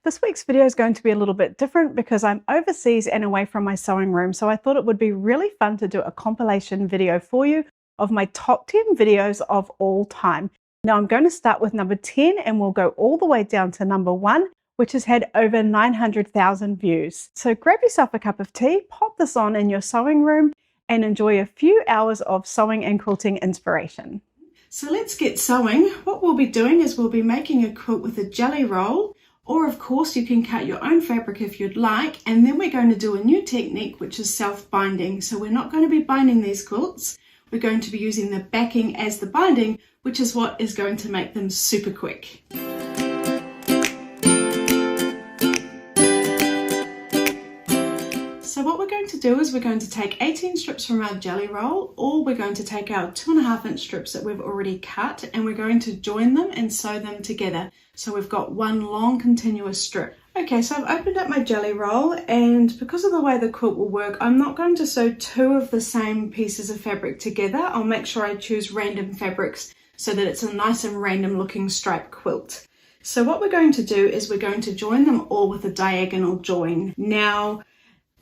This week's video is going to be a little bit different because I'm overseas and away from my sewing room, so I thought it would be really fun to do a compilation video for you of my top 10 videos of all time. Now I'm going to start with number 10 and we'll go all the way down to number 1, which has had over 900,000 views. So grab yourself a cup of tea, pop this on in your sewing room and enjoy a few hours of sewing and quilting inspiration. So let's get sewing. What we'll be doing is we'll be making a quilt with a jelly roll, or of course you can cut your own fabric if you'd like, and then we're going to do a new technique which is self-binding. So we're not going to be binding these quilts, we're going to be using the backing as the binding, which is what is going to make them super quick. So what we're going to do is we're going to take 18 strips from our jelly roll, or we're going to take our 2.5 inch strips that we've already cut, and we're going to join them and sew them together. So we've got one long continuous strip. Okay, so I've opened up my jelly roll, and because of the way the quilt will work, I'm not going to sew two of the same pieces of fabric together. I'll make sure I choose random fabrics so that it's a nice and random looking striped quilt. So what we're going to do is we're going to join them all with a diagonal join. Now,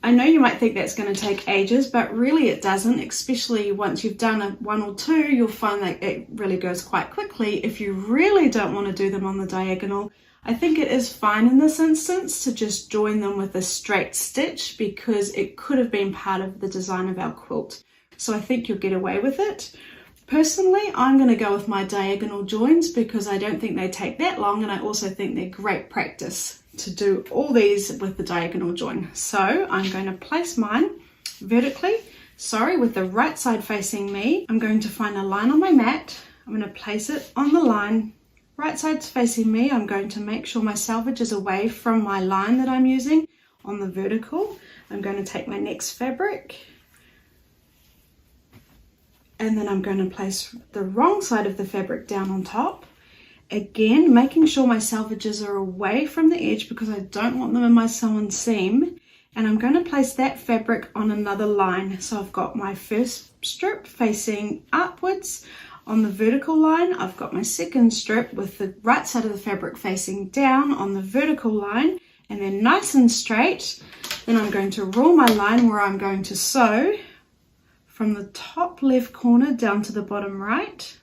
I know you might think that's going to take ages, but really it doesn't, especially once you've done one or two, you'll find that it really goes quite quickly. If you really don't want to do them on the diagonal, I think it is fine in this instance to just join them with a straight stitch because it could have been part of the design of our quilt. So I think you'll get away with it. Personally, I'm going to go with my diagonal joins because I don't think they take that long, and I also think they're great practice to do all these with the diagonal join. So I'm going to place mine vertically, with the right side facing me. I'm going to find a line on my mat. I'm going to place it on the line. Right side's facing me. I'm going to make sure my selvage is away from my line that I'm using on the vertical. I'm going to take my next fabric, and then I'm going to place the wrong side of the fabric down on top. Again, making sure my selvages are away from the edge because I don't want them in my sewn seam. And I'm going to place that fabric on another line. So I've got my first strip facing upwards on the vertical line. I've got my second strip with the right side of the fabric facing down on the vertical line, and then nice and straight. Then I'm going to rule my line where I'm going to sew from the top left corner down to the bottom right,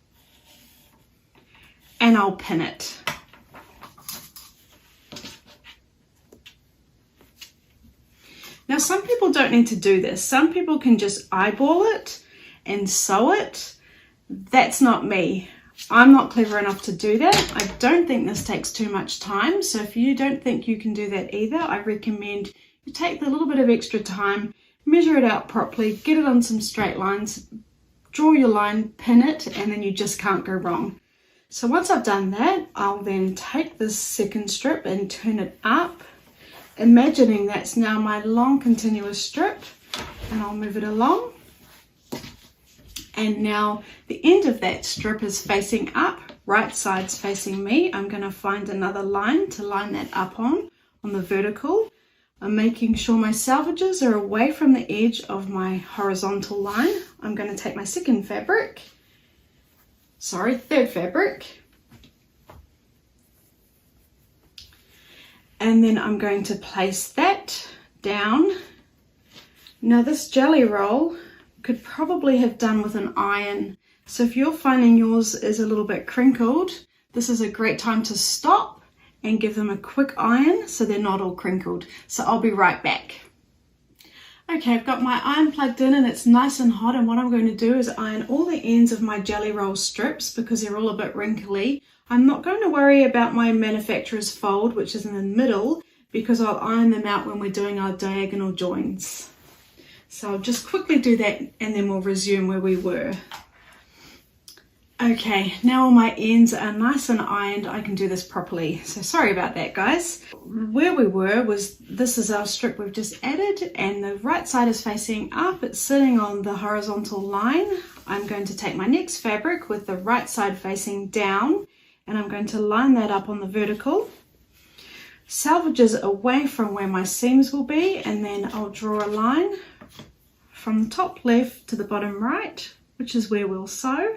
and I'll pin it. Now some people don't need to do this. Some people can just eyeball it and sew it. That's not me. I'm not clever enough to do that. I don't think this takes too much time. So if you don't think you can do that either, I recommend you take the little bit of extra time, measure it out properly, get it on some straight lines, draw your line, pin it, and then you just can't go wrong. So once I've done that, I'll then take this second strip and turn it up, imagining that's now my long continuous strip, and I'll move it along. And now the end of that strip is facing up, right side's facing me. I'm going to find another line to line that up on the vertical. I'm making sure my selvages are away from the edge of my horizontal line. I'm going to take my third fabric, and then I'm going to place that down. Now this jelly roll could probably have done with an iron, so if you're finding yours is a little bit crinkled, this is a great time to stop and give them a quick iron so they're not all crinkled. So I'll be right back. Okay, I've got my iron plugged in and it's nice and hot, and what I'm going to do is iron all the ends of my jelly roll strips because they're all a bit wrinkly. I'm not going to worry about my manufacturer's fold, which is in the middle, because I'll iron them out when we're doing our diagonal joins. So I'll just quickly do that and then we'll resume where we were. Okay, now all my ends are nice and ironed, I can do this properly. So sorry about that, guys. Where we were was, this is our strip we've just added, and the right side is facing up, it's sitting on the horizontal line. I'm going to take my next fabric with the right side facing down, and I'm going to line that up on the vertical. Selvages away from where my seams will be, and then I'll draw a line from the top left to the bottom right, which is where we'll sew.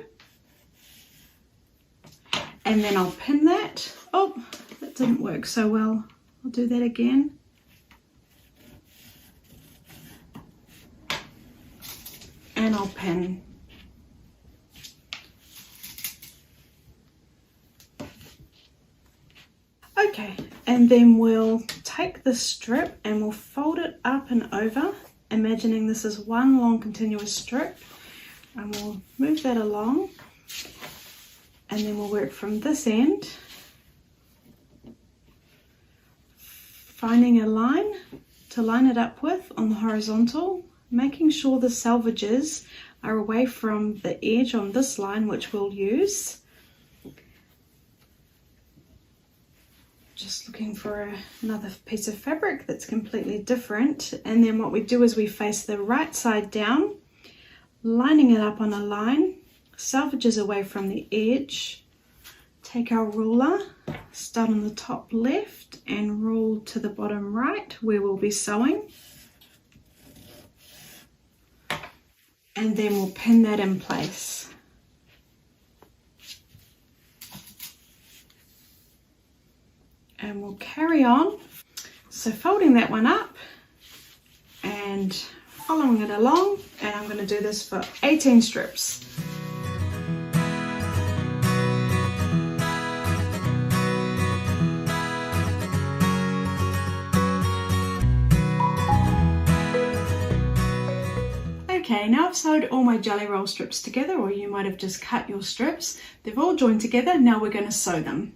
And then I'll pin that. Oh, that didn't work so well. I'll do that again. And I'll pin. Okay, and then we'll take the strip and we'll fold it up and over, imagining this is one long continuous strip, and we'll move that along, and then we'll work from this end, finding a line to line it up with on the horizontal, making sure the selvages are away from the edge on this line, which we'll use. Just looking for another piece of fabric that's completely different, and then what we do is we face the right side down, lining it up on a line, selvages away from the edge, take our ruler, start on the top left and rule to the bottom right where we'll be sewing, and then we'll pin that in place. And we'll carry on. So folding that one up and following it along, and I'm going to do this for 18 strips. Okay, now I've sewed all my jelly roll strips together, or you might have just cut your strips. They've all joined together. Now we're going to sew them.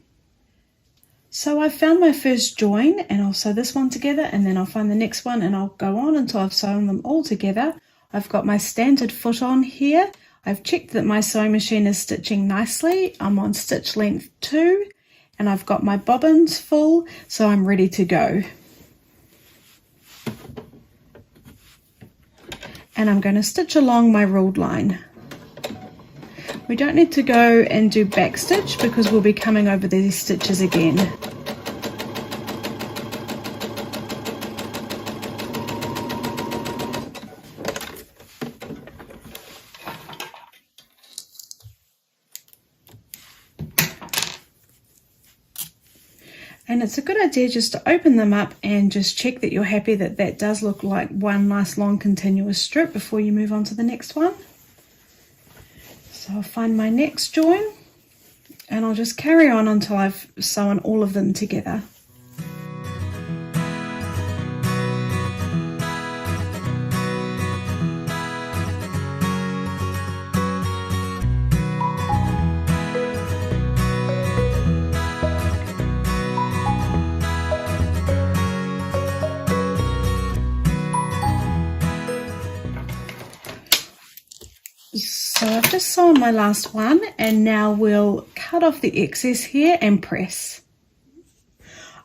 So I've found my first join, and I'll sew this one together, and then I'll find the next one, and I'll go on until I've sewn them all together. I've got my standard foot on here. I've checked that my sewing machine is stitching nicely. I'm on stitch length 2, and I've got my bobbins full, so I'm ready to go. And I'm going to stitch along my ruled line. We don't need to go and do back stitch because we'll be coming over these stitches again. And it's a good idea just to open them up and just check that you're happy that that does look like one nice long continuous strip before you move on to the next one. So I'll find my next join, and I'll just carry on until I've sewn all of them together. So I've just sewn my last one, and now we'll cut off the excess here and press.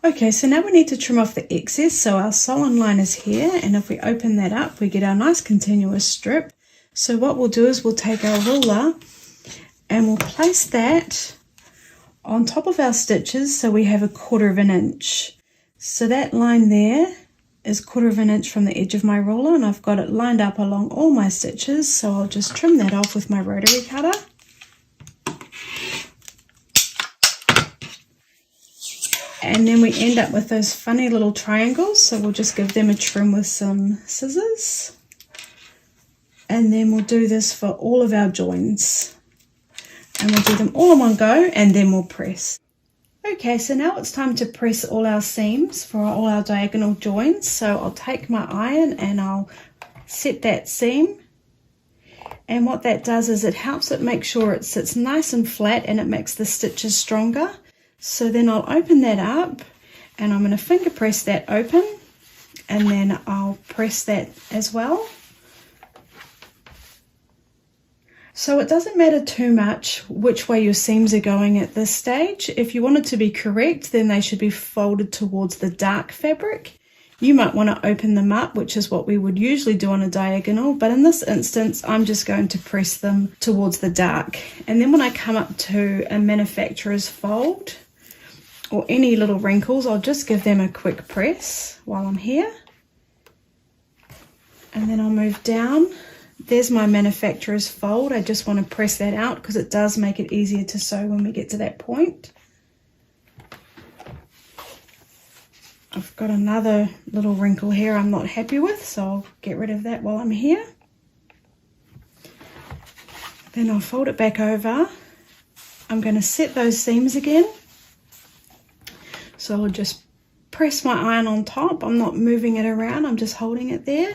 Okay, so now we need to trim off the excess. So our sewn line is here, and if we open that up, we get our nice continuous strip. So what we'll do is we'll take our ruler and we'll place that on top of our stitches so we have 1/4 inch. So that line there is 1/4 inch from the edge of my ruler, and I've got it lined up along all my stitches, so I'll just trim that off with my rotary cutter. And then we end up with those funny little triangles, so we'll just give them a trim with some scissors. And then we'll do this for all of our joins. And we'll do them all in one go, and then we'll press. Okay, so now it's time to press all our seams for all our diagonal joins. So I'll take my iron and I'll set that seam. And what that does is it helps it make sure it sits nice and flat, and it makes the stitches stronger. So then I'll open that up, and I'm going to finger press that open, and then I'll press that as well. So it doesn't matter too much which way your seams are going at this stage. If you want it to be correct, then they should be folded towards the dark fabric. You might want to open them up, which is what we would usually do on a diagonal, but in this instance, I'm just going to press them towards the dark. And then when I come up to a manufacturer's fold, or any little wrinkles, I'll just give them a quick press while I'm here. And then I'll move down. There's my manufacturer's fold. I just want to press that out because it does make it easier to sew when we get to that point. I've got another little wrinkle here I'm not happy with, so I'll get rid of that while I'm here. Then I'll fold it back over. I'm going to set those seams again. So I'll just press my iron on top. I'm not moving it around, I'm just holding it there.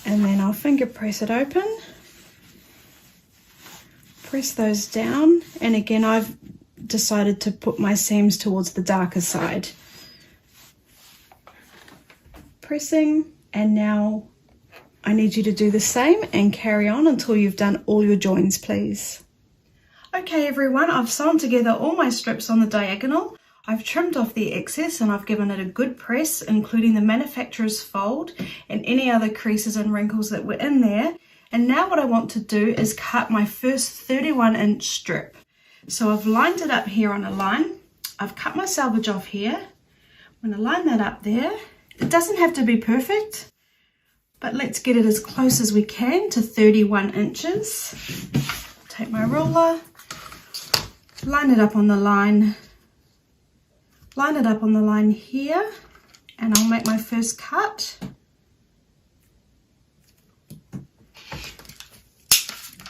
And then I'll finger press it open. Press those down. And again, I've decided to put my seams towards the darker side. Pressing, and now I need you to do the same and carry on until you've done all your joins, please. Okay everyone, I've sewn together all my strips on the diagonal. I've trimmed off the excess and I've given it a good press, including the manufacturer's fold and any other creases and wrinkles that were in there. And now what I want to do is cut my first 31-inch strip. So I've lined it up here on a line. I've cut my selvage off here. I'm going to line that up there. It doesn't have to be perfect, but let's get it as close as we can to 31 inches. Take my ruler, line it up on the line here, and I'll make my first cut.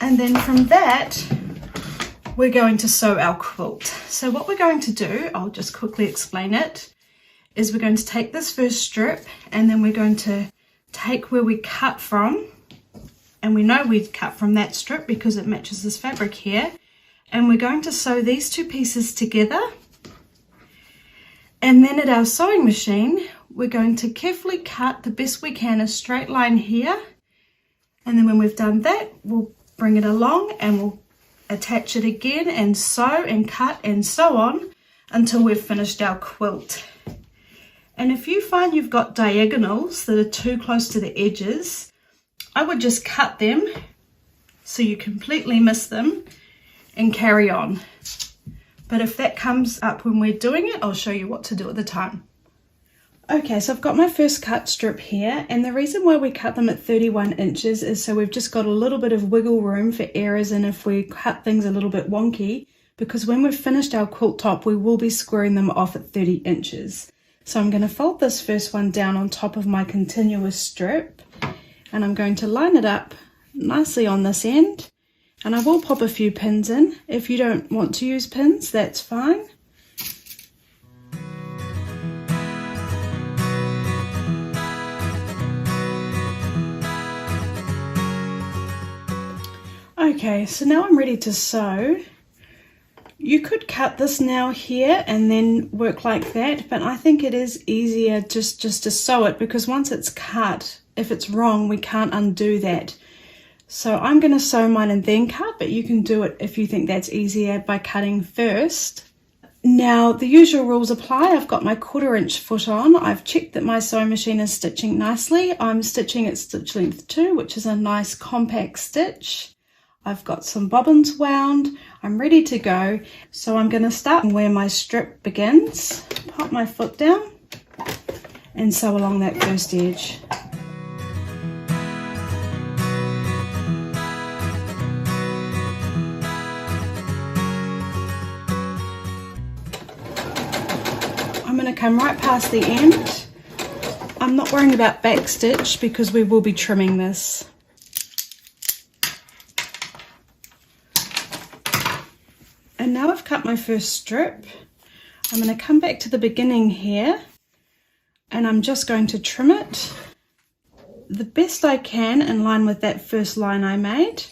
And then from that, we're going to sew our quilt. So what we're going to do, I'll just quickly explain it, is we're going to take this first strip and then we're going to take where we cut from, and we know we'd cut from that strip because it matches this fabric here, and we're going to sew these two pieces together. And then at our sewing machine, we're going to carefully cut the best we can a straight line here, and then when we've done that, we'll bring it along and we'll attach it again and sew and cut and so on until we've finished our quilt. And if you find you've got diagonals that are too close to the edges, I would just cut them so you completely miss them and carry on. But if that comes up when we're doing it, I'll show you what to do at the time. Okay, so I've got my first cut strip here, and the reason why we cut them at 31 inches is so we've just got a little bit of wiggle room for errors, and if we cut things a little bit wonky, because when we've finished our quilt top, we will be squaring them off at 30 inches. So I'm going to fold this first one down on top of my continuous strip, and I'm going to line it up nicely on this end, and I will pop a few pins in. If you don't want to use pins, that's fine. Okay, so now I'm ready to sew. You could cut this now here and then work like that, but I think it is easier just to sew it, because once it's cut, if it's wrong, we can't undo that. So I'm going to sew mine and then cut, but you can do it if you think that's easier by cutting first. Now the usual rules apply. I've got my 1/4 inch foot on. I've checked that my sewing machine is stitching nicely. I'm stitching at stitch length 2, which is a nice compact stitch. I've got some bobbins wound. I'm ready to go. So I'm going to start where my strip begins, pop my foot down and sew along that first edge. I'm going to come right past the end. I'm not worrying about back stitch because we will be trimming this. And now I've cut my first strip, I'm going to come back to the beginning here and I'm just going to trim it the best I can in line with that first line I made.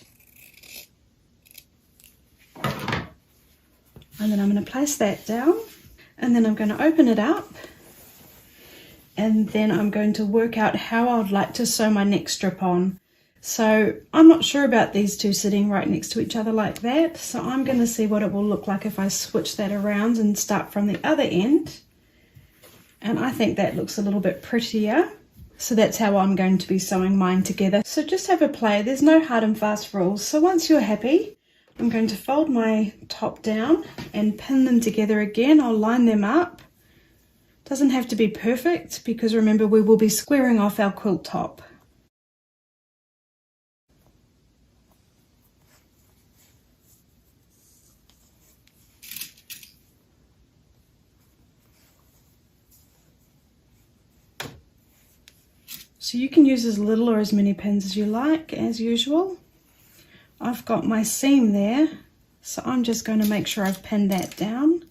And then I'm going to place that down, and then I'm going to open it up, and then I'm going to work out how I would like to sew my next strip on. So I'm not sure about these two sitting right next to each other like that, so I'm going to see what it will look like if I switch that around and start from the other end. And I think that looks a little bit prettier. So that's how I'm going to be sewing mine together. So just have a play, there's no hard and fast rules. So once you're happy, I'm going to fold my top down and pin them together again. I'll line them up. Doesn't have to be perfect because remember we will be squaring off our quilt top. So you can use as little or as many pins as you like, as usual. I've got my seam there, so I'm just going to make sure I've pinned that down.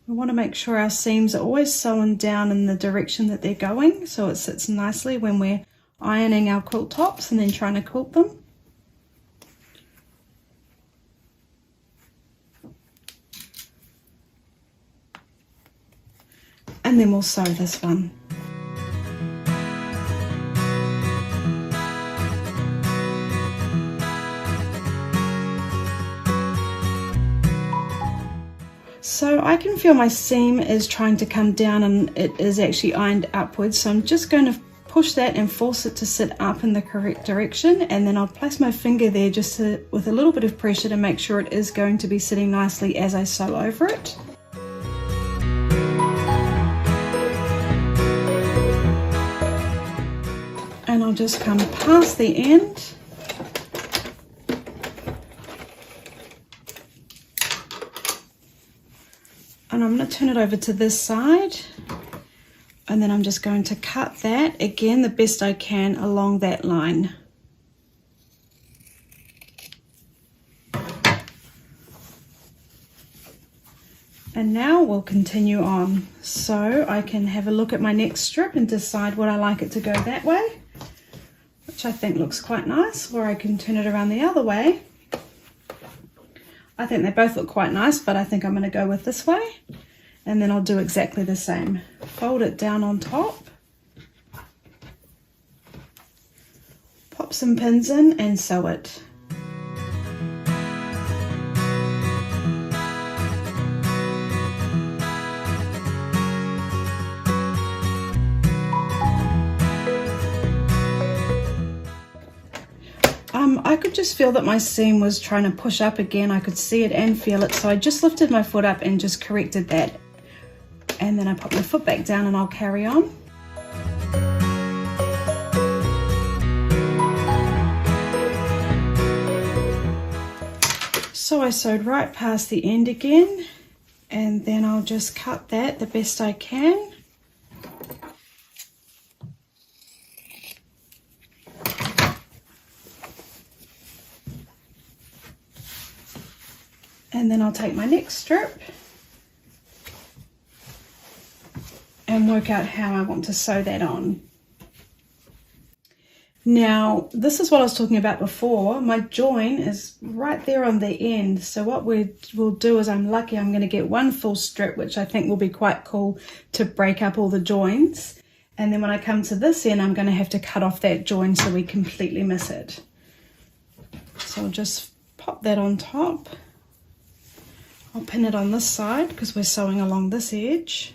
We want to make sure our seams are always sewn down in the direction that they're going, so it sits nicely when we're ironing our quilt tops and then trying to quilt them. And then we'll sew this one. So I can feel my seam is trying to come down and it is actually ironed upwards, so I'm just going to push that and force it to sit up in the correct direction, and then I'll place my finger there just with a little bit of pressure to make sure it is going to be sitting nicely as I sew over it. And I'll just come past the end. And I'm going to turn it over to this side, and then I'm just going to cut that again the best I can along that line. And now we'll continue on. So I can have a look at my next strip and decide would I like it to go that way, which I think looks quite nice, or I can turn it around the other way. I think they both look quite nice, but I think I'm going to go with this way, and then I'll do exactly the same. Fold it down on top, pop some pins in and sew it. I could just feel that my seam was trying to push up again. I could see it and feel it, so I just lifted my foot up and just corrected that. And then I pop my foot back down and I'll carry on. So I sewed right past the end again, and then I'll just cut that the best I can. And then I'll take my next strip and work out how I want to sew that on. Now, this is what I was talking about before. My join is right there on the end. So what we'll do is, I'm lucky I'm going to get one full strip, which I think will be quite cool to break up all the joins. And then when I come to this end, I'm going to have to cut off that join so we completely miss it. So I'll just pop that on top. I'll pin it on this side because we're sewing along this edge.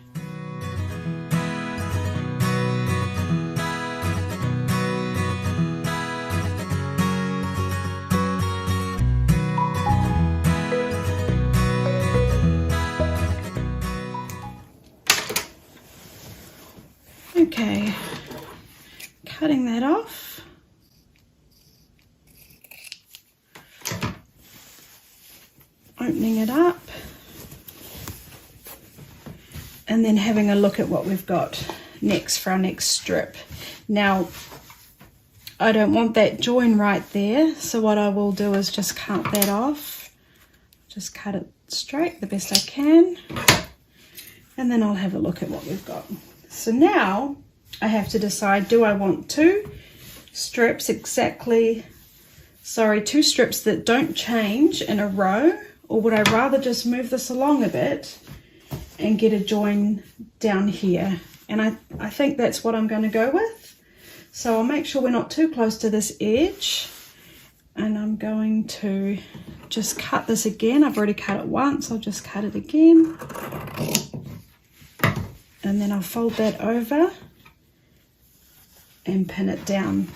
Okay, cutting that off. Opening it up. And then having a look at what we've got next for our next strip. Now, I don't want that join right there, so what I will do is just cut that off. Just cut it straight the best I can. And then I'll have a look at what we've got. So now I have to decide, do I want two strips that don't change in a row, or would I rather just move this along a bit and get a join down here? And I think that's what I'm going to go with. So I'll make sure we're not too close to this edge, and I'm going to just cut this again. I've already cut it once, I'll just cut it again. And then I'll fold that over and pin it down.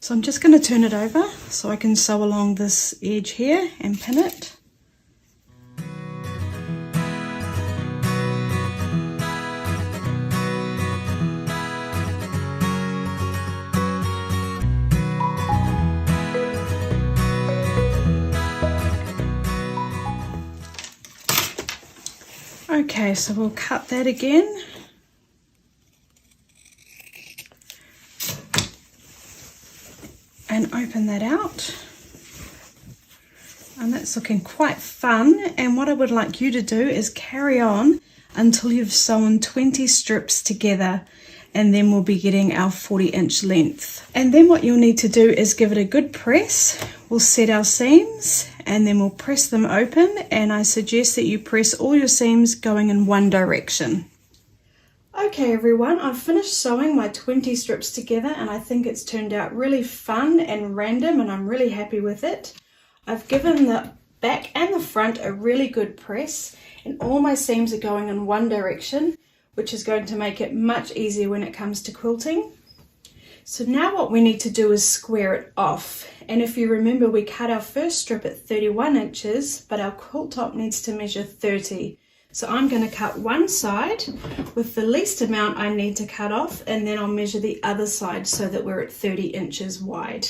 So I'm just going to turn it over so I can sew along this edge here and pin it. Okay, so we'll cut that again. can open that out. And that's looking quite fun. And what I would like you to do is carry on until you've sewn 20 strips together, and then we'll be getting our 40-inch length. And then what you'll need to do is give it a good press. We'll set our seams and then we'll press them open, and I suggest that you press all your seams going in one direction. Okay everyone, I've finished sewing my 20 strips together and I think it's turned out really fun and random, and I'm really happy with it. I've given the back and the front a really good press, and all my seams are going in one direction, which is going to make it much easier when it comes to quilting. So now what we need to do is square it off. And if you remember, we cut our first strip at 31 inches, but our quilt top needs to measure 30. So I'm going to cut one side with the least amount I need to cut off, and then I'll measure the other side so that we're at 30 inches wide.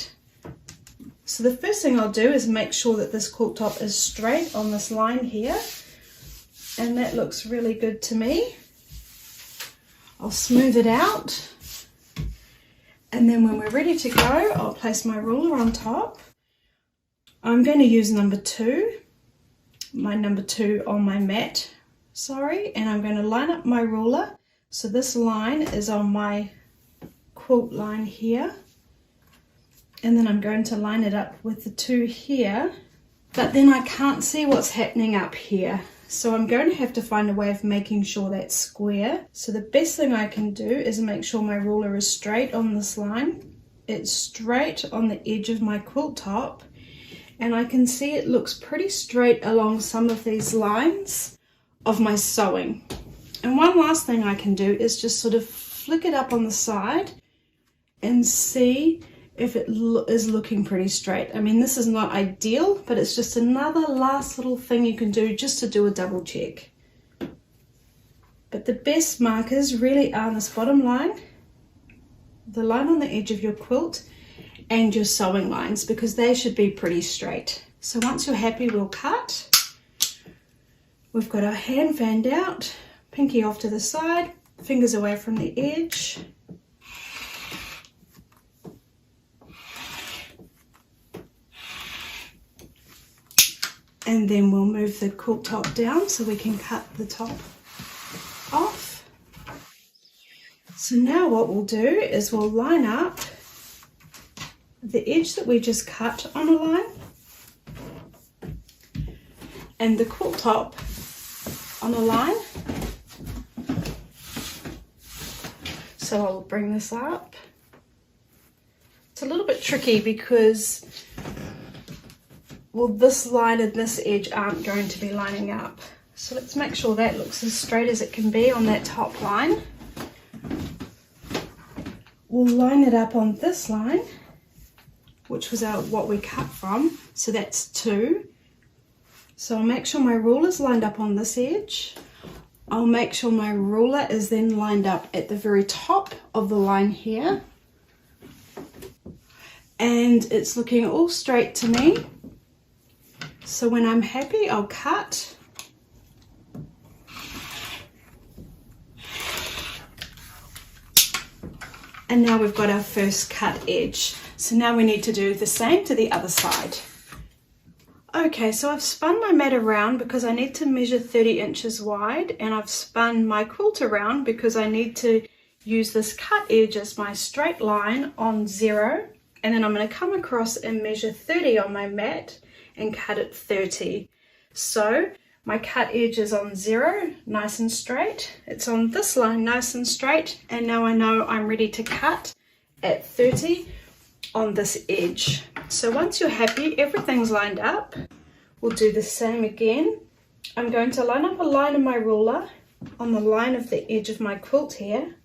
So the first thing I'll do is make sure that this quilt top is straight on this line here, and that looks really good to me. I'll smooth it out, and then when we're ready to go, I'll place my ruler on top. I'm going to use number 2, my number 2 on my mat, and I'm going to line up my ruler. So this line is on my quilt line here, and then I'm going to line it up with the 2 here, but then I can't see what's happening up here. So I'm going to have to find a way of making sure that's square. So the best thing I can do is make sure my ruler is straight on this line. It's straight on the edge of my quilt top, and I can see it looks pretty straight along some of these lines of my sewing. And one last thing I can do is just sort of flick it up on the side and see if it is looking pretty straight. I mean, this is not ideal, but it's just another last little thing you can do just to do a double check. But the best markers really are this bottom line, the line on the edge of your quilt, and your sewing lines, because they should be pretty straight. So once you're happy, we'll cut. We've got our hand fanned out, pinky off to the side, fingers away from the edge. And then we'll move the quilt top down so we can cut the top off. So now what we'll do is we'll line up the edge that we just cut on a line and the quilt top on a line. So I'll bring this up. It's a little bit tricky because, well, this line and this edge aren't going to be lining up. So let's make sure that looks as straight as it can be on that top line. We'll line it up on this line, which was what we cut from. So that's 2. So I'll make sure my ruler's lined up on this edge. I'll make sure my ruler is then lined up at the very top of the line here. And it's looking all straight to me. So when I'm happy, I'll cut. And now we've got our first cut edge. So now we need to do the same to the other side. Okay, so I've spun my mat around because I need to measure 30 inches wide, and I've spun my quilt around because I need to use this cut edge as my straight line on 0, and then I'm going to come across and measure 30 on my mat and cut at 30. So my cut edge is on 0, nice and straight. It's on this line, nice and straight, and now I know I'm ready to cut at 30 on this edge. So once you're happy, everything's lined up, we'll do the same again. I'm going to line up a line in my ruler on the line of the edge of my quilt here,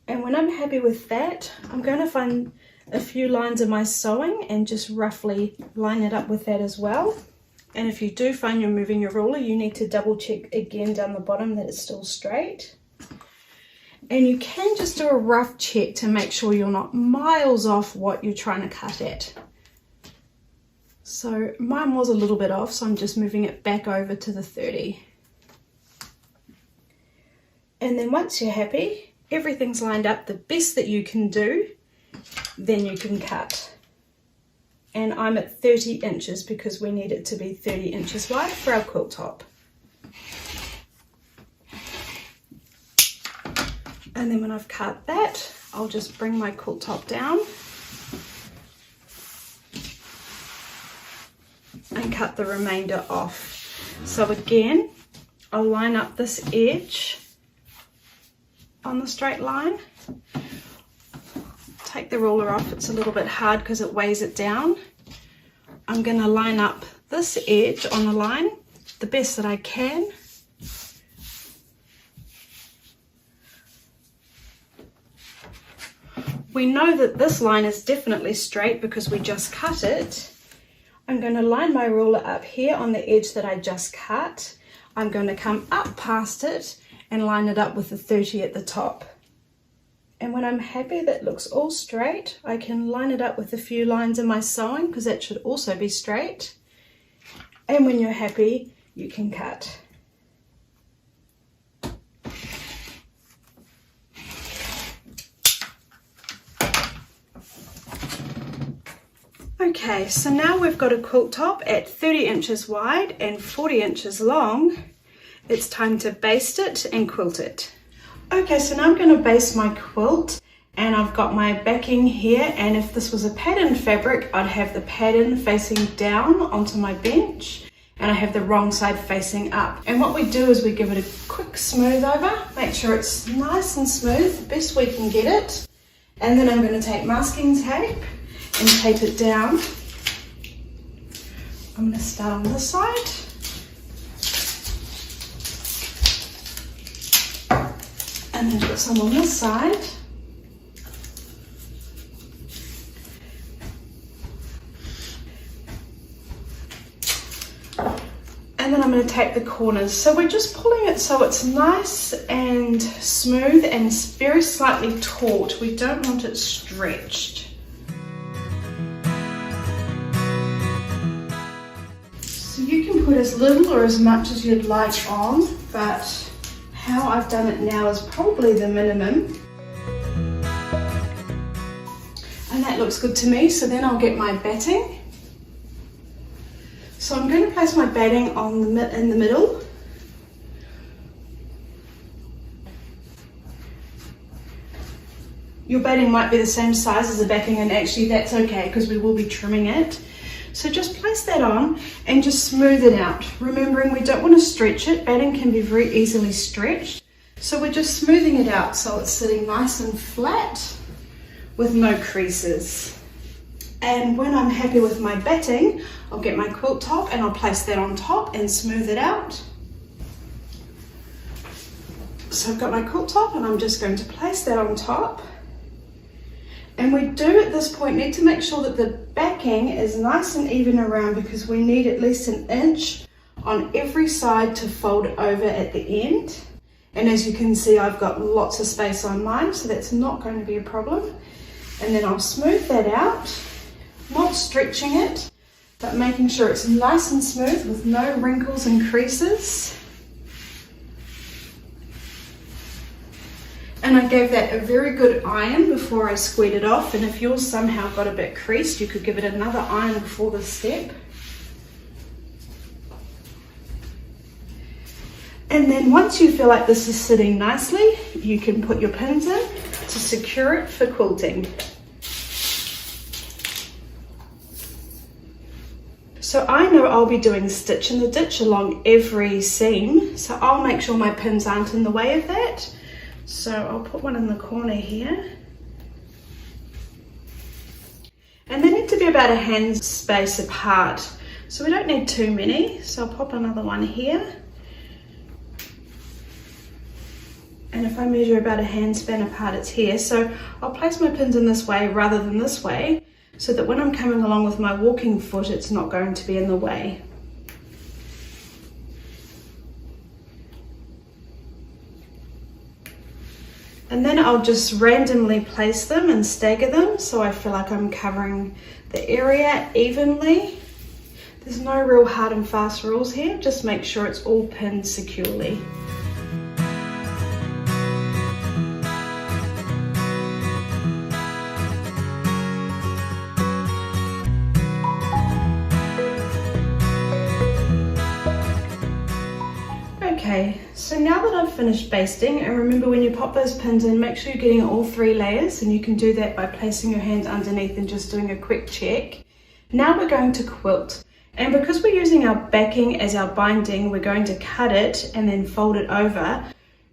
and when I'm happy with that, I'm going to find a few lines of my sewing and just roughly line it up with that as well. And if you do find you're moving your ruler, you need to double check again down the bottom that it's still straight. And you can just do a rough check to make sure you're not miles off what you're trying to cut at. So mine was a little bit off, so I'm just moving it back over to the 30. And then once you're happy, everything's lined up the best that you can do, then you can cut. and I'm at 30 inches because we need it to be 30 inches wide for our quilt top. And then when I've cut that, I'll just bring my quilt top down and cut the remainder off. So again, I'll line up this edge on the straight line. Take the ruler off, it's a little bit hard because it weighs it down. I'm going to line up this edge on the line the best that I can. We know that this line is definitely straight because we just cut it. I'm going to line my ruler up here on the edge that I just cut. I'm going to come up past it and line it up with the 30 at the top. And when I'm happy that looks all straight, I can line it up with a few lines in my sewing because that should also be straight. And when you're happy, you can cut. Okay, so now we've got a quilt top at 30 inches wide and 40 inches long. It's time to baste it and quilt it. Okay, so now I'm going to baste my quilt, and I've got my backing here, and if this was a pattern fabric, I'd have the pattern facing down onto my bench, and I have the wrong side facing up. And what we do is we give it a quick smooth over, make sure it's nice and smooth, the best we can get it. And then I'm going to take masking tape and tape it down. I'm going to start on this side. And then put some on this side. And then I'm going to tape the corners. So we're just pulling it so it's nice and smooth and very slightly taut. We don't want it stretched. So you can put as little or as much as you'd like on, but how I've done it now is probably the minimum. And that looks good to me, so then I'll get my batting. So I'm going to place my batting in the middle. Your batting might be the same size as the backing, and actually that's okay because we will be trimming it. So just place that on and just smooth it out. Remembering we don't want to stretch it. Batting can be very easily stretched. So we're just smoothing it out so it's sitting nice and flat with no creases. And when I'm happy with my batting, I'll get my quilt top and I'll place that on top and smooth it out. So I've got my quilt top and I'm just going to place that on top. And we do at this point need to make sure that the backing is nice and even around because we need at least an inch on every side to fold over at the end. And as you can see, I've got lots of space on mine, so that's not going to be a problem. And then I'll smooth that out, not stretching it, but making sure it's nice and smooth with no wrinkles and creases. And I gave that a very good iron before I squared it off, and if yours somehow got a bit creased, you could give it another iron before this step. And then once you feel like this is sitting nicely, you can put your pins in to secure it for quilting. So I know I'll be doing stitch in the ditch along every seam, so I'll make sure my pins aren't in the way of that. So I'll put one in the corner here. And they need to be about a hand space apart. So we don't need too many. So I'll pop another one here. And if I measure about a hand span apart, it's here. So I'll place my pins in this way rather than this way, so that when I'm coming along with my walking foot, it's not going to be in the way. And then I'll just randomly place them and stagger them so I feel like I'm covering the area evenly. There's no real hard and fast rules here, just make sure it's all pinned securely. Okay, so now that I've finished basting, and remember when you pop those pins in, make sure you're getting all 3 layers, and you can do that by placing your hand underneath and just doing a quick check. Now we're going to quilt, and because we're using our backing as our binding, we're going to cut it and then fold it over.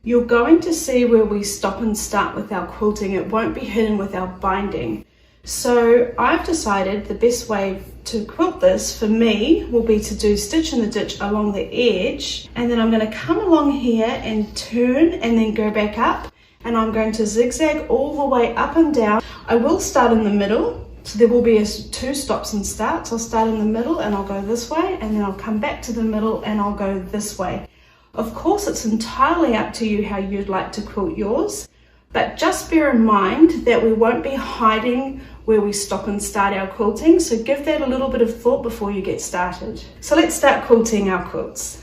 You're going to see where we stop and start with our quilting. It won't be hidden with our binding. So I've decided the best way to quilt this for me will be to do stitch in the ditch along the edge, and then I'm going to come along here and turn and then go back up, and I'm going to zigzag all the way up and down. I will start in the middle, so there will be 2 stops and starts. I'll start in the middle and I'll go this way, and then I'll come back to the middle and I'll go this way. Of course, it's entirely up to you how you'd like to quilt yours, but just bear in mind that we won't be hiding where we stop and start our quilting, so give that a little bit of thought before you get started. So let's start quilting our quilts.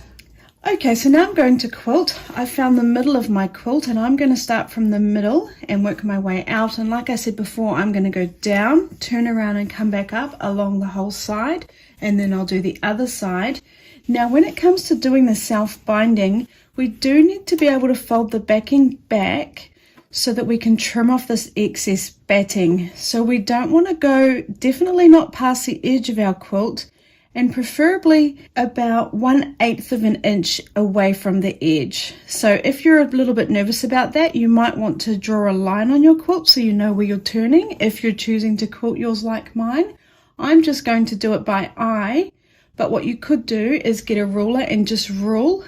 Okay, so now I'm going to quilt. I found the middle of my quilt, and I'm going to start from the middle and work my way out. And like I said before, I'm going to go down, turn around and come back up along the whole side, and then I'll do the other side. Now when it comes to doing the self-binding, we do need to be able to fold the backing back so that we can trim off this excess batting. So we don't want to go, definitely not past the edge of our quilt, and preferably about 1/8 of an inch away from the edge. So if you're a little bit nervous about that, you might want to draw a line on your quilt so you know where you're turning if you're choosing to quilt yours like mine. I'm just going to do it by eye, but what you could do is get a ruler and just rule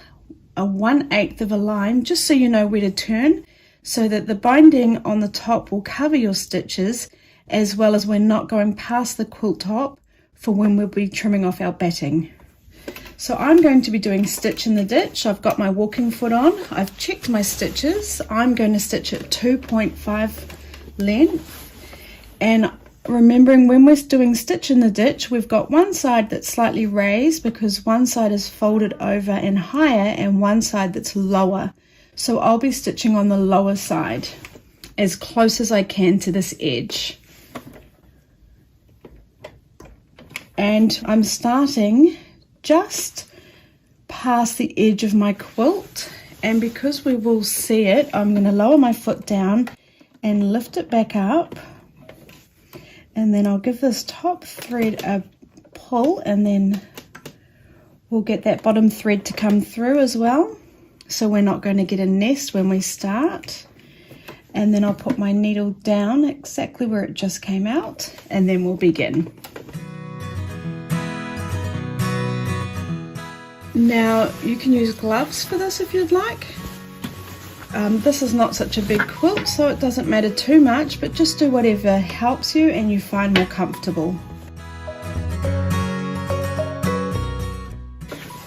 a 1/8 of a line just so you know where to turn, so that the binding on the top will cover your stitches, as well as we're not going past the quilt top for when we'll be trimming off our batting. So I'm going to be doing stitch in the ditch. I've got my walking foot on. I've checked my stitches. I'm going to stitch at 2.5 length. And remembering when we're doing stitch in the ditch, we've got one side that's slightly raised because one side is folded over and higher and one side that's lower. So I'll be stitching on the lower side as close as I can to this edge. And I'm starting just past the edge of my quilt, and because we will see it, I'm going to lower my foot down and lift it back up, and then I'll give this top thread a pull, and then we'll get that bottom thread to come through as well, so we're not going to get a nest when we start. And then I'll put my needle down exactly where it just came out, and then we'll begin. Now you can use gloves for this if you'd like. This is not such a big quilt, so it doesn't matter too much, but just do whatever helps you and you find more comfortable.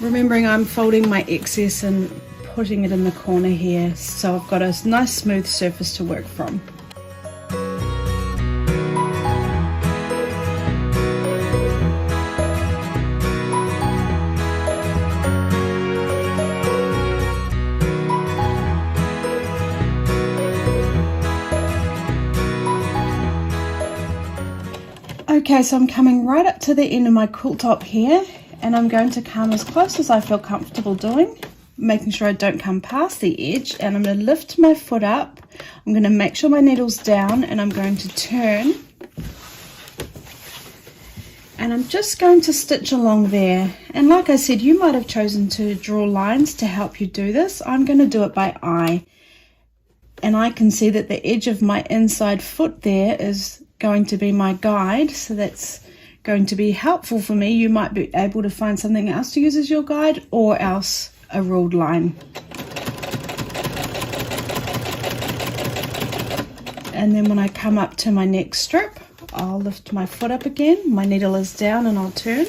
Remembering I'm folding my excess and putting it in the corner here, so I've got a nice smooth surface to work from. Okay, so I'm coming right up to the end of my quilt top here, and I'm going to come as close as I feel comfortable doing, making sure I don't come past the edge, and I'm going to lift my foot up. I'm going to make sure my needle's down, and I'm going to turn, and I'm just going to stitch along there. And like I said, you might have chosen to draw lines to help you do this. I'm going to do it by eye, and I can see that the edge of my inside foot there is going to be my guide, so that's going to be helpful for me. You might be able to find something else to use as your guide, or else a ruled line. And then when I come up to my next strip, I'll lift my foot up again, my needle is down, and I'll turn.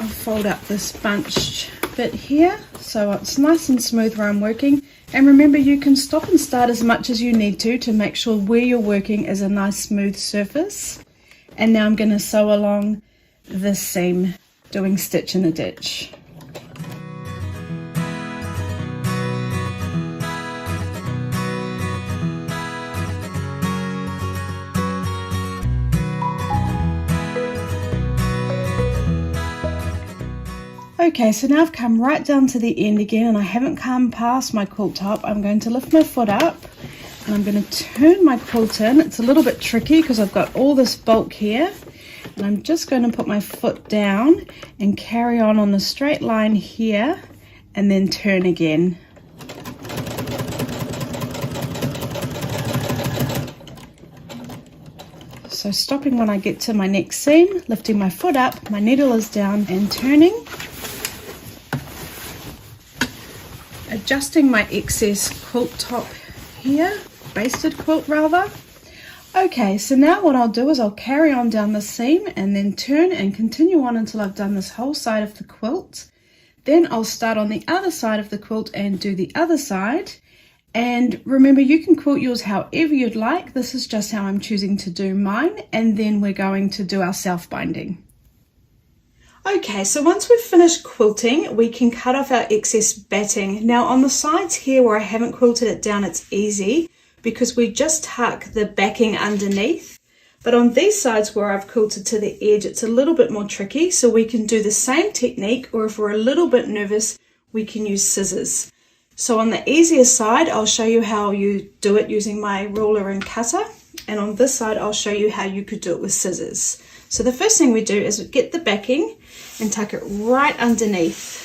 I'll fold up this bunched bit here so it's nice and smooth where I'm working. And remember, you can stop and start as much as you need to make sure where you're working is a nice smooth surface. And now I'm going to sew along this seam, doing stitch in the ditch. Okay, so now I've come right down to the end again and I haven't come past my quilt top. I'm going to lift my foot up and I'm going to turn my quilt in. It's a little bit tricky because I've got all this bulk here, and I'm just going to put my foot down and carry on the straight line here and then turn again. So stopping when I get to my next seam, lifting my foot up, my needle is down and turning. Adjusting my excess quilt top here, basted quilt rather. Okay, so now what I'll do is I'll carry on down the seam and then turn and continue on until I've done this whole side of the quilt. Then I'll start on the other side of the quilt and do the other side. And remember, you can quilt yours however you'd like. This is just how I'm choosing to do mine. And then we're going to do our self-binding. Okay, so once we've finished quilting, we can cut off our excess batting. Now on the sides here where I haven't quilted it down, it's easy because we just tuck the backing underneath. But on these sides where I've quilted to the edge, it's a little bit more tricky. So we can do the same technique, or if we're a little bit nervous, we can use scissors. So on the easier side, I'll show you how you do it using my ruler and cutter. And on this side, I'll show you how you could do it with scissors. So the first thing we do is get the backing and tuck it right underneath.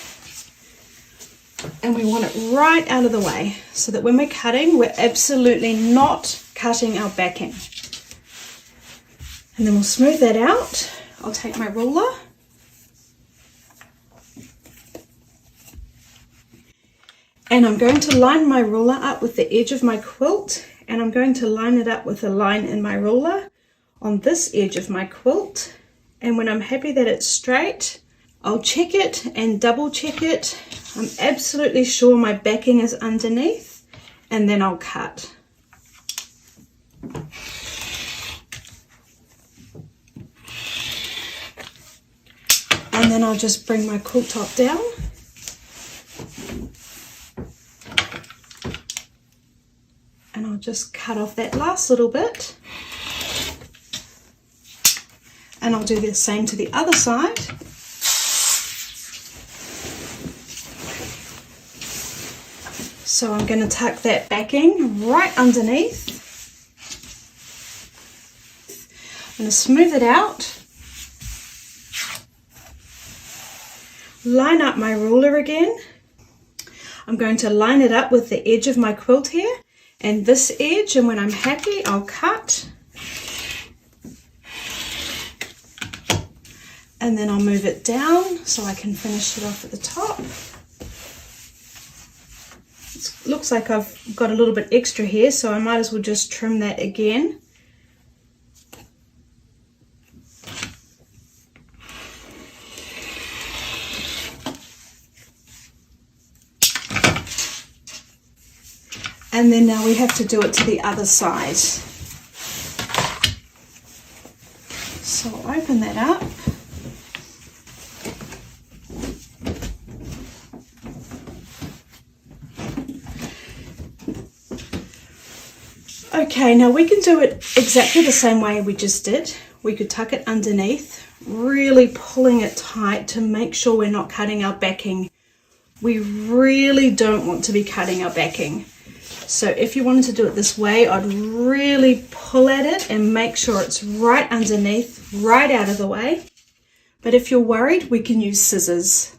And we want it right out of the way so that when we're cutting, we're absolutely not cutting our backing. And then we'll smooth that out. I'll take my ruler. And I'm going to line my ruler up with the edge of my quilt, and I'm going to line it up with a line in my ruler on this edge of my quilt. And when I'm happy that it's straight, I'll check it and double check it. I'm absolutely sure my backing is underneath, and then I'll cut. And then I'll just bring my quilt top down. And I'll just cut off that last little bit. And I'll do the same to the other side. So I'm going to tuck that backing right underneath. I'm going to smooth it out. Line up my ruler again. I'm going to line it up with the edge of my quilt here and this edge, and when I'm happy, I'll cut. And then I'll move it down so I can finish it off at the top. It looks like I've got a little bit extra here, so I might as well just trim that again. And then now we have to do it to the other side. So I'll open that up. Okay, now we can do it exactly the same way we just did. We could tuck it underneath, really pulling it tight to make sure we're not cutting our backing. We really don't want to be cutting our backing. So if you wanted to do it this way, I'd really pull at it and make sure it's right underneath, right out of the way. But if you're worried, we can use scissors.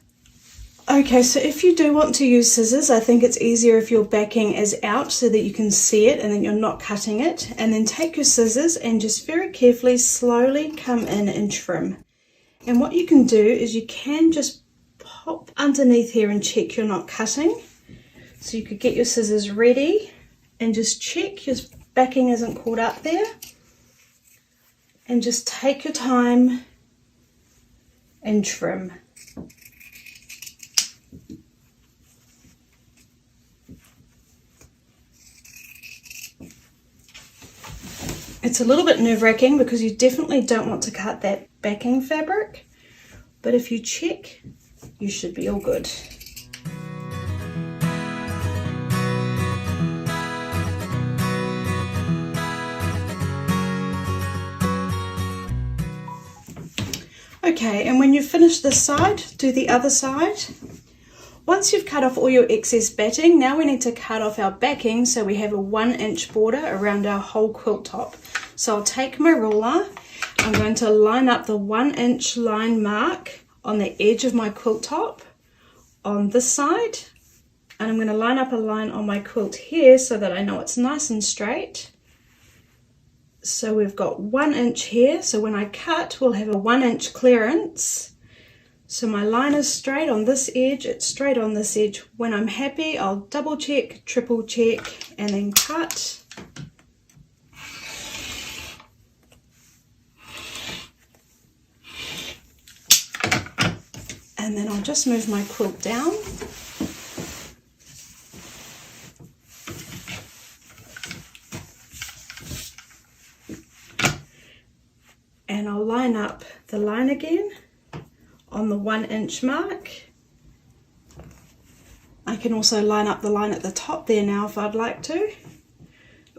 Okay, so if you do want to use scissors, I think it's easier if your backing is out so that you can see it and then you're not cutting it. And then take your scissors and just very carefully, slowly come in and trim. And what you can do is you can just pop underneath here and check you're not cutting. So you could get your scissors ready and just check your backing isn't caught up there. And just take your time and trim. It's a little bit nerve-wracking because you definitely don't want to cut that backing fabric, but if you check, you should be all good. Okay, and when you've finished this side, do the other side. Once you've cut off all your excess batting, now we need to cut off our backing so we have a 1-inch border around our whole quilt top. So I'll take my ruler, I'm going to line up the 1-inch line mark on the edge of my quilt top on this side, and I'm going to line up a line on my quilt here so that I know it's nice and straight. So we've got 1 inch here, so when I cut we'll have a 1-inch clearance. So my line is straight on this edge, it's straight on this edge. When I'm happy, I'll double check, triple check, and then cut. And then I'll just move my quilt down. And I'll line up the line again on the 1-inch mark. I can also line up the line at the top there now if I'd like to. It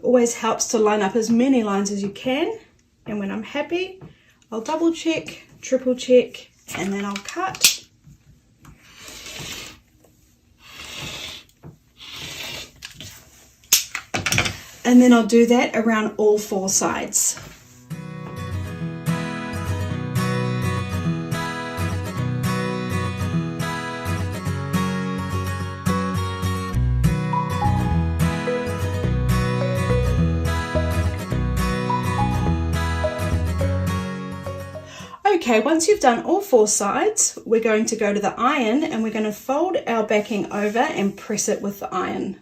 always helps to line up as many lines as you can, and when I'm happy I'll double check, triple check, and then I'll cut. And then I'll do that around all 4 sides. Okay, once you've done all 4 sides, we're going to go to the iron and we're going to fold our backing over and press it with the iron.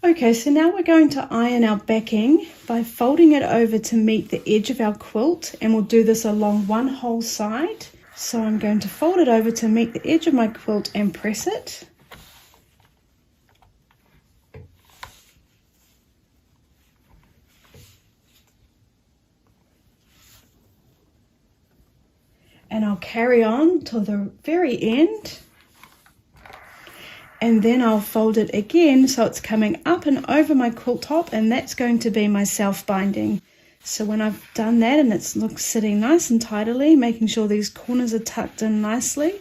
Okay, so now we're going to iron our backing by folding it over to meet the edge of our quilt, and we'll do this along one whole side. So I'm going to fold it over to meet the edge of my quilt and press it. And I'll carry on till the very end, and then I'll fold it again so it's coming up and over my quilt top, and that's going to be my self-binding. So when I've done that and it looks sitting nice and tidily, making sure these corners are tucked in nicely,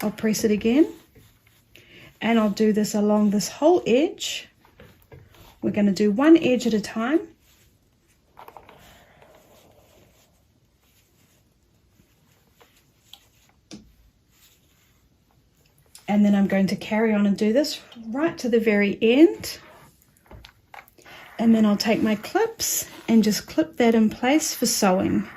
I'll press it again, and I'll do this along this whole edge. We're going to do one edge at a time. And then I'm going to carry on and do this right to the very end. And then I'll take my clips and just clip that in place for sewing.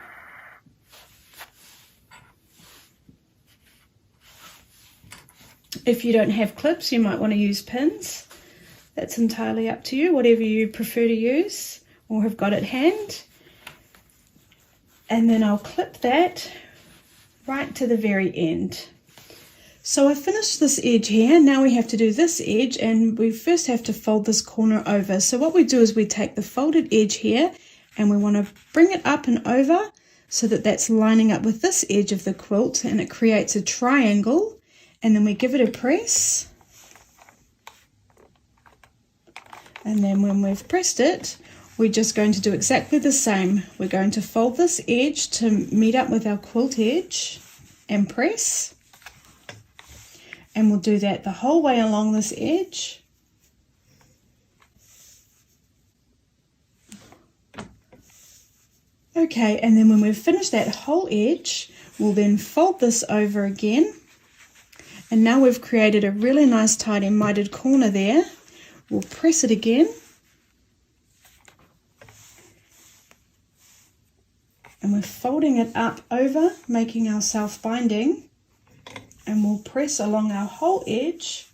If you don't have clips, you might want to use pins. That's entirely up to you, whatever you prefer to use or have got at hand. And then I'll clip that right to the very end. So I finished this edge here. Now we have to do this edge, and we first have to fold this corner over. So what we do is we take the folded edge here and we want to bring it up and over so that that's lining up with this edge of the quilt, and it creates a triangle, and then we give it a press. And then when we've pressed it, we're just going to do exactly the same. We're going to fold this edge to meet up with our quilt edge and press. And we'll do that the whole way along this edge. Okay, and then when we've finished that whole edge, we'll then fold this over again. And now we've created a really nice tidy mitered corner there. We'll press it again. And we're folding it up over, making our self-binding. And we'll press along our whole edge,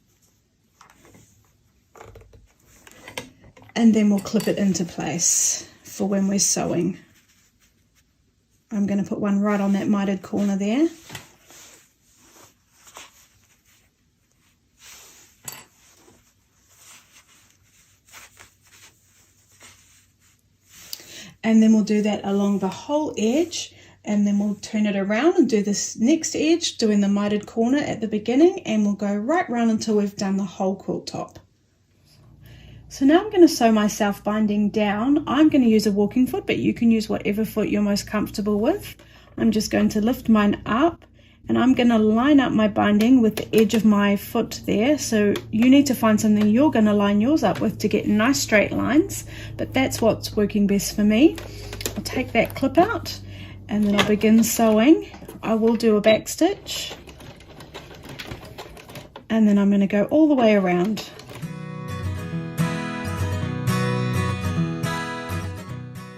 and then we'll clip it into place for when we're sewing. I'm going to put one right on that mitered corner there. And then we'll do that along the whole edge. And then we'll turn it around and do this next edge, doing the mitered corner at the beginning, and we'll go right round until we've done the whole quilt top. So now I'm going to sew my self-binding down. I'm going to use a walking foot, but you can use whatever foot you're most comfortable with. I'm just going to lift mine up, and I'm going to line up my binding with the edge of my foot there. So you need to find something you're going to line yours up with to get nice straight lines, but that's what's working best for me. I'll take that clip out and then I'll begin sewing. I will do a back stitch, and then I'm going to go all the way around.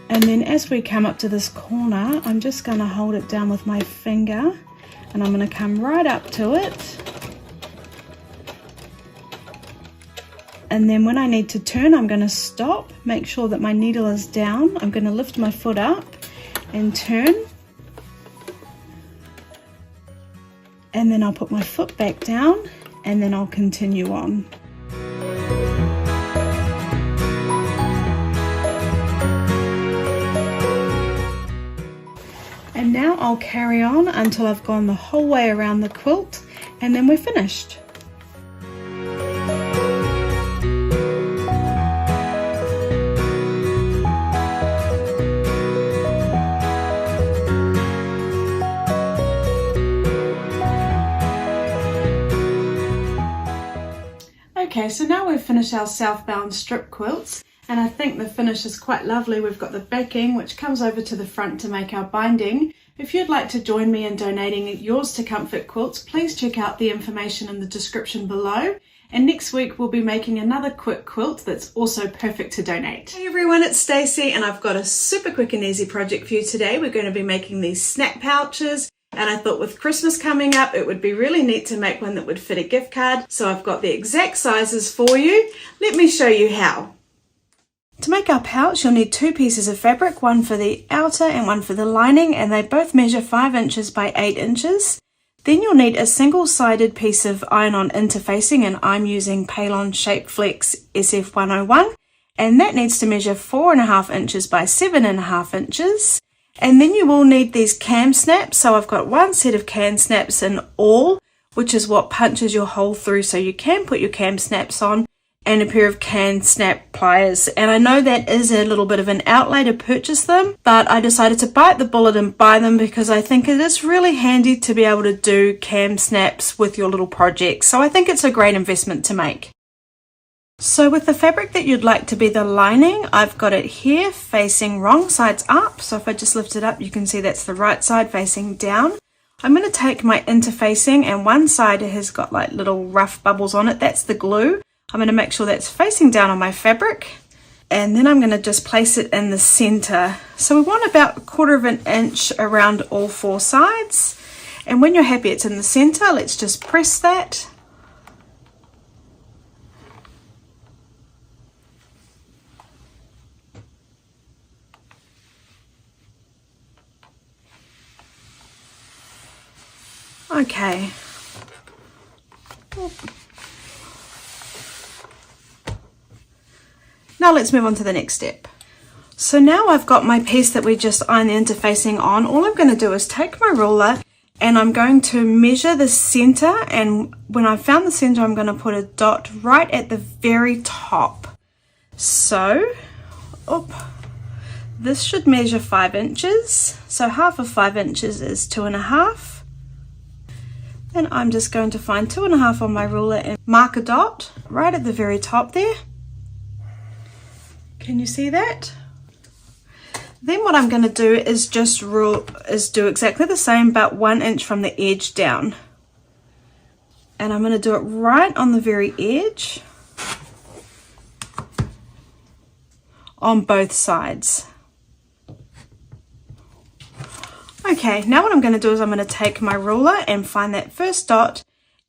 And then as we come up to this corner, I'm just going to hold it down with my finger, and I'm going to come right up to it. And then when I need to turn, I'm going to stop, make sure that my needle is down. I'm going to lift my foot up and turn. And then I'll put my foot back down, and then I'll continue on. And now I'll carry on until I've gone the whole way around the quilt, and then we're finished. Okay, so now we've finished our southbound strip quilts, and I think the finish is quite lovely. We've got the backing which comes over to the front to make our binding. If you'd like to join me in donating yours to Comfort Quilts, please check out the information in the description below. And next week we'll be making another quick quilt that's also perfect to donate. Hey everyone, it's Stacey, and I've got a super quick and easy project for you today. We're going to be making these snack pouches. And I thought with Christmas coming up, it would be really neat to make one that would fit a gift card. So I've got the exact sizes for you. Let me show you how. To make our pouch, you'll need 2 pieces of fabric, one for the outer and one for the lining, and they both measure 5 inches by 8 inches. Then you'll need a single-sided piece of iron-on interfacing, and I'm using Paylon Shape Flex SF101, and that needs to measure 4.5 inches by 7.5 inches. And then you will need these cam snaps. So I've got 1 set of cam snaps in all, which is what punches your hole through, so you can put your cam snaps on, and a pair of cam snap pliers. And I know that is a little bit of an outlay to purchase them, but I decided to bite the bullet and buy them because I think it is really handy to be able to do cam snaps with your little projects. So I think it's a great investment to make. So with the fabric that you'd like to be the lining, I've got it here facing wrong sides up. So if I just lift it up, you can see that's the right side facing down. I'm going to take my interfacing, and one side has got like little rough bubbles on it. That's the glue. I'm going to make sure that's facing down on my fabric, and then I'm going to just place it in the center. So we want about 1/4 inch around all 4 sides. And when you're happy it's in the center, let's just press that. Okay. Now let's move on to the next step. So now I've got my piece that we just ironed the interfacing on. All I'm going to do is take my ruler, and I'm going to measure the center, and when I've found the center, I'm going to put a dot right at the very top. So, this should measure 5 inches. So half of 5 inches is 2.5. Then I'm just going to find 2.5 on my ruler and mark a dot right at the very top there. Can you see that? Then what I'm going to do is just do exactly the same, but 1 inch from the edge down. And I'm going to do it right on the very edge on both sides. Okay, now what I'm going to do is I'm going to take my ruler and find that first dot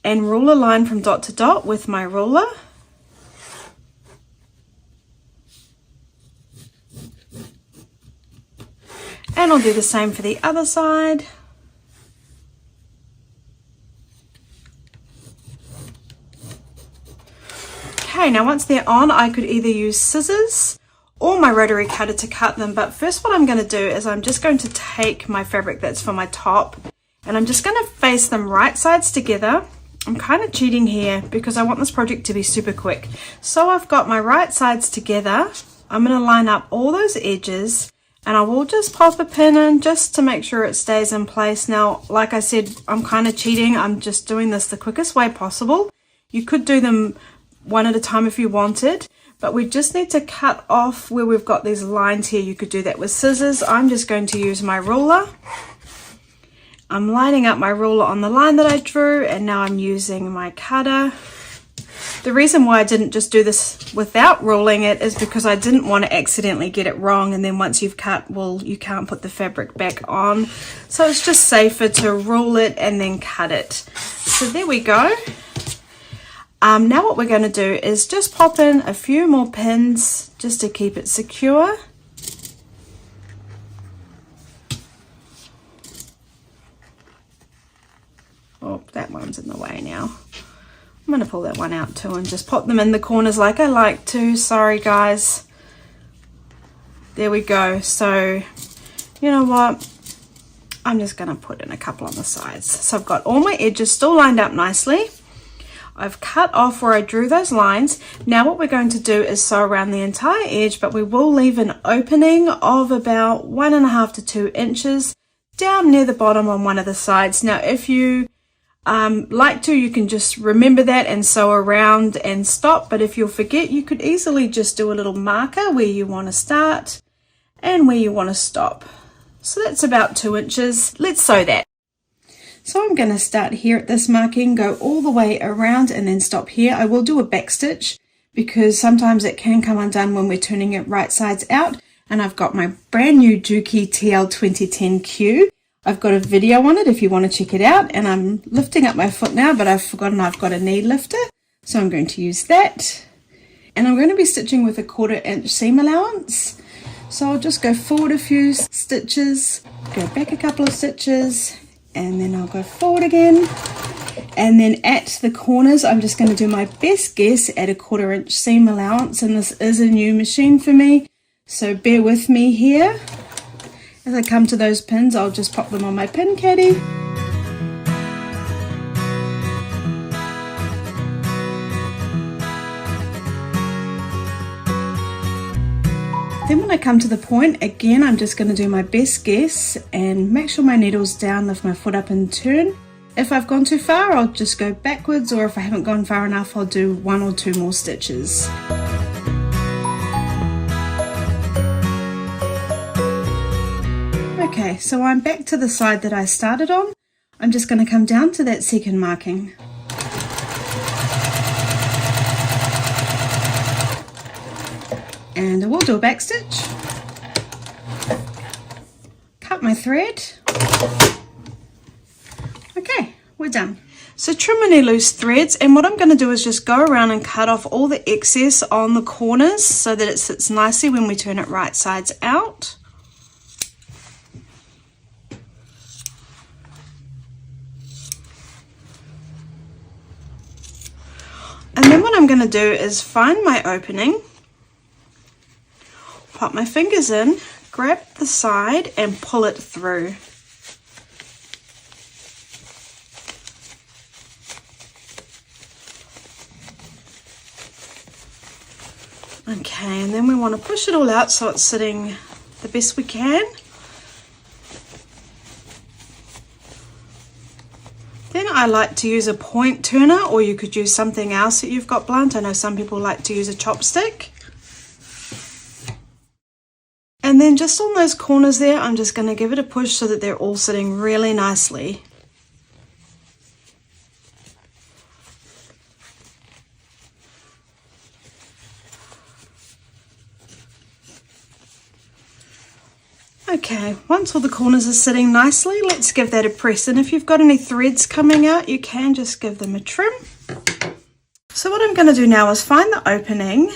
and rule a line from dot to dot with my ruler. And I'll do the same for the other side. Okay, now once they're on, I could either use scissors or my rotary cutter to cut them, but first what I'm going to do is I'm just going to take my fabric that's for my top, and I'm just going to face them right sides together. I'm kind of cheating here because I want this project to be super quick. So I've got my right sides together. I'm going to line up all those edges, And I will just pop a pin in just to make sure it stays in place. Now, like I said, I'm kind of cheating. I'm just doing this the quickest way possible. You could do them one at a time if you wanted, but we just need to cut off where we've got these lines here. You could do that with scissors. I'm just going to use my ruler. I'm lining up my ruler on the line that I drew, and now I'm using my cutter. The reason why I didn't just do this without ruling it is because I didn't want to accidentally get it wrong, and then once you've cut, well, you can't put the fabric back on. So it's just safer to rule it and then cut it. So there we go. Now what we're going to do is just pop in a few more pins just to keep it secure. Oh, that one's in the way now. I'm going to pull that one out too and just pop them in the corners like I like to. Sorry guys. There we go. So you know what? I'm just going to put in a couple on the sides. So I've got all my edges still lined up nicely. I've cut off where I drew those lines. Now what we're going to do is sew around the entire edge, but we will leave an opening of about 1.5 to 2 inches down near the bottom on one of the sides. Now if you like to, you can just remember that and sew around and stop, but if you'll forget, you could easily just do a little marker where you want to start and where you want to stop. So that's about 2 inches. Let's sew that. So I'm going to start here at this marking, go all the way around and then stop here. I will do a back stitch because sometimes it can come undone when we're turning it right sides out. And I've got my brand new Juki TL 2010Q. I've got a video on it if you want to check it out, and I'm lifting up my foot now, but I've forgotten I've got a knee lifter, so I'm going to use that. And I'm going to be stitching with a 1/4 inch seam allowance. So I'll just go forward a few stitches, go back a couple of stitches, and then I'll go forward again. And then at the corners, I'm just going to do my best guess at a 1/4 inch seam allowance, and this is a new machine for me, so bear with me here. As I come to those pins, I'll just pop them on my pin caddy. Then when I come to the point, again, I'm just going to do my best guess and make sure my needle's down, lift my foot up and turn. If I've gone too far, I'll just go backwards, or if I haven't gone far enough, I'll do 1 or 2 more stitches. Okay, so I'm back to the side that I started on. I'm just going to come down to that second marking. And I will do a back stitch. Cut my thread. Okay, we're done. So trim any loose threads, and what I'm going to do is just go around and cut off all the excess on the corners so that it sits nicely when we turn it right sides out. And then what I'm going to do is find my opening, pop my fingers in, grab the side and pull it through. Okay, and then we want to push it all out so it's sitting the best we can. Then I like to use a point turner, or you could use something else that you've got blunt. I know some people like to use a chopstick. And then just on those corners there, I'm just going to give it a push so that they're all sitting really nicely. Okay, once all the corners are sitting nicely, let's give that a press. And if you've got any threads coming out, you can just give them a trim. So what I'm going to do now is find the opening,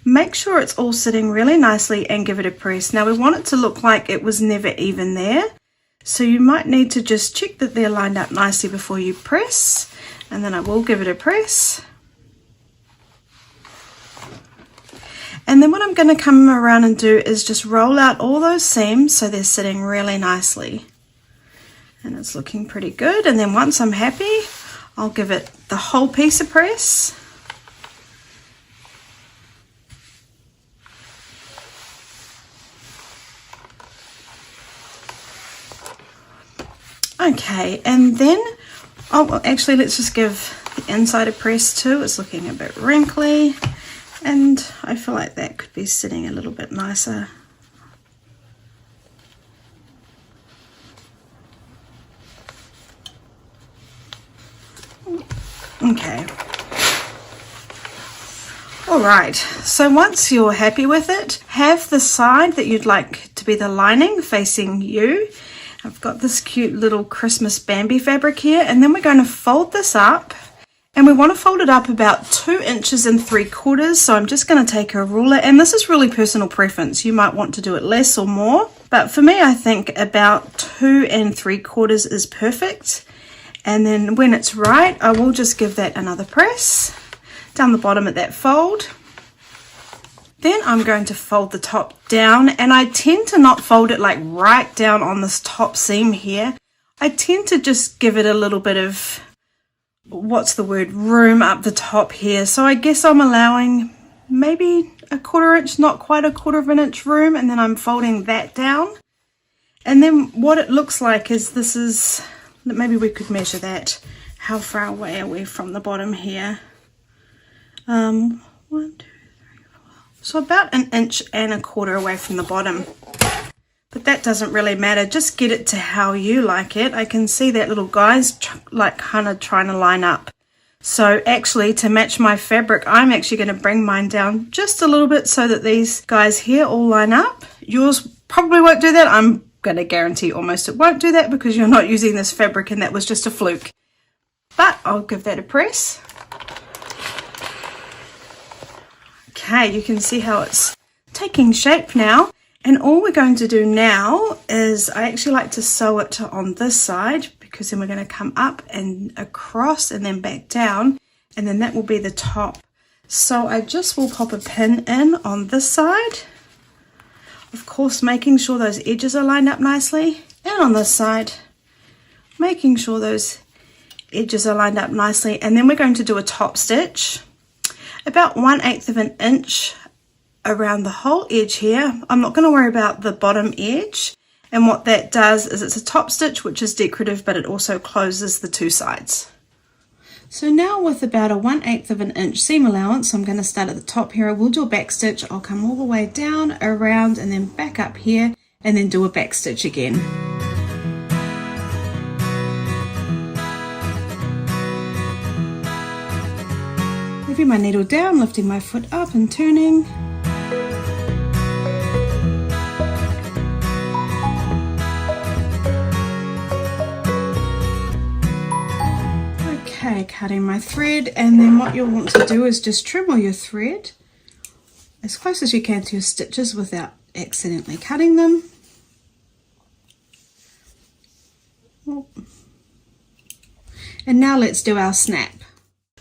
make sure it's all sitting really nicely and give it a press. Now we want it to look like it was never even there. So you might need to just check that they're lined up nicely before you press. And then I will give it a press. And then what I'm going to come around and do is just roll out all those seams so they're sitting really nicely. And it's looking pretty good. And then once I'm happy, I'll give it the whole piece a press. Okay, and then, oh, well, actually let's just give the inside a press too. It's looking a bit wrinkly, and I feel like that could be sitting a little bit nicer. Okay. Alright, so once you're happy with it, have the side that you'd like to be the lining facing you. I've got this cute little Christmas Bambi fabric here, and then we're going to fold this up, and we want to fold it up about 2 inches and 3/4. So I'm just going to take a ruler, and this is really personal preference. You might want to do it less or more, but for me I think about 2 3/4 is perfect. And then when it's right, I will just give that another press down the bottom of that fold. Then I'm going to fold the top down, and I tend to not fold it like right down on this top seam here. I tend to just give it a little bit of, what's the word, room up the top here. So I guess I'm allowing maybe a 1/4 inch, not quite a 1/4 inch room, and then I'm folding that down. And then what it looks like is this is, maybe we could measure that. How far away are we from the bottom here? 1, 2, 3, 4. So about 1 1/4 inches away from the bottom. But that doesn't really matter. Just get it to how you like it. I can see that little guy's like kind of trying to line up. So actually, to match my fabric, I'm actually going to bring mine down just a little bit so that these guys here all line up. Yours probably won't do that. I'm going to guarantee almost it won't do that because you're not using this fabric and that was just a fluke. But I'll give that a press. Okay, you can see how it's taking shape now, and all we're going to do now is, I actually like to sew it on this side because then we're going to come up and across and then back down, and then that will be the top. So I just will pop a pin in on this side, of course making sure those edges are lined up nicely, and on this side making sure those edges are lined up nicely. And then we're going to do a top stitch about 1/8 inch around the whole edge here. I'm not going to worry about the bottom edge, and what that does is it's a top stitch which is decorative, but it also closes the 2 sides. So now with about a 1/8 inch seam allowance, I'm going to start at the top here. I will do a back stitch. I'll come all the way down, around, and then back up here, and then do a back stitch again. Moving my needle down, lifting my foot up and turning. Okay, cutting my thread, and then what you'll want to do is just trim all your thread as close as you can to your stitches without accidentally cutting them. And now let's do our snap.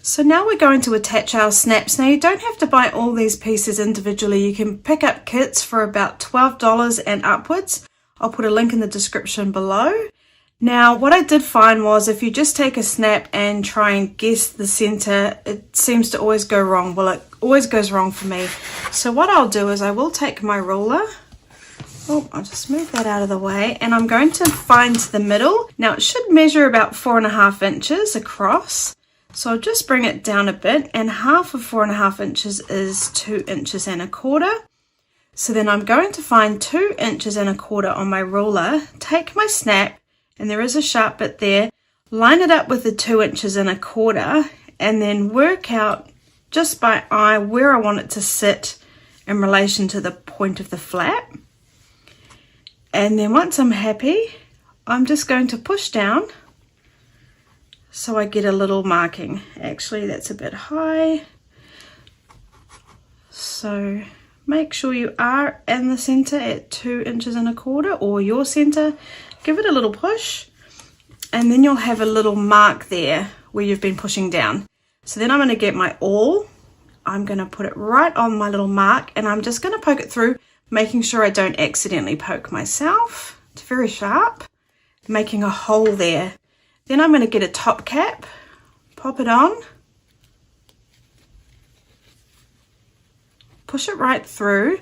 So now we're going to attach our snaps. Now you don't have to buy all these pieces individually. You can pick up kits for about $12 and upwards. I'll put a link in the description below. Now what I did find was if you just take a snap and try and guess the center, it seems to always go wrong. Well, it always goes wrong for me. So what I'll do is I will take my ruler. Oh, I'll just move that out of the way, and I'm going to find the middle. Now it should measure about 4.5 inches across. So I'll just bring it down a bit, and half of 4.5 inches is 2.25 inches. So then I'm going to find 2.25 inches on my ruler, take my snap, and there is a sharp bit there, line it up with the 2.25 inches, and then work out just by eye where I want it to sit in relation to the point of the flap. And then once I'm happy, I'm just going to push down so I get a little marking. Actually, that's a bit high. So make sure you are in the center at 2.25 inches or your center. Give it a little push, and then you'll have a little mark there where you've been pushing down. So then I'm going to get my awl. I'm going to put it right on my little mark, and I'm just going to poke it through, making sure I don't accidentally poke myself. It's very sharp, making a hole there. Then I'm going to get a top cap, pop it on, push it right through.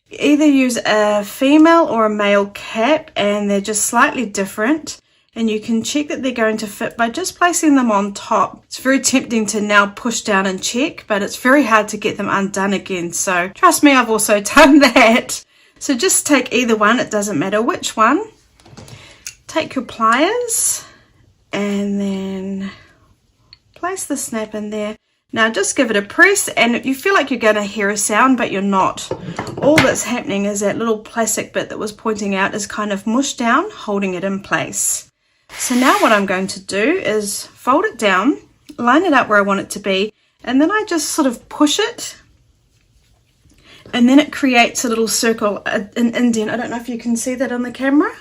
Either use a female or a male cap, and they're just slightly different. and you can check that they're going to fit by just placing them on top. It's very tempting to now push down and check, but it's very hard to get them undone again. So trust me, I've also done that. So just take either one, it doesn't matter which one. Take your pliers and then place the snap in there. Now just give it a press, and you feel like you're going to hear a sound, but you're not. All that's happening is that little plastic bit that was pointing out is kind of mushed down, holding it in place. So now what I'm going to do is fold it down, line it up where I want it to be, and then I just sort of push it, and then it creates a little circle, an indent. I don't know if you can see that on the camera.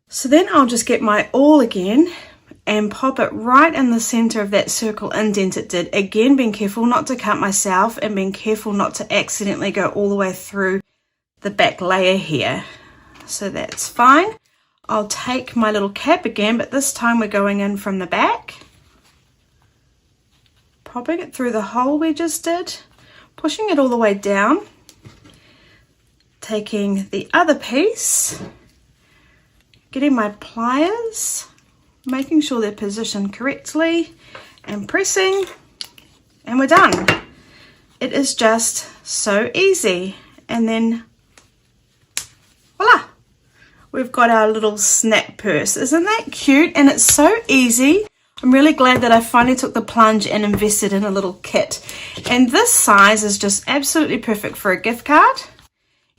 So then I'll just get my awl again and pop it right in the center of that circle indent it did. Again, being careful not to cut myself and being careful not to accidentally go all the way through the back layer here. So that's fine. I'll take my little cap again, but this time we're going in from the back. Popping it through the hole we just did, pushing it all the way down, taking the other piece, getting my pliers, making sure they're positioned correctly and pressing, and we're done. It is just so easy. And then voila, we've got our little snap purse. Isn't that cute? And it's so easy. I'm really glad that I finally took the plunge and invested in a little kit. And this size is just absolutely perfect for a gift card.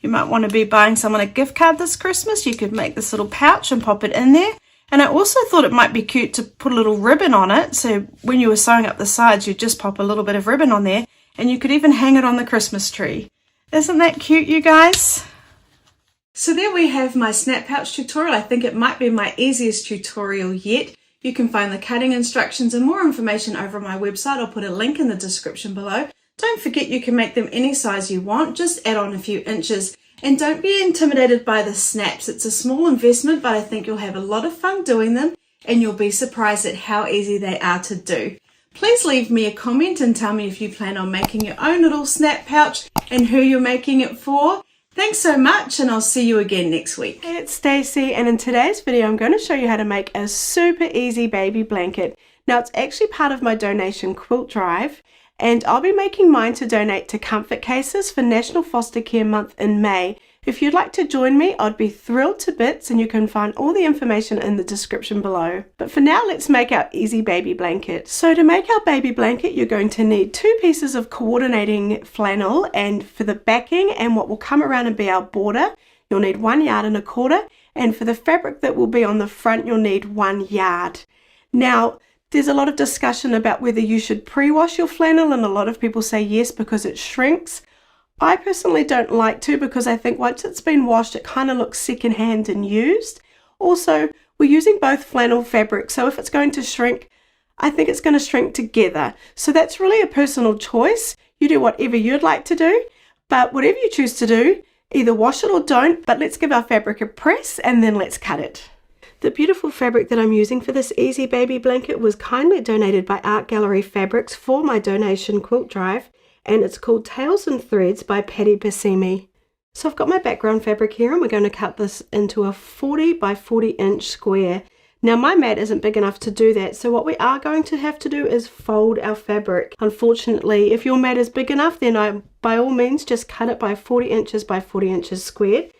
You might want to be buying someone a gift card this Christmas. You could make this little pouch and pop it in there. And I also thought it might be cute to put a little ribbon on it. So when you were sewing up the sides, you just pop a little bit of ribbon on there, and you could even hang it on the Christmas tree. Isn't that cute, you guys? So there we have my snap pouch tutorial. I think it might be my easiest tutorial yet. You can find the cutting instructions and more information over on my website. I'll put a link in the description below. Don't forget you can make them any size you want. Just add on a few inches. And don't be intimidated by the snaps. It's a small investment, but I think you'll have a lot of fun doing them, and you'll be surprised at how easy they are to do. Please leave me a comment and tell me if you plan on making your own little snap pouch and who you're making it for. Thanks so much, and I'll see you again next week. Hey, it's Stacey, and in today's video I'm going to show you how to make a super easy baby blanket. Now it's actually part of my donation quilt drive, and I'll be making mine to donate to Comfort Cases for National Foster Care Month in May. If you'd like to join me, I'd be thrilled to bits, and you can find all the information in the description below. But for now, let's make our easy baby blanket. So to make our baby blanket, you're going to need 2 pieces of coordinating flannel, and for the backing and what will come around and be our border, you'll need 1 yard and a quarter, and for the fabric that will be on the front, you'll need 1 yard. Now, there's a lot of discussion about whether you should pre-wash your flannel, and a lot of people say yes because it shrinks. I personally don't like to, because I think once it's been washed it kind of looks secondhand and used. Also, we're using both flannel fabric, so if it's going to shrink, I think it's going to shrink together. So that's really a personal choice. You do whatever you'd like to do, but whatever you choose to do, either wash it or don't, but let's give our fabric a press and then let's cut it. The beautiful fabric that I'm using for this easy baby blanket was kindly donated by Art Gallery Fabrics for my donation quilt drive, and it's called Tails and Threads by Patty Bassimi. So I've got my background fabric here, and we're going to cut this into a 40 by 40 inch square. Now my mat isn't big enough to do that, so what we are going to have to do is fold our fabric. Unfortunately, if your mat is big enough, then by all means just cut it by 40 inches by 40 inches squared.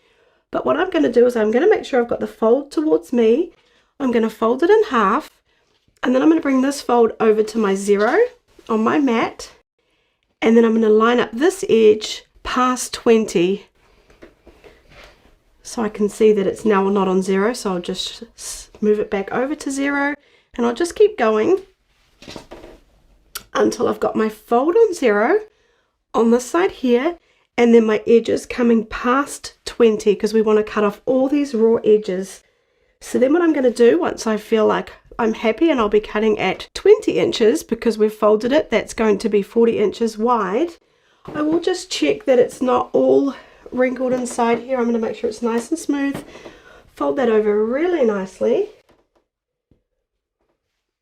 But what I'm going to do is I'm going to make sure I've got the fold towards me. I'm going to fold it in half, and then I'm going to bring this fold over to my 0 on my mat, and then I'm going to line up this edge past 20 so I can see that it's now not on 0. So I'll just move it back over to 0, and I'll just keep going until I've got my fold on 0 on this side here, and then my edges coming past 20, because we want to cut off all these raw edges. So then what I'm going to do, once I feel like I'm happy, and I'll be cutting at 20 inches because we've folded it, that's going to be 40 inches wide, I will just check that it's not all wrinkled inside here. I'm going to make sure it's nice and smooth. Fold that over really nicely,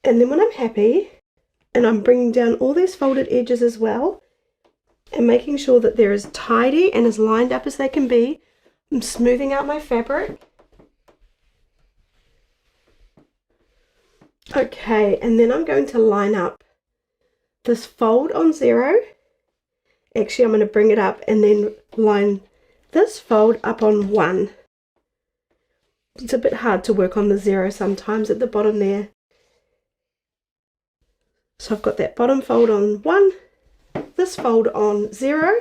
and then when I'm happy, and I'm bringing down all these folded edges as well, and making sure that they're as tidy and as lined up as they can be, I'm smoothing out my fabric. Okay, and then I'm going to line up this fold on 0. Actually, I'm going to bring it up and then line this fold up on 1. It's a bit hard to work on the 0 sometimes at the bottom there. So I've got that bottom fold on 1, this fold on 0,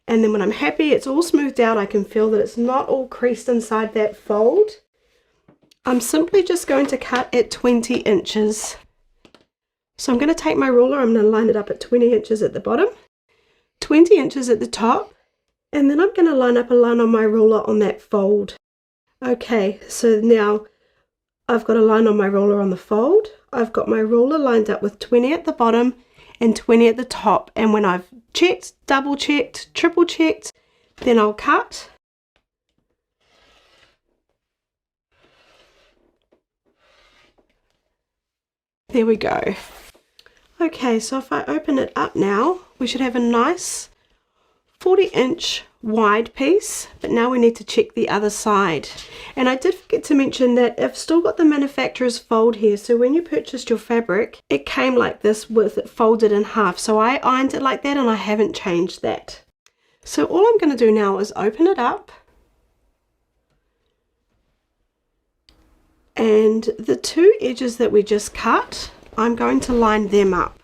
and then when I'm happy it's all smoothed out, I can feel that it's not all creased inside that fold. I'm simply just going to cut at 20 inches. So I'm going to take my ruler, I'm going to line it up at 20 inches at the bottom, 20 inches at the top, and then I'm going to line up a line on my ruler on that fold. Okay, so now I've got a line on my ruler on the fold. I've got my ruler lined up with 20 at the bottom and 20 at the top, and when I've checked, double checked, triple checked, then I'll cut. There we go. Okay, so if I open it up now, we should have a nice 40-inch wide piece, but now we need to check the other side. And I did forget to mention that I've still got the manufacturer's fold here, so when you purchased your fabric, it came like this with it folded in half. So I ironed it like that and I haven't changed that. So all I'm going to do now is open it up. And the two edges that we just cut, I'm going to line them up.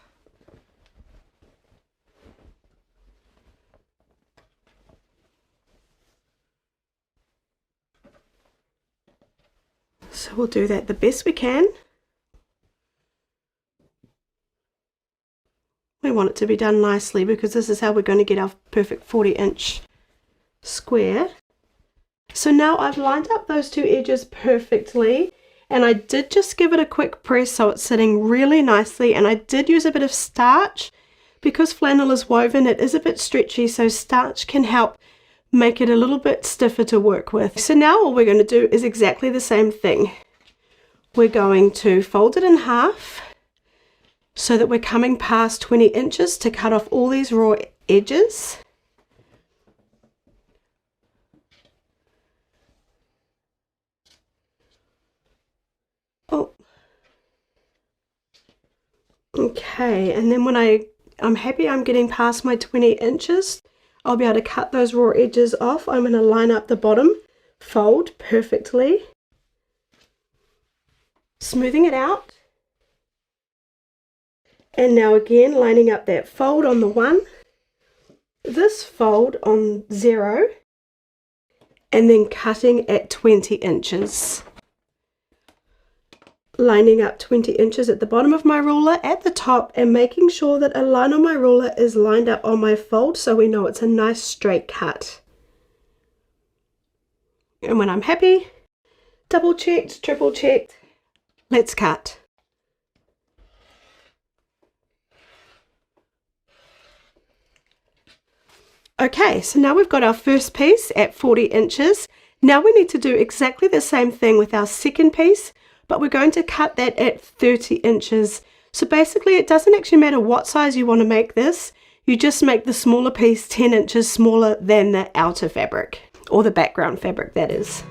So we'll do that the best we can. We want it to be done nicely because this is how we're going to get our perfect 40-inch square. So now I've lined up those two edges perfectly, and I did just give it a quick press so it's sitting really nicely, and I did use a bit of starch because flannel is woven. It is a bit stretchy, so starch can help make it a little bit stiffer to work with. So now all we're going to do is exactly the same thing. We're going to fold it in half so that we're coming past 20 inches to cut off all these raw edges. Oh, okay, and then when I'm happy I'm getting past my 20 inches, I'll be able to cut those raw edges off. I'm going to line up the bottom fold perfectly, smoothing it out, and now again lining up that fold on the 1, this fold on 0, and then cutting at 20 inches. Lining up 20 inches at the bottom of my ruler at the top and making sure that a line on my ruler is lined up on my fold so we know it's a nice straight cut. And when I'm happy, double checked, triple checked, let's cut. Okay, so now we've got our first piece at 40 inches. Now we need to do exactly the same thing with our second piece, but we're going to cut that at 30 inches. So basically it doesn't actually matter what size you want to make this, you just make the smaller piece 10 inches smaller than the outer fabric, or the background fabric that is.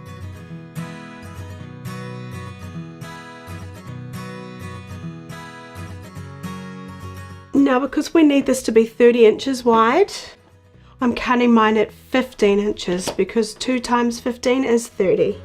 Now because we need this to be 30 inches wide, I'm cutting mine at 15 inches because 2 times 15 is 30.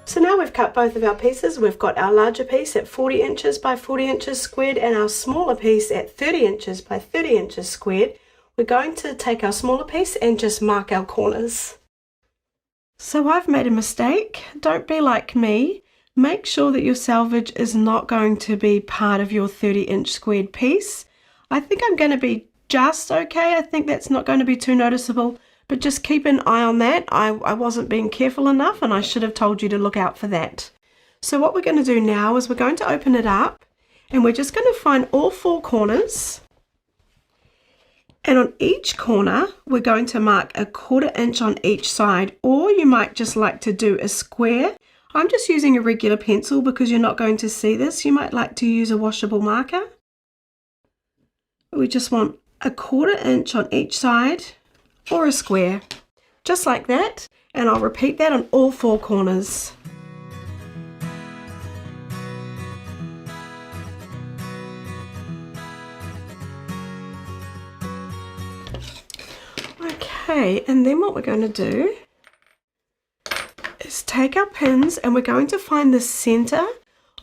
So now we've cut both of our pieces. We've got our larger piece at 40 inches by 40 inches squared and our smaller piece at 30 inches by 30 inches squared. We're going to take our smaller piece and just mark our corners. So I've made a mistake. Don't be like me. Make sure that your selvage is not going to be part of your 30-inch squared piece. I think I'm going to be just okay. I think that's not going to be too noticeable. But just keep an eye on that. I wasn't being careful enough and I should have told you to look out for that. So what we're going to do now is we're going to open it up and we're just going to find all 4 corners. And on each corner, we're going to mark a 1/4 inch on each side, or you might just like to do a square. I'm just using a regular pencil because you're not going to see this. You might like to use a washable marker. We just want 1/4 inch on each side or a square, just like that, and I'll repeat that on all 4 corners. Okay, and then what we're going to do is take our pins and we're going to find the center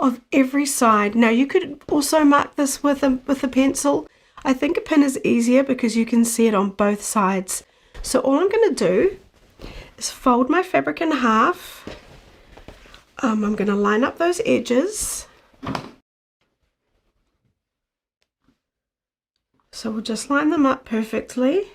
of every side. Now you could also mark this with a pencil. I think a pin is easier because you can see it on both sides. So all I'm going to do is fold my fabric in half. I'm going to line up those edges. So we'll just line them up perfectly.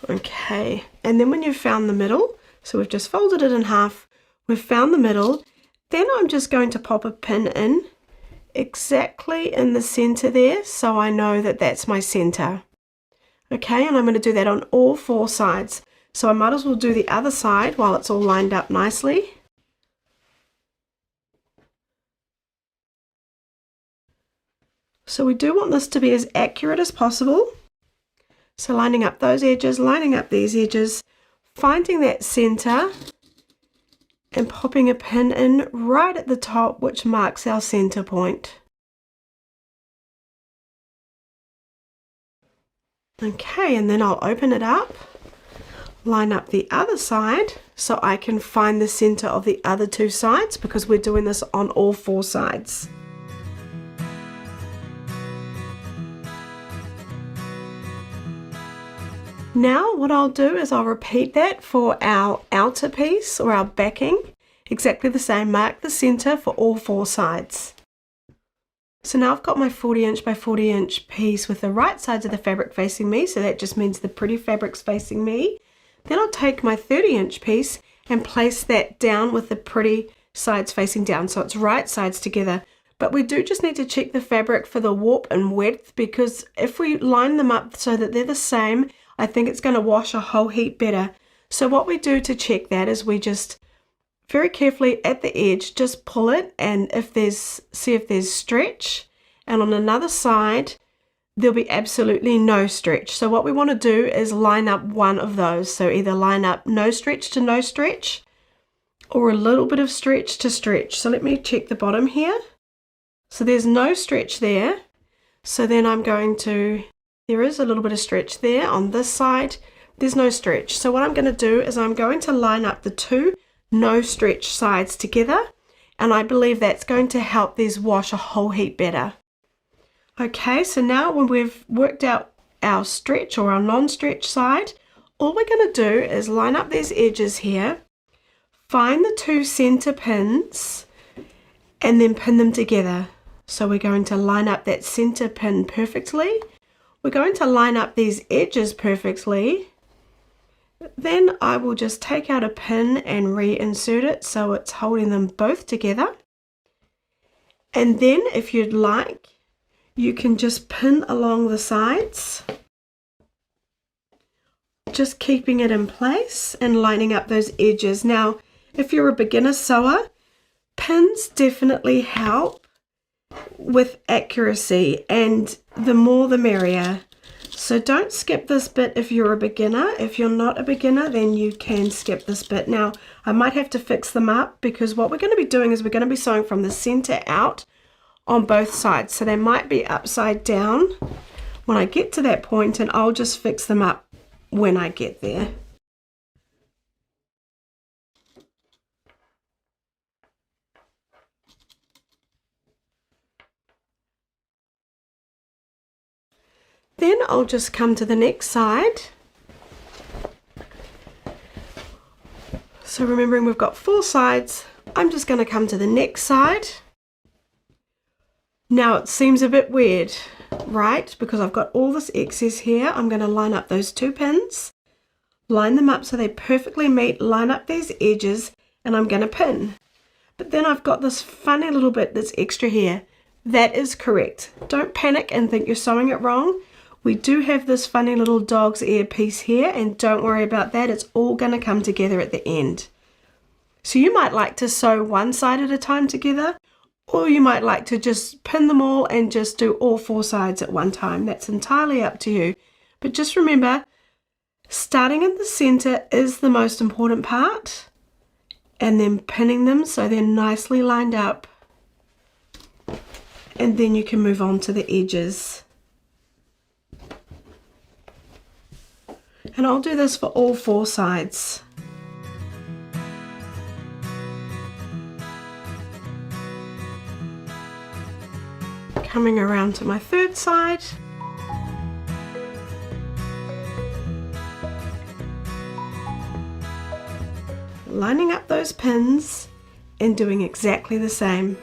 Okay, and then when you've found the middle, so we've just folded it in half, we've found the middle, then I'm just going to pop a pin in exactly in the center there, so I know that that's my center. Okay, and I'm going to do that on all 4 sides. So I might as well do the other side while it's all lined up nicely. So we do want this to be as accurate as possible. So lining up those edges, lining up these edges, finding that center and popping a pin in right at the top, which marks our center point. Okay, and then I'll open it up, line up the other side so I can find the center of the other 2 sides because we're doing this on all 4 sides. Now what I'll do is I'll repeat that for our outer piece or our backing, exactly the same, mark the center for all 4 sides. So now I've got my 40 inch by 40 inch piece with the right sides of the fabric facing me, so that just means the pretty fabric's facing me. Then I'll take my 30 inch piece and place that down with the pretty sides facing down, so it's right sides together. But we do just need to check the fabric for the warp and width, because if we line them up so that they're the same, I think it's going to wash a whole heap better. So what we do to check that is we just very carefully at the edge just pull it, and see if there's stretch, and on another side there'll be absolutely no stretch. So what we want to do is line up one of those, so either line up no stretch to no stretch or a little bit of stretch to stretch. So let me check the bottom here. So there's no stretch there, so then there is a little bit of stretch there. On this side there's no stretch, so what I'm going to do is I'm going to line up the 2 no stretch sides together, and I believe that's going to help these wash a whole heap better. Okay, so now when we've worked out our stretch or our non-stretch side, all we're going to do is line up these edges here, find the 2 center pins and then pin them together. So we're going to line up that center pin perfectly, we're going to line up these edges perfectly. Then I will just take out a pin and reinsert it so it's holding them both together. And then if you'd like, you can just pin along the sides, just keeping it in place and lining up those edges. Now, if you're a beginner sewer, pins definitely help with accuracy, and the more the merrier. So don't skip this bit if you're a beginner. If you're not a beginner, then you can skip this bit. Now, I might have to fix them up because what we're going to be doing is we're going to be sewing from the center out on both sides. So they might be upside down when I get to that point, and I'll just fix them up when I get there. Then I'll just come to the next side. So remembering we've got 4 sides, I'm just going to come to the next side. Now it seems a bit weird, right? Because I've got all this excess here. I'm going to line up those 2 pins, line them up so they perfectly meet, line up these edges, and I'm going to pin. But then I've got this funny little bit that's extra here. That is correct. Don't panic and think you're sewing it wrong. We do have this funny little dog's ear piece here, and don't worry about that, it's all going to come together at the end. So you might like to sew one side at a time together, or you might like to just pin them all and just do all 4 sides at one time. That's entirely up to you. But just remember, starting in the center is the most important part, and then pinning them so they're nicely lined up. And then you can move on to the edges. And I'll do this for all 4 sides. Coming around to my 3rd side. Lining up those pins and doing exactly the same.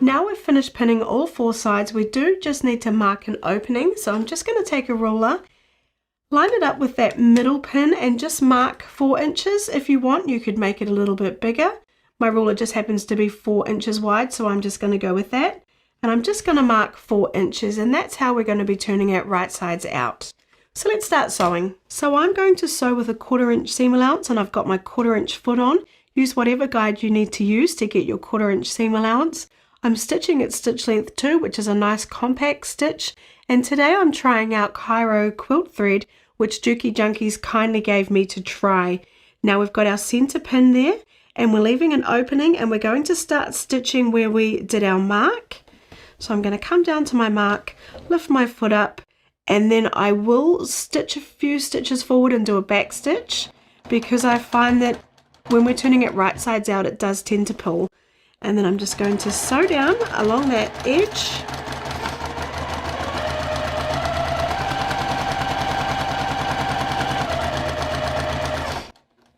Now we've finished pinning all 4 sides, we do just need to mark an opening. So I'm just going to take a ruler, line it up with that middle pin and just mark 4 inches. If you want, you could make it a little bit bigger. My ruler just happens to be 4 inches wide, so I'm just going to go with that. And I'm just going to mark 4 inches, and that's how we're going to be turning it right sides out. So let's start sewing. So I'm going to sew with a 1/4 inch seam allowance, and I've got my 1/4 inch foot on. Use whatever guide you need to use to get your 1/4 inch seam allowance. I'm stitching at stitch length 2, which is a nice compact stitch, and today I'm trying out Cairo quilt thread, which Dookie Junkies kindly gave me to try. Now we've got our center pin there, and we're leaving an opening, and we're going to start stitching where we did our mark. So I'm going to come down to my mark, lift my foot up, and then I will stitch a few stitches forward and do a back stitch, because I find that when we're turning it right sides out, it does tend to pull. And then I'm just going to sew down along that edge.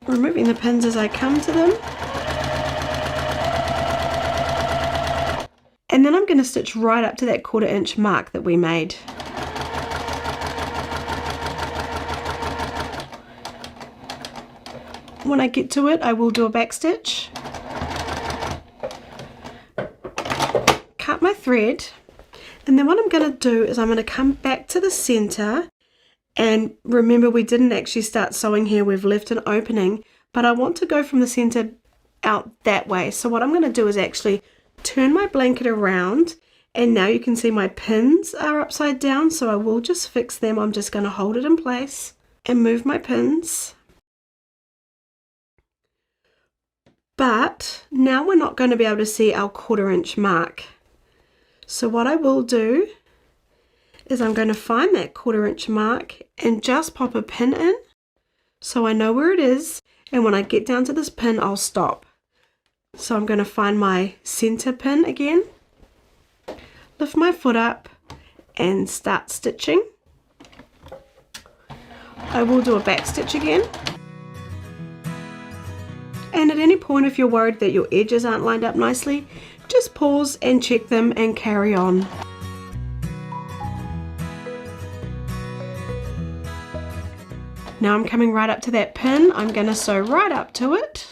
Removing the pins as I come to them. And then I'm going to stitch right up to that 1/4 inch mark that we made. When I get to it, I will do a back stitch. Cut my thread, and then what I'm going to do is I'm going to come back to the center, and remember we didn't actually start sewing here, we've left an opening, but I want to go from the center out that way. So what I'm going to do is actually turn my blanket around, and now you can see my pins are upside down, so I will just fix them. I'm just going to hold it in place and move my pins. But now we're not going to be able to see our 1/4 inch mark. So what I will do is I'm going to find that 1/4 inch mark and just pop a pin in so I know where it is, and when I get down to this pin I'll stop. So I'm going to find my center pin again, lift my foot up and start stitching. I will do a back stitch again. And at any point, if you're worried that your edges aren't lined up nicely, just pause and check them and carry on. Now I'm coming right up to that pin. I'm going to sew right up to it.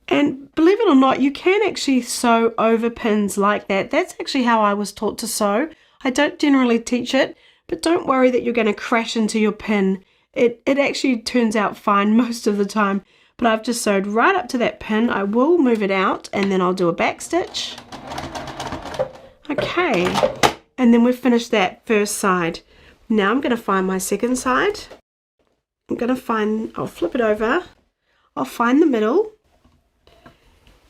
And believe it or not, you can actually sew over pins like that. That's actually how I was taught to sew. I don't generally teach it, but don't worry that you're going to crash into your pin. It actually turns out fine most of the time. But I've just sewed right up to that pin. I will move it out and then I'll do a back stitch. Okay, and then we've finished that first side. Now I'm going to find my second side. I'll flip it over. I'll find the middle.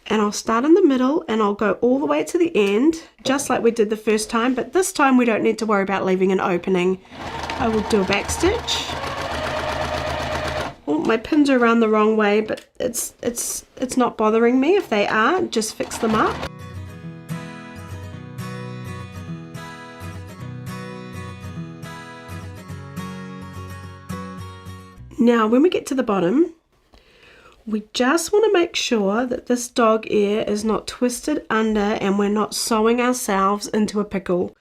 And I'll start in the middle and I'll go all the way to the end, just like we did the first time, but this time we don't need to worry about leaving an opening. I will do a back stitch. Oh, my pins are around the wrong way, but it's not bothering me. If they are, just fix them up. Now when we get to the bottom, we just want to make sure that this dog ear is not twisted under and we're not sewing ourselves into a pickle.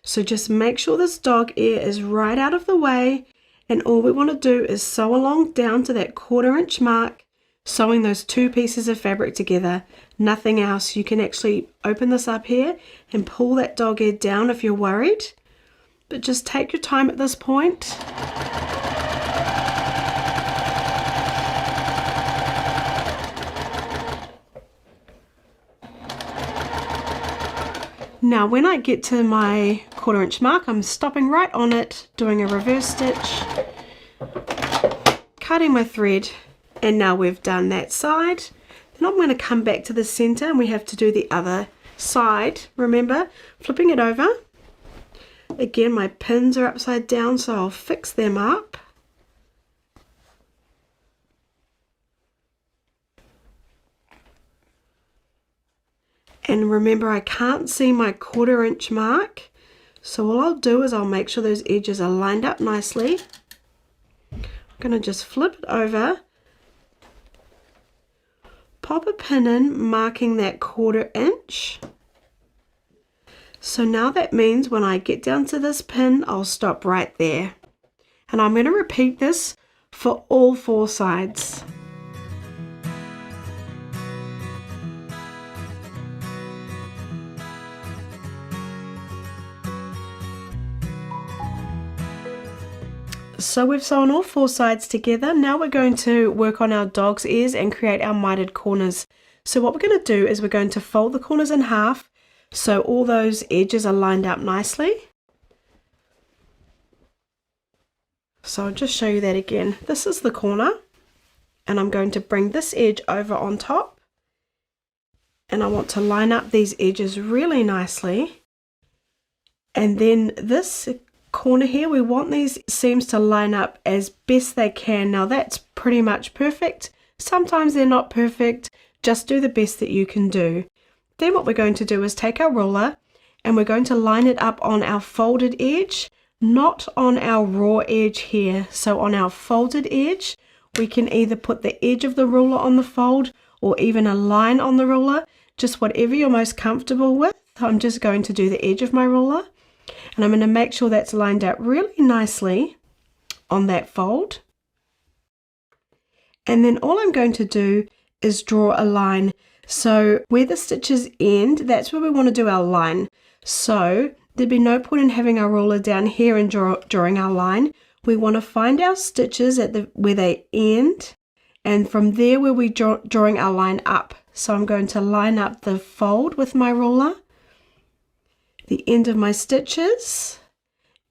So just make sure this dog ear is right out of the way, and all we want to do is sew along down to that 1/4 inch mark, sewing those 2 pieces of fabric together, nothing else. You can actually open this up here and pull that dog ear down if you're worried, but just take your time at this point. Now when I get to my 1/4 inch mark, I'm stopping right on it, doing a reverse stitch, cutting my thread, and now we've done that side. Then I'm going to come back to the center and we have to do the other side. Remember, flipping it over. Again, my pins are upside down, so I'll fix them up. And remember, I can't see my 1/4 inch mark, so all I'll do is I'll make sure those edges are lined up nicely. I'm going to just flip it over, pop a pin in, marking that 1/4 inch. So now that means when I get down to this pin, I'll stop right there. And I'm going to repeat this for all 4 sides. So we've sewn all 4 sides together. Now we're going to work on our dog's ears and create our mitered corners. So what we're going to do is we're going to fold the corners in half so all those edges are lined up nicely. So I'll just show you that again. This is the corner, and I'm going to bring this edge over on top, and I want to line up these edges really nicely. And then this corner here, we want these seams to line up as best they can. Now that's pretty much perfect. Sometimes they're not perfect. Just do the best that you can do. Then what we're going to do is take our ruler and we're going to line it up on our folded edge, not on our raw edge here. So on our folded edge, we can either put the edge of the ruler on the fold or even a line on the ruler, just whatever you're most comfortable with. I'm just going to do the edge of my ruler, and I'm going to make sure that's lined up really nicely on that fold. And then all I'm going to do is draw a line. So where the stitches end, that's where we want to do our line. So there'd be no point in having our ruler down here and drawing our line. We want to find our stitches at where they end, and from there where we drawing our line up. So I'm going to line up the fold with my ruler, the end of my stitches,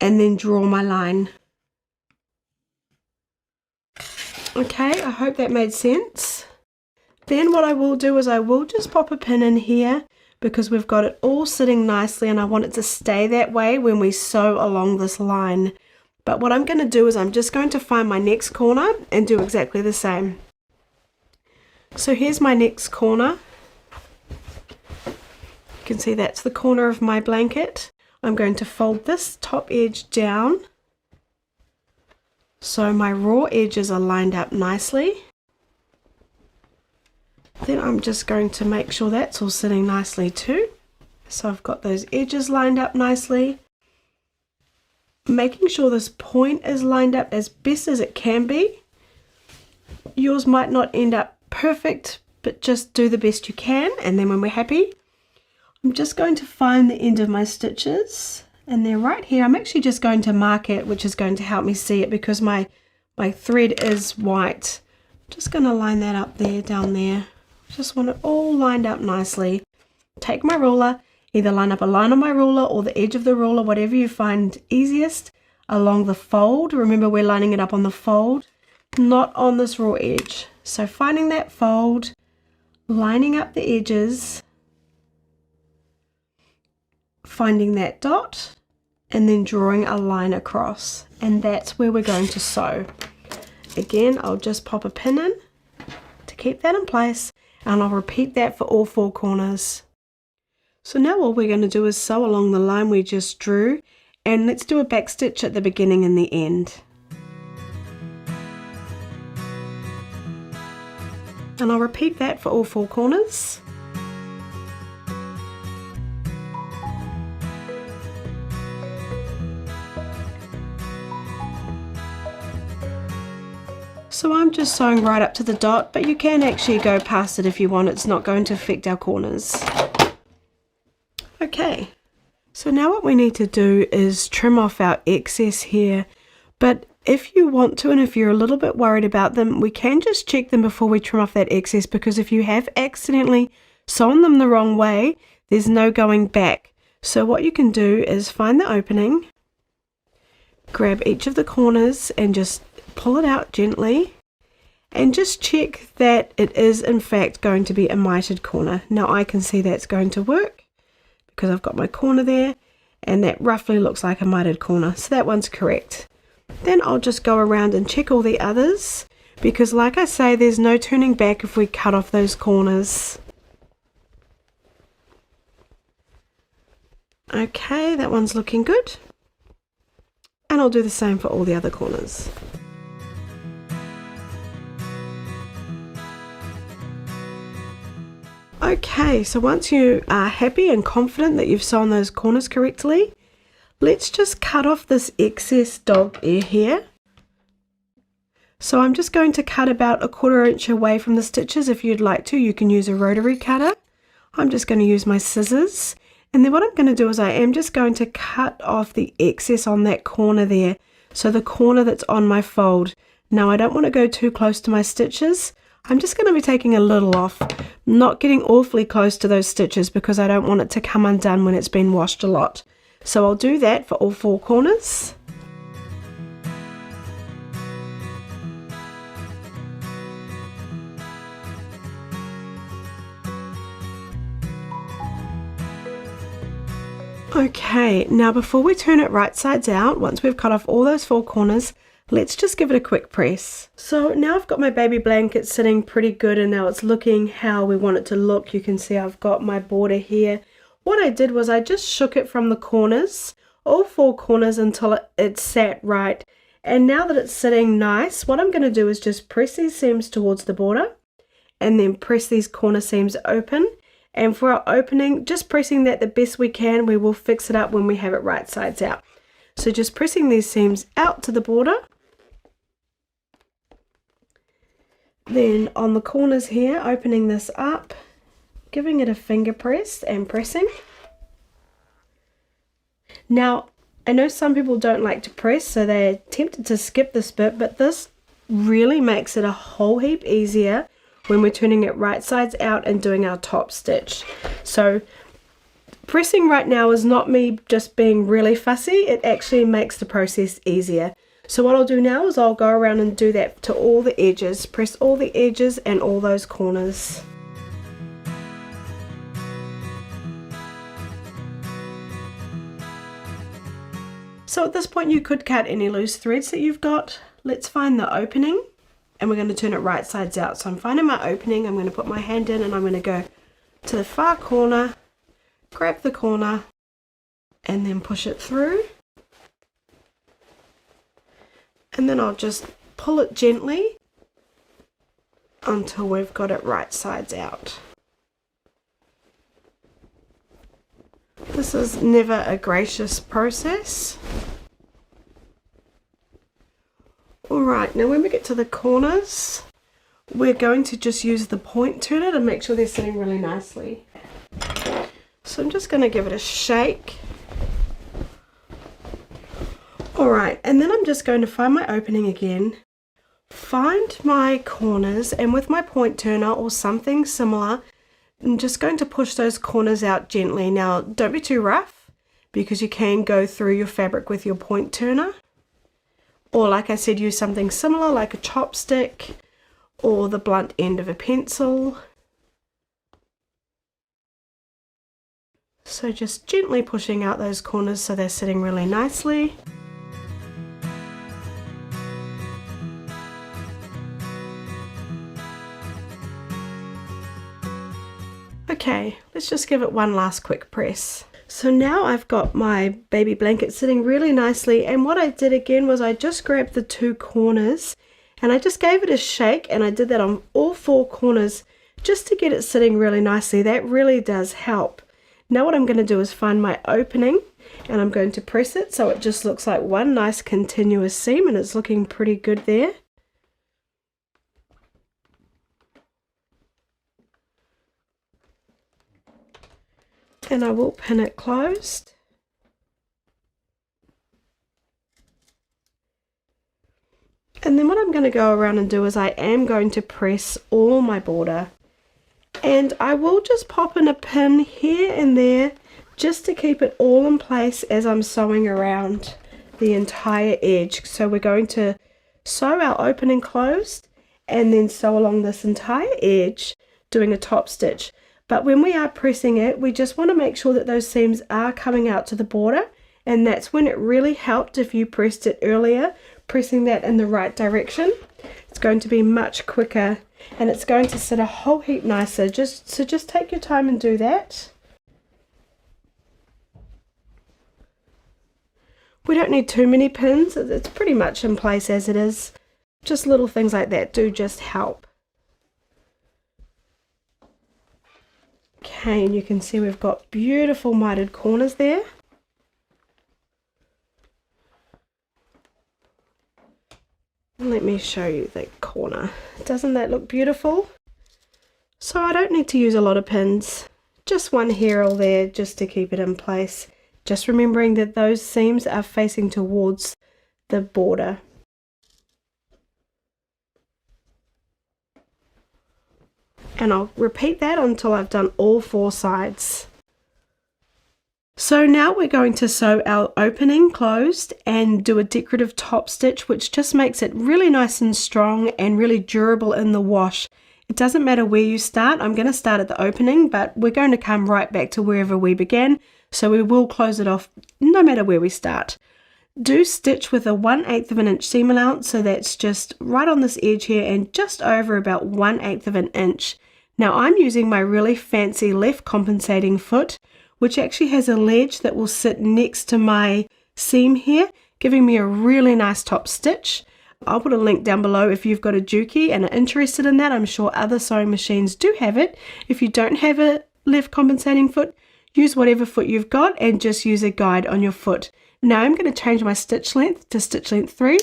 and then draw my line. Okay, I hope that made sense. Then what I will do is I will just pop a pin in here because we've got it all sitting nicely and I want it to stay that way when we sew along this line. But what I'm going to do is I'm just going to find my next corner and do exactly the same. So here's my next corner. You can see that's the corner of my blanket. I'm going to fold this top edge down so my raw edges are lined up nicely. Then I'm just going to make sure that's all sitting nicely too. So I've got those edges lined up nicely. Making sure this point is lined up as best as it can be. Yours might not end up perfect, but just do the best you can. And then when we're happy, I'm just going to find the end of my stitches. And they're right here. I'm actually just going to mark it, which is going to help me see it because my thread is white. I'm just going to line that up there, down there. Just want it all lined up nicely. Take my ruler, either line up a line on my ruler or the edge of the ruler, whatever you find easiest, along the fold. Remember, we're lining it up on the fold, not on this raw edge. So finding that fold, lining up the edges, finding that dot, and then drawing a line across. And that's where we're going to sew. Again, I'll just pop a pin in to keep that in place. And I'll repeat that for all 4 corners. So now all we're going to do is sew along the line we just drew, and let's do a back stitch at the beginning and the end. And I'll repeat that for all 4 corners. So I'm just sewing right up to the dot, but you can actually go past it if you want. It's not going to affect our corners. Okay, so now what we need to do is trim off our excess here, but if you want to and if you're a little bit worried about them, we can just check them before we trim off that excess, because if you have accidentally sewn them the wrong way, there's no going back. So what you can do is find the opening, grab each of the corners and just pull it out gently, and just check that it is in fact going to be a mitered corner. Now I can see that's going to work because I've got my corner there, and that roughly looks like a mitered corner, so that one's correct. Then I'll just go around and check all the others, because like I say, there's no turning back if we cut off those corners. Okay, that one's looking good, and I'll do the same for all the other corners. Okay, so once you are happy and confident that you've sewn those corners correctly, let's just cut off this excess dog ear here. So I'm just going to cut about 1/4 inch away from the stitches. If you'd like to, you can use a rotary cutter. I'm just going to use my scissors. And then what I'm going to do is I am just going to cut off the excess on that corner there. So the corner that's on my fold. Now I don't want to go too close to my stitches. I'm just going to be taking a little off, not getting awfully close to those stitches because I don't want it to come undone when it's been washed a lot. So I'll do that for all 4 corners. Okay, now before we turn it right sides out, once we've cut off all those 4 corners, let's just give it a quick press. So now I've got my baby blanket sitting pretty good, and now it's looking how we want it to look. You can see I've got my border here. What I did was I just shook it from the corners, all 4 corners, until it sat right. And now that it's sitting nice, what I'm going to do is just press these seams towards the border and then press these corner seams open. And for our opening, just pressing that the best we can, we will fix it up when we have it right sides out. So just pressing these seams out to the border. Then on the corners here, opening this up, giving it a finger press and pressing. Now, I know some people don't like to press, so they're tempted to skip this bit, but this really makes it a whole heap easier when we're turning it right sides out and doing our top stitch. So pressing right now is not me just being really fussy, it actually makes the process easier. So what I'll do now is I'll go around and do that to all the edges, press all the edges and all those corners. So at this point you could cut any loose threads that you've got. Let's find the opening and we're going to turn it right sides out. So I'm finding my opening, I'm going to put my hand in and I'm going to go to the far corner, grab the corner and then push it through. And then I'll just pull it gently until we've got it right sides out. This is never a gracious process. Alright, now when we get to the corners, we're going to just use the point turner to make sure they're sitting really nicely. So I'm just going to give it a shake. Alright, and then I'm just going to find my opening again, find my corners, and with my point turner or something similar, I'm just going to push those corners out gently. Now, don't be too rough, because you can go through your fabric with your point turner. Or like I said, use something similar like a chopstick or the blunt end of a pencil. So just gently pushing out those corners so they're sitting really nicely. Okay, let's just give it one last quick press. So now I've got my baby blanket sitting really nicely, and what I did again was I just grabbed the 2 corners and I just gave it a shake, and I did that on all 4 corners just to get it sitting really nicely. That really does help. Now what I'm going to do is find my opening and I'm going to press it so it just looks like one nice continuous seam, and it's looking pretty good there. and I will pin it closed. And then what I'm going to go around and do is I am going to press all my border, and I will just pop in a pin here and there just to keep it all in place as I'm sewing around the entire edge. So we're going to sew our opening closed and then sew along this entire edge doing a top stitch. But when we are pressing it, we just want to make sure that those seams are coming out to the border, and that's when it really helped if you pressed it earlier, pressing that in the right direction. It's going to be much quicker and it's going to sit a whole heap nicer. Just take your time and do that. We don't need too many pins, it's pretty much in place as it is. Just little things like that do just help. Okay, and you can see we've got beautiful mitered corners there. Let me show you the corner. Doesn't that look beautiful? So I don't need to use a lot of pins, just one here or there just to keep it in place. Just remembering that those seams are facing towards the border. And I'll repeat that until I've done all 4 sides. So now we're going to sew our opening closed and do a decorative top stitch, which just makes it really nice and strong and really durable in the wash. It doesn't matter where you start. I'm going to start at the opening, but we're going to come right back to wherever we began. So we will close it off no matter where we start. Do stitch with a 1/8 of an inch seam allowance, so that's just right on this edge here and just over about 1/8 of an inch. Now I'm using my really fancy left compensating foot, which actually has a ledge that will sit next to my seam here, giving me a really nice top stitch. I'll put a link down below if you've got a Juki and are interested in that. I'm sure other sewing machines do have it. If you don't have a left compensating foot, use whatever foot you've got and just use a guide on your foot. Now I'm going to change my stitch length to stitch length 3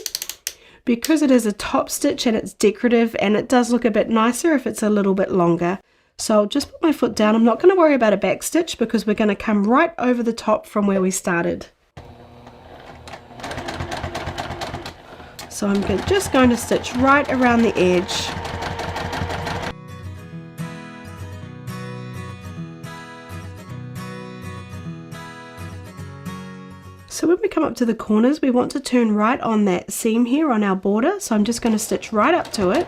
because it is a top stitch and it's decorative, and it does look a bit nicer if it's a little bit longer. So I'll just put my foot down. I'm not going to worry about a back stitch because we're going to come right over the top from where we started. So I'm just going to stitch right around the edge. So when we come up to the corners, we want to turn right on that seam here on our border. So I'm just going to stitch right up to it.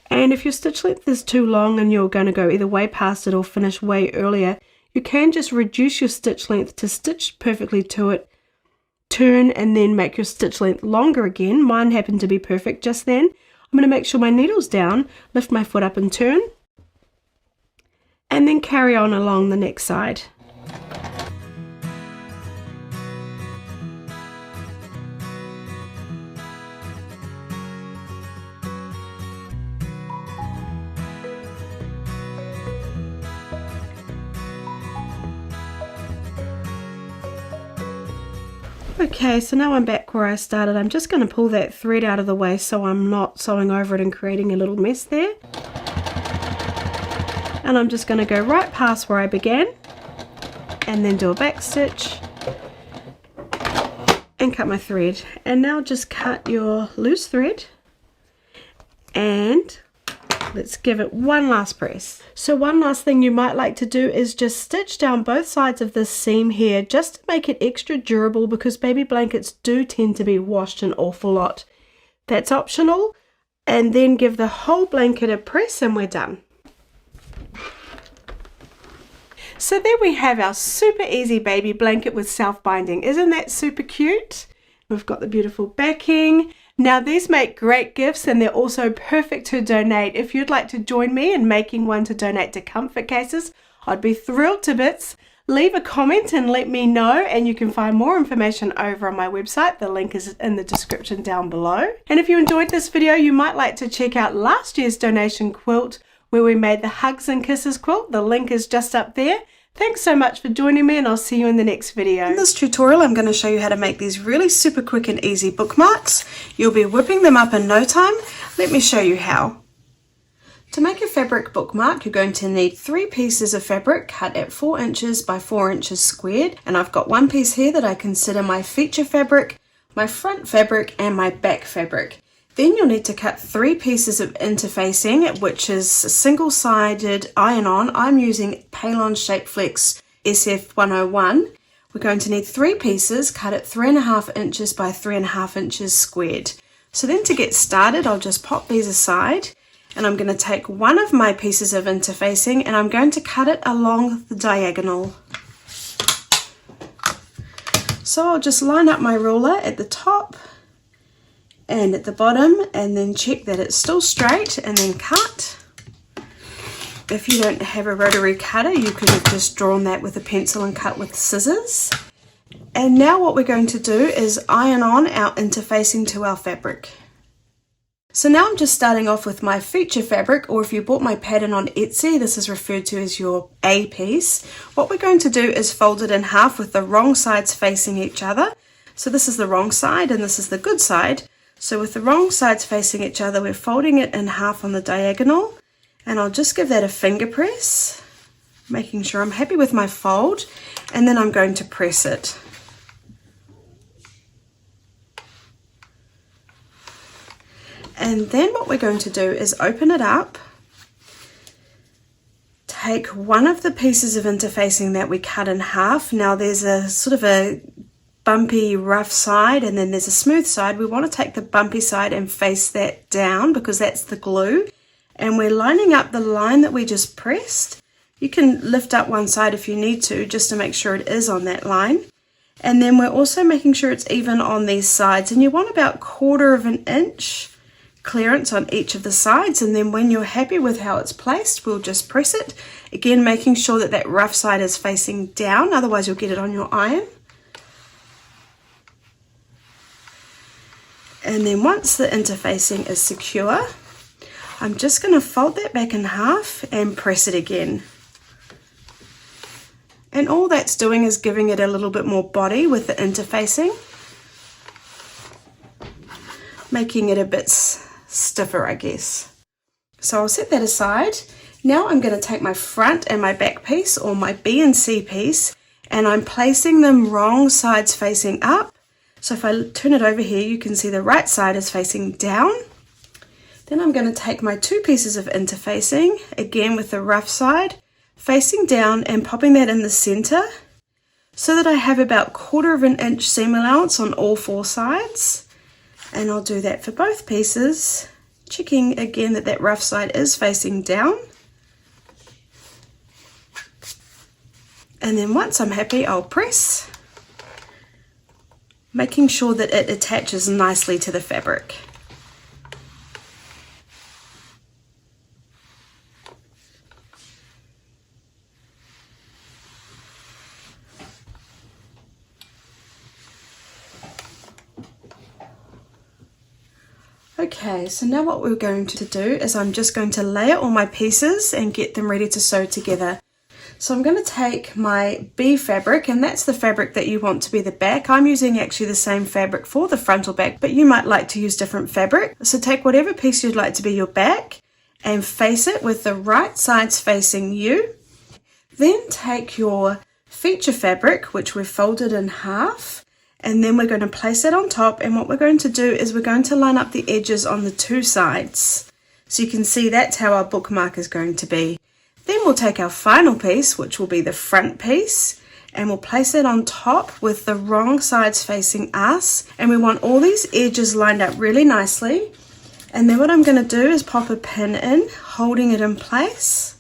And if your stitch length is too long and you're going to go either way past it or finish way earlier, you can just reduce your stitch length to stitch perfectly to it, turn, and then make your stitch length longer again. Mine happened to be perfect just then. I'm going to make sure my needle's down, lift my foot up and turn, and then carry on along the next side. Okay, so now I'm back where I started. I'm just going to pull that thread out of the way so I'm not sewing over it and creating a little mess there. And I'm just going to go right past where I began and then do a back stitch and cut my thread. And now just cut your loose thread and let's give it one last press. So one last thing you might like to do is just stitch down both sides of this seam here just to make it extra durable, because baby blankets do tend to be washed an awful lot. That's optional. And then give the whole blanket a press and we're done. So there we have our super easy baby blanket with self-binding. Isn't that super cute? We've got the beautiful backing. Now these make great gifts and they're also perfect to donate. If you'd like to join me in making one to donate to Comfort Cases, I'd be thrilled to bits. Leave a comment and let me know, and you can find more information over on my website. The link is in the description down below. And if you enjoyed this video, you might like to check out last year's donation quilt where we made the Hugs and Kisses quilt. The link is just up there. Thanks so much for joining me, and I'll see you in the next video. In this tutorial, I'm going to show you how to make these really super quick and easy bookmarks. You'll be whipping them up in no time. Let me show you how. To make a fabric bookmark, you're going to need 3 pieces of fabric cut at 4 inches by 4 inches squared. And I've got one piece here that I consider my feature fabric, my front fabric, and my back fabric. Then you'll need to cut 3 pieces of interfacing, which is single-sided iron-on. I'm using Palon Shape Flex SF101. We're going to need 3 pieces cut at 3.5 inches by 3.5 inches squared. So then to get started, I'll just pop these aside. And I'm going to take one of my pieces of interfacing and I'm going to cut it along the diagonal. So I'll just line up my ruler at the top and at the bottom and then check that it's still straight and then cut. If you don't have a rotary cutter, you could have just drawn that with a pencil and cut with scissors. And now what we're going to do is iron on our interfacing to our fabric. So now I'm just starting off with my feature fabric, or if you bought my pattern on Etsy, this is referred to as your A piece. What we're going to do is fold it in half with the wrong sides facing each other. So this is the wrong side and this is the good side. So with the wrong sides facing each other, we're folding it in half on the diagonal. And I'll just give that a finger press, making sure I'm happy with my fold. And then I'm going to press it. And then what we're going to do is open it up, take one of the pieces of interfacing that we cut in half. Now there's a sort of a bumpy rough side and then there's a smooth side. We want to take the bumpy side and face that down because that's the glue. And we're lining up the line that we just pressed. You can lift up one side if you need to, just to make sure it is on that line. And then we're also making sure it's even on these sides. And you want about 1/4 of an inch clearance on each of the sides, and then when you're happy with how it's placed, we'll just press it again, making sure that that rough side is facing down, otherwise you'll get it on your iron. And then once the interfacing is secure, I'm just going to fold that back in half and press it again. And all that's doing is giving it a little bit more body with the interfacing, making it a bit stiffer, I guess. So I'll set that aside. Now I'm going to take my front and my back piece, or my B and C piece, and I'm placing them wrong sides facing up. So if I turn it over here, you can see the right side is facing down. Then I'm going to take my 2 pieces of interfacing, again with the rough side facing down, and popping that in the center so that I have about 1/4 of an inch seam allowance on all 4 sides. And I'll do that for both pieces, checking again that that rough side is facing down. And then once I'm happy, I'll press, making sure that it attaches nicely to the fabric. Okay, so now what we're going to do is I'm just going to layer all my pieces and get them ready to sew together. So I'm going to take my B fabric, and that's the fabric that you want to be the back. I'm using actually the same fabric for the frontal back, but you might like to use different fabric. So take whatever piece you'd like to be your back and face it with the right sides facing you. Then take your feature fabric, which we've folded in half, and then we're going to place it on top. And what we're going to do is we're going to line up the edges on the 2 sides. So you can see that's how our bookmark is going to be. Then we'll take our final piece, which will be the front piece, and we'll place it on top with the wrong sides facing us. And we want all these edges lined up really nicely. And then what I'm going to do is pop a pin in, holding it in place.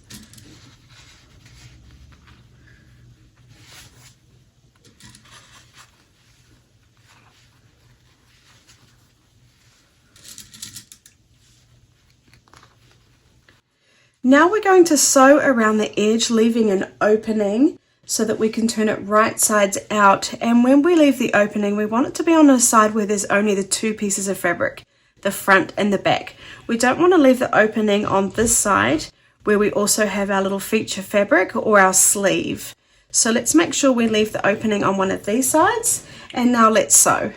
Now we're going to sew around the edge, leaving an opening so that we can turn it right sides out. And when we leave the opening, we want it to be on a side where there's only the 2 pieces of fabric, the front and the back. We don't want to leave the opening on this side where we also have our little feature fabric or our sleeve. So let's make sure we leave the opening on one of these sides. And now let's sew.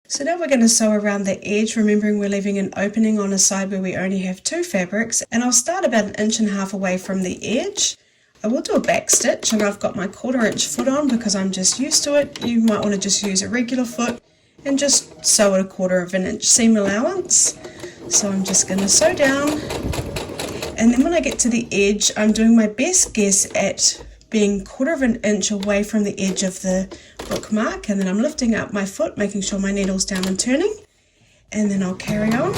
So now we're going to sew around the edge, remembering we're leaving an opening on a side where we only have 2 fabrics, and I'll start about 1.5 inches away from the edge. I will do a back stitch, and I've got my 1/4 inch foot on because I'm just used to it. You might want to just use a regular foot and just sew at 1/4 inch seam allowance. So I'm just going to sew down, and then when I get to the edge, I'm doing my best guess at being 1/4 inch away from the edge of the bookmark, and then I'm lifting up my foot, making sure my needle's down and turning, and then I'll carry on.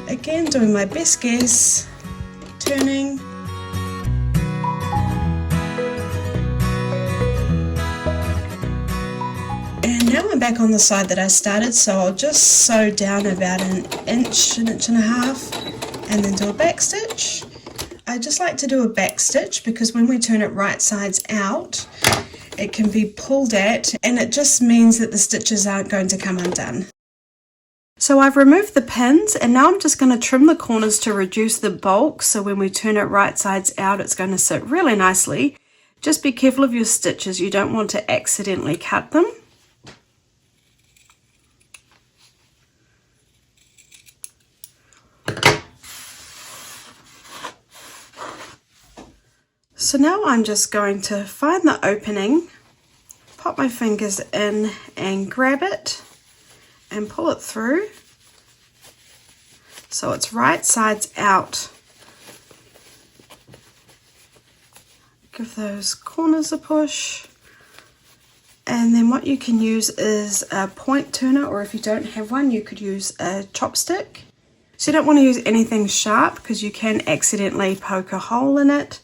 Again, doing my best guess, turning. And now I'm back on the side that I started, so I'll just sew down about 1 inch, 1.5 inches, and then do a back stitch. I just like to do a back stitch because when we turn it right sides out, it can be pulled at, and it just means that the stitches aren't going to come undone. So I've removed the pins, and now I'm just going to trim the corners to reduce the bulk, so when we turn it right sides out, it's going to sit really nicely. Just be careful of your stitches, you don't want to accidentally cut them. So now I'm just going to find the opening, pop my fingers in and grab it and pull it through so it's right sides out. Give those corners a push, and then what you can use is a point turner, or if you don't have one you could use a chopstick. So you don't want to use anything sharp because you can accidentally poke a hole in it.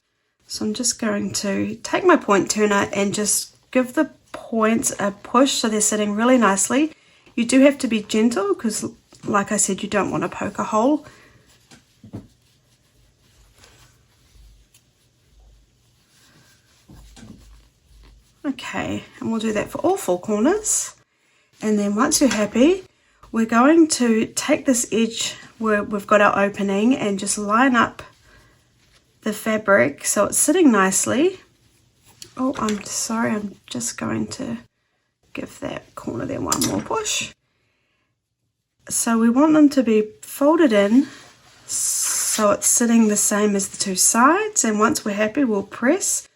So I'm just going to take my point turner and just give the points a push so they're sitting really nicely. You do have to be gentle because, like I said, you don't want to poke a hole. Okay, and we'll do that for all 4 corners. And then once you're happy, we're going to take this edge where we've got our opening and just line up the fabric so it's sitting nicely. Oh, I'm sorry, I'm just going to give that corner there one more push. So we want them to be folded in so it's sitting the same as the 2 sides, and once we're happy we'll press.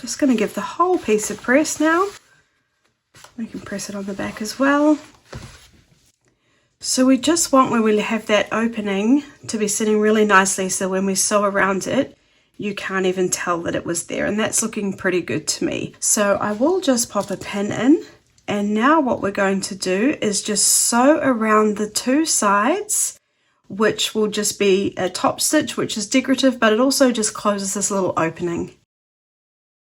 Just going to give the whole piece a press now. We can press it on the back as well. So we just want where we have that opening to be sitting really nicely, so when we sew around it you can't even tell that it was there, and that's looking pretty good to me. So I will just pop a pin in, and now what we're going to do is just sew around the 2 sides, which will just be a top stitch, which is decorative, but it also just closes this little opening.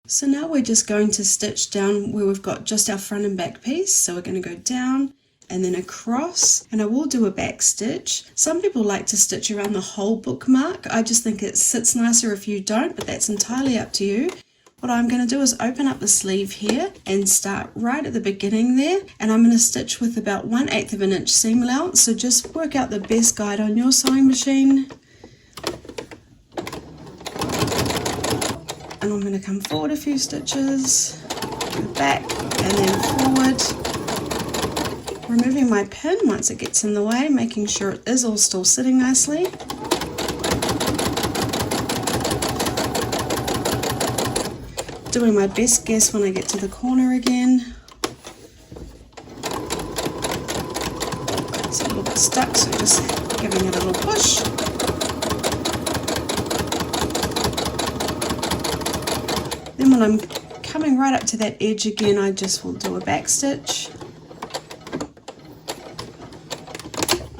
So now we're just going to stitch down where we've got just our front and back piece. So we're going to go down and then across, and I will do a back stitch. Some people like to stitch around the whole bookmark. I just think it sits nicer if you don't, but that's entirely up to you. What I'm going to do is open up the sleeve here and start right at the beginning there, and I'm going to stitch with about 1/8 of an inch seam allowance. So just work out the best guide on your sewing machine. And I'm going to come forward a few stitches, go back and then forward, removing my pin once it gets in the way, making sure it is all still sitting nicely. Doing my best guess when I get to the corner again. It's a little bit stuck, so just giving it a little push. Then when I'm coming right up to that edge again, I just will do a back stitch.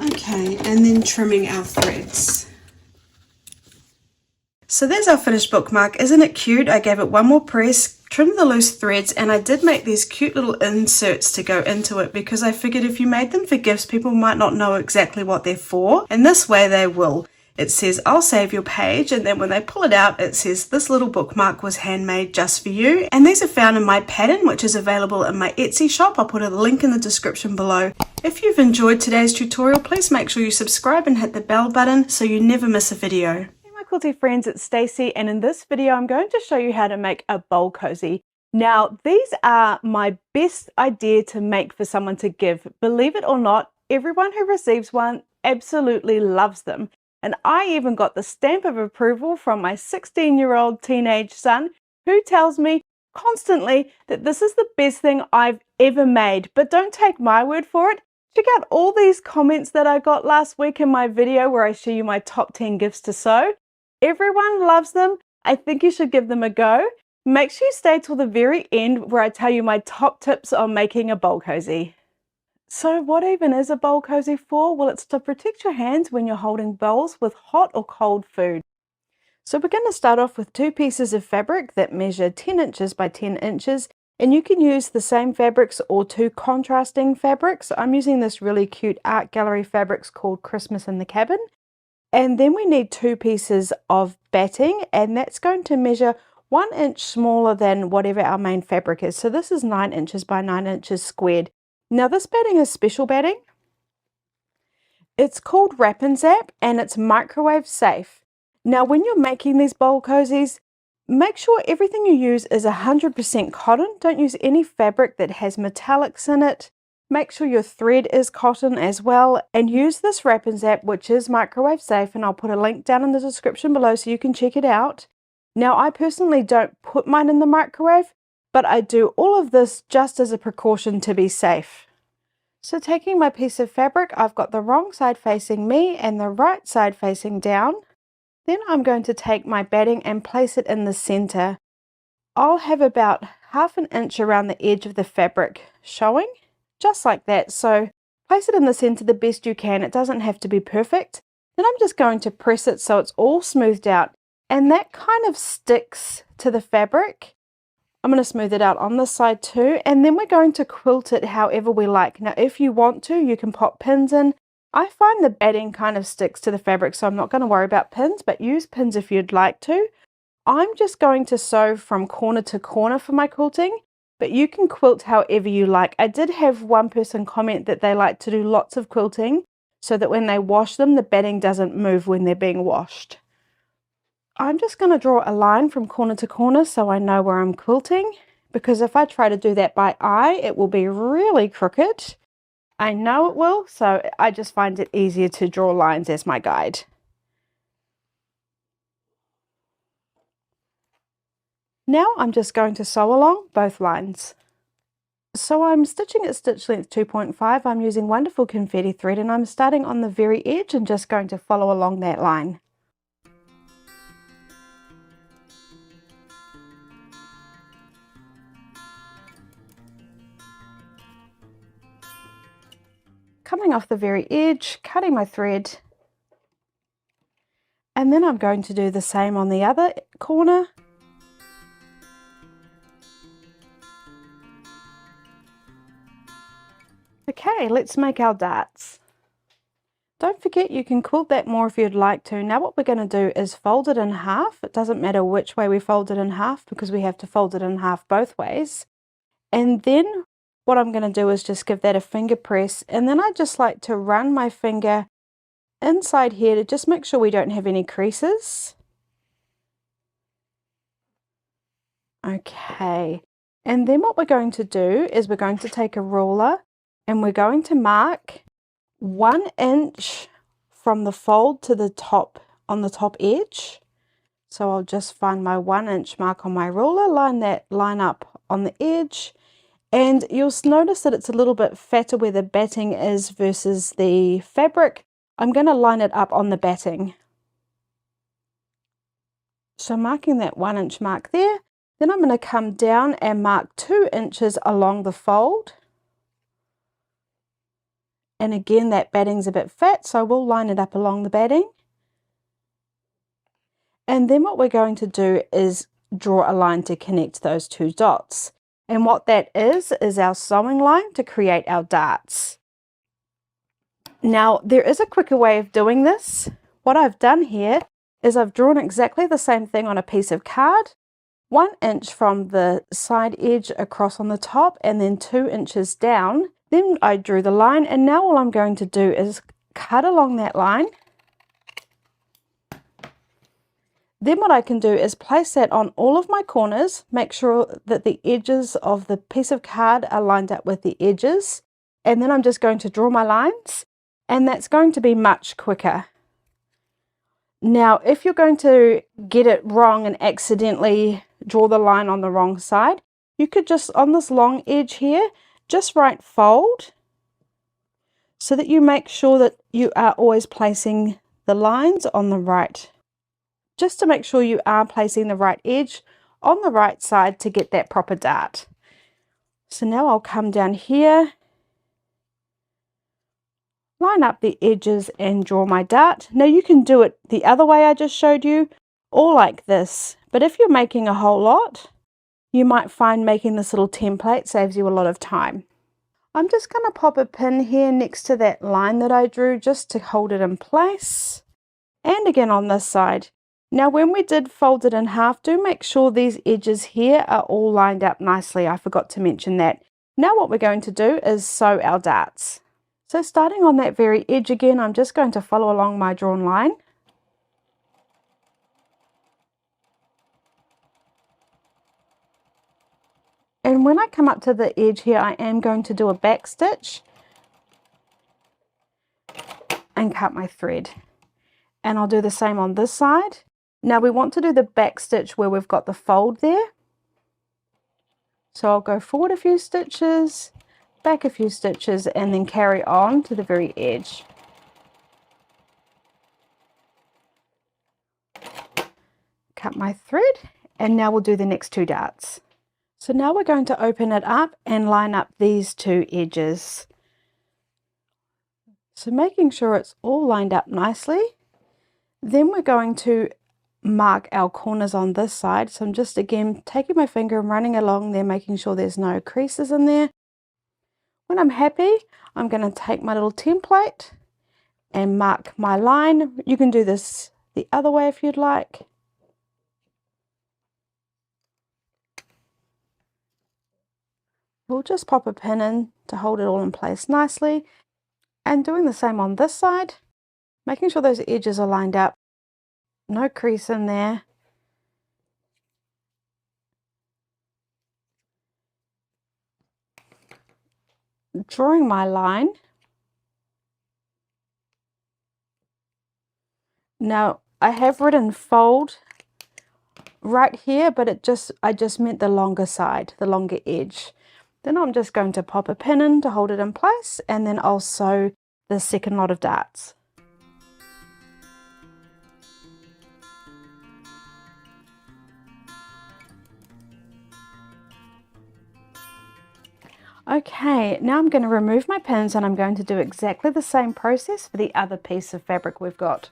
Okay, and then trimming our threads. So there's our finished bookmark. Isn't it cute? I gave it one more press, trimmed the loose threads, and I did make these cute little inserts to go into it because I figured if you made them for gifts, people might not know exactly what they're for, and this way they will. it says, "I'll save your page," and then when they pull it out, it says, "This little bookmark was handmade just for you." And these are found in my pattern, which is available in my Etsy shop. I'll put a link in the description below. If you've enjoyed today's tutorial, please make sure you subscribe and hit the bell button so you never miss a video. Hey my quilty friends, it's Stacey, and in this video I'm going to show you how to make a bowl cozy. Now, these are my best idea to make for someone to give. Believe it or not, everyone who receives one absolutely loves them. And I even got the stamp of approval from my 16-year-old teenage son, who tells me constantly that this is the best thing I've ever made. But don't take my word for it. Check out all these comments that I got last week in my video where I show you my top 10 gifts to sew. Everyone loves them. I think you should give them a go. Make sure you stay till the very end where I tell you my top tips on making a bowl cozy. So what even is a bowl cozy for? Well, it's to protect your hands when you're holding bowls with hot or cold food. So we're going to start off with 2 pieces of fabric that measure 10 inches by 10 inches. And you can use the same fabrics or 2 contrasting fabrics. I'm using this really cute art gallery fabrics called Christmas in the Cabin. And then we need 2 pieces of batting, and that's going to measure 1 inch smaller than whatever our main fabric is. So this is 9 inches by 9 inches squared. Now this batting is special batting. It's called Wrap and Zap and it's microwave safe. Now when you're making these bowl cozies, make sure everything you use is 100% cotton. Don't use any fabric that has metallics in it. Make sure your thread is cotton as well, and use this Wrap and Zap, which is microwave safe, and I'll put a link down in the description below so you can check it out. Now, I personally don't put mine in the microwave, but I do all of this just as a precaution to be safe. So taking my piece of fabric, I've got the wrong side facing me and the right side facing down. Then I'm going to take my batting and place it in the center. I'll have about 1/2 inch around the edge of the fabric showing, just like that. So place it in the center the best you can. It doesn't have to be perfect. Then I'm just going to press it so it's all smoothed out. And that kind of sticks to the fabric. I'm going to smooth it out on this side too, and then we're going to quilt it however we like. Now if you want to, you can pop pins in. I find the batting kind of sticks to the fabric, so I'm not going to worry about pins, but use pins if you'd like to. I'm just going to sew from corner to corner for my quilting, but you can quilt however you like. I did have one person comment that they like to do lots of quilting so that when they wash them, the batting doesn't move when they're being washed. I'm just going to draw a line from corner to corner so I know where I'm quilting, because if I try to do that by eye, it will be really crooked. I know it will, so I just find it easier to draw lines as my guide. Now I'm just going to sew along both lines. So I'm stitching at stitch length 2.5. I'm using wonderful confetti thread, and I'm starting on the very edge and just going to follow along that line. Coming off the very edge, cutting my thread, and then I'm going to do the same on the other corner. Okay, let's make our darts. Don't forget you can quilt that more if you'd like to. Now what we're going to do is fold it in half. It doesn't matter which way we fold it in half because we have to fold it in half both ways. And then what I'm going to do is just give that a finger press, and then I just like to run my finger inside here to just make sure we don't have any creases. Okay, and then what we're going to do is we're going to take a ruler and we're going to mark 1 inch from the fold to the top on the top edge. So I'll just find my 1 inch mark on my ruler, line that line up on the edge. And you'll notice that it's a little bit fatter where the batting is versus the fabric. I'm going to line it up on the batting. So marking that 1 inch mark there, then I'm going to come down and mark 2 inches along the fold. And again, that batting's a bit fat, so we'll line it up along the batting. And then what we're going to do is draw a line to connect those 2 dots. And what that is our sewing line to create our darts. Now, there is a quicker way of doing this. what I've done here is I've drawn exactly the same thing on a piece of card, 1 inch from the side edge across on the top and then 2 inches down. Then I drew the line, and now all I'm going to do is cut along that line. Then what I can do is place that on all of my corners, make sure that the edges of the piece of card are lined up with the edges, and then I'm just going to draw my lines, and that's going to be much quicker. Now, if you're going to get it wrong and accidentally draw the line on the wrong side, you could just, on this long edge here, just write fold, so that you make sure that you are always placing the lines on the right. Just to make sure you are placing the right edge on the right side to get that proper dart. So now I'll come down here, line up the edges and draw my dart. Now you can do it the other way I just showed you, or like this. But if you're making a whole lot, you might find making this little template saves you a lot of time. I'm just going to pop a pin here next to that line that I drew just to hold it in place. And again on this side. Now when we did fold it in half, do make sure these edges here are all lined up nicely. I forgot to mention that. Now what we're going to do is sew our darts. So starting on that very edge again, I'm just going to follow along my drawn line. And when I come up to the edge here, I am going to do a back stitch and cut my thread. And I'll do the same on this side. Now we want to do the back stitch where we've got the fold there. So I'll go forward a few stitches, back a few stitches, and then carry on to the very edge. Cut my thread, and now we'll do the next 2 darts. So now we're going to open it up and line up these 2 edges. So making sure it's all lined up nicely. Then we're going to mark our corners on this side. So I'm just again taking my finger and running along there, making sure there's no creases in there. When I'm happy, I'm going to take my little template and mark my line. You can do this the other way if you'd like. We'll just pop a pin in to hold it all in place nicely. And doing the same on this side, making sure those edges are lined up. No crease in there. Drawing my line. Now I have written fold right here, but I just meant the longer side, the longer edge. Then I'm just going to pop a pin in to hold it in place, and then I'll sew the second lot of darts. Okay, now I'm going to remove my pins, and I'm going to do exactly the same process for the other piece of fabric we've got.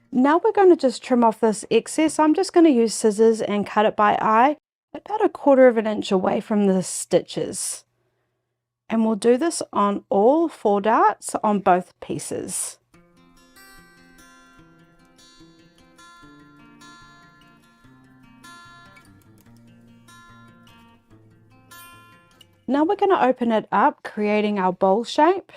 Now we're going to just trim off this excess. I'm just going to use scissors and cut it by eye, about 1/4 inch away from the stitches. And we'll do this on all 4 darts on both pieces. Now we're going to open it up, creating our bowl shape.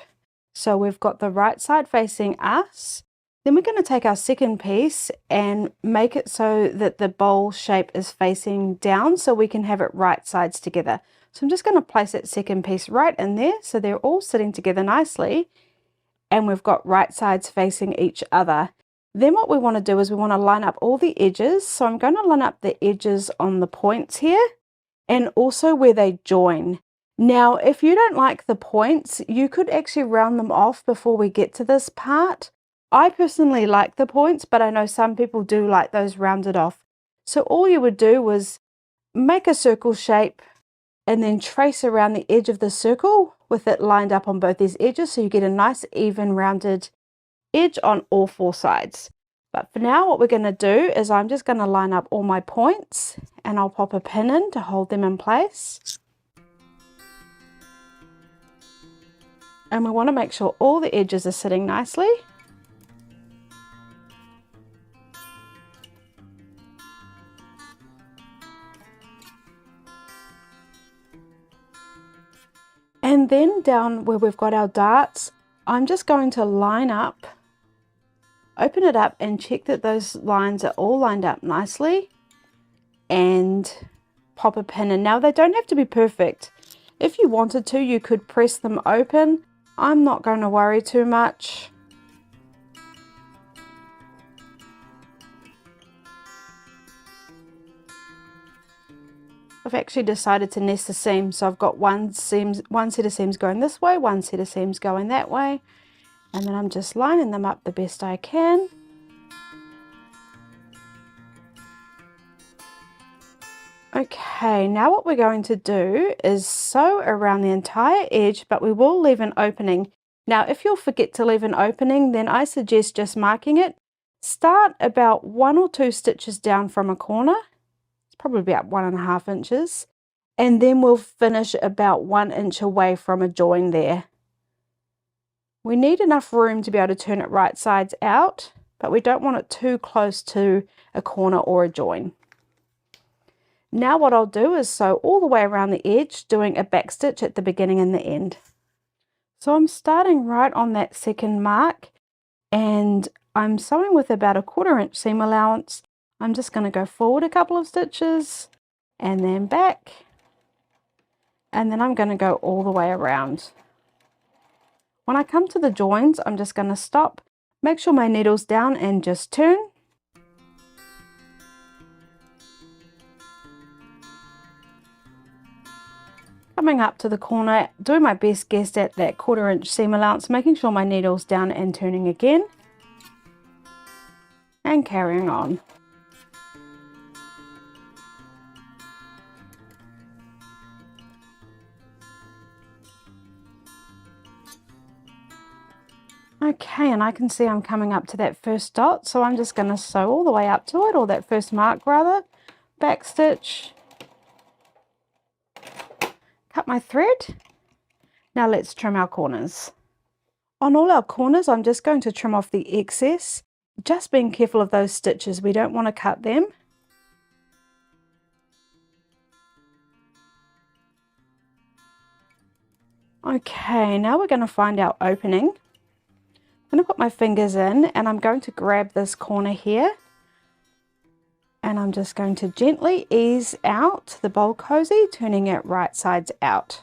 So we've got the right side facing us. Then we're going to take our second piece and make it so that the bowl shape is facing down so we can have it right sides together. So I'm just going to place that second piece right in there so they're all sitting together nicely, and we've got right sides facing each other. Then what we want to do is we want to line up all the edges. So I'm going to line up the edges on the points here and also where they join. Now if you don't like the points, you could actually round them off before we get to this part. I personally like the points, but I know some people do like those rounded off. So all you would do was make a circle shape and then trace around the edge of the circle with it lined up on both these edges, so you get a nice even rounded edge on all 4 sides. But for now, what we're going to do is I'm just going to line up all my points and I'll pop a pin in to hold them in place. And we want to make sure all the edges are sitting nicely. And then down where we've got our darts, I'm just going to line up, open it up and check that those lines are all lined up nicely and pop a pin in. Now they don't have to be perfect. If you wanted to, you could press them open. I'm not going to worry too much. I've actually decided to nest the seams, so I've got one set of seams going this way, one set of seams going that way, and then I'm just lining them up the best I can. Okay, now what we're going to do is sew around the entire edge, but we will leave an opening. Now, if you'll forget to leave an opening, then I suggest just marking it. Start about 1 or 2 stitches down from a corner. Probably about 1.5 inches, and then we'll finish about 1 inch away from a join there. We need enough room to be able to turn it right sides out, but we don't want it too close to a corner or a join. Now what I'll do is sew all the way around the edge, doing a back stitch at the beginning and the end. So I'm starting right on that second mark, and I'm sewing with about a 1/4 inch seam allowance. I'm just going to go forward a couple of stitches and then back, and then I'm going to go all the way around. When I come to the joins, I'm just going to stop, make sure my needle's down and just turn. Coming up to the corner, doing my best guess at that 1/4 inch seam allowance, making sure my needle's down and turning again, and carrying on. Okay, and I can see I'm coming up to that first dot, so I'm just going to sew all the way up to it, or that first mark rather, back stitch, cut my thread. Now let's trim our corners. On all our corners, I'm just going to trim off the excess, just being careful of those stitches, we don't want to cut them. Okay, now we're going to find our opening. I'm going to put my fingers in and I'm going to grab this corner here, and I'm just going to gently ease out the bowl cozy, turning it right sides out.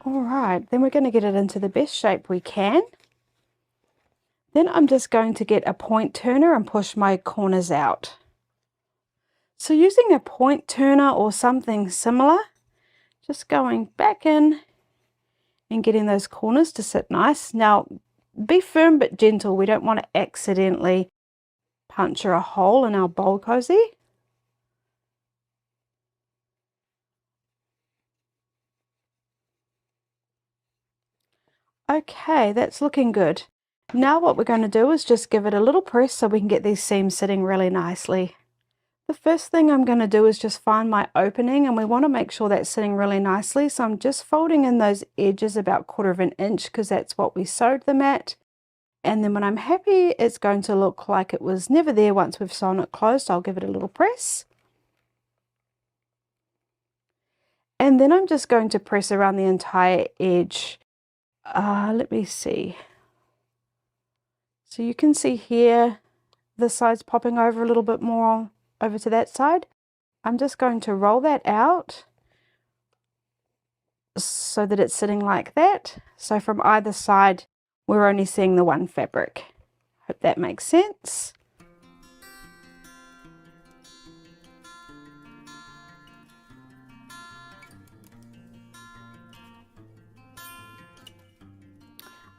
Alright, then we're going to get it into the best shape we can. Then I'm just going to get a point turner and push my corners out. So using a point turner or something similar, just going back in and getting those corners to sit nice. Now be firm but gentle, we don't want to accidentally puncture a hole in our bowl cozy. Okay, that's looking good. Now what we're going to do is just give it a little press so we can get these seams sitting really nicely. The first thing I'm going to do is just find my opening, and we want to make sure that's sitting really nicely. So I'm just folding in those edges about 1/4 inch because that's what we sewed them at. And then when I'm happy it's going to look like it was never there once we've sewn it closed, I'll give it a little press. And then I'm just going to press around the entire edge. Let me see. So you can see here this side's popping over a little bit more over to that side. I'm just going to roll that out so that it's sitting like that. So from either side we're only seeing the one fabric. Hope that makes sense.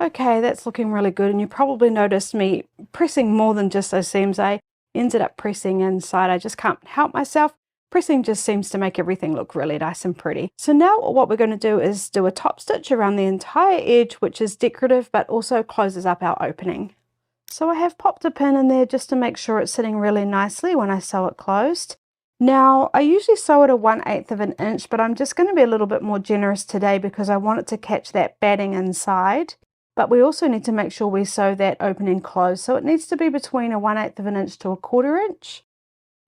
Okay, that's looking really good, and you probably noticed me pressing more than just those seams. I ended up pressing inside. I just can't help myself. Pressing just seems to make everything look really nice and pretty. So now what we're going to do is do a top stitch around the entire edge, which is decorative but also closes up our opening. So I have popped a pin in there just to make sure it's sitting really nicely when I sew it closed. Now, I usually sew at a 1/8 of an inch, but I'm just going to be a little bit more generous today because I want it to catch that batting inside. But we also need to make sure we sew that opening closed. So it needs to be between a 1/8 of an inch to a 1/4 inch.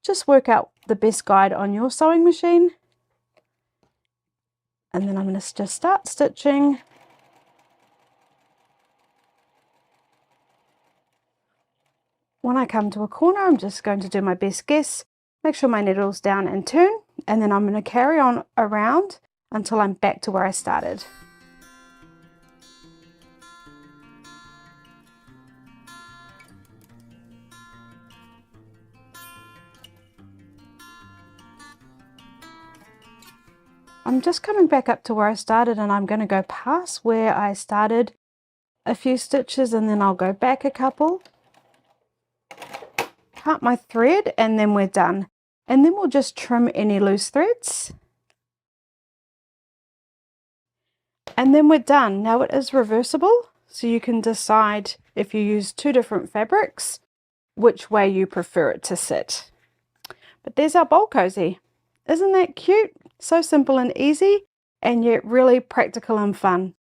Just work out the best guide on your sewing machine. And then I'm going to just start stitching. When I come to a corner, I'm just going to do my best guess. Make sure my needle's down and turn. And then I'm going to carry on around until I'm back to where I started. I'm just coming back up to where I started, and I'm going to go past where I started a few stitches, and then I'll go back a couple, cut my thread, and then we're done. And then we'll just trim any loose threads. And then we're done. Now it is reversible, so you can decide if you use two different fabrics, which way you prefer it to sit. But there's our bowl cozy. Isn't that cute? So simple and easy, and yet really practical and fun.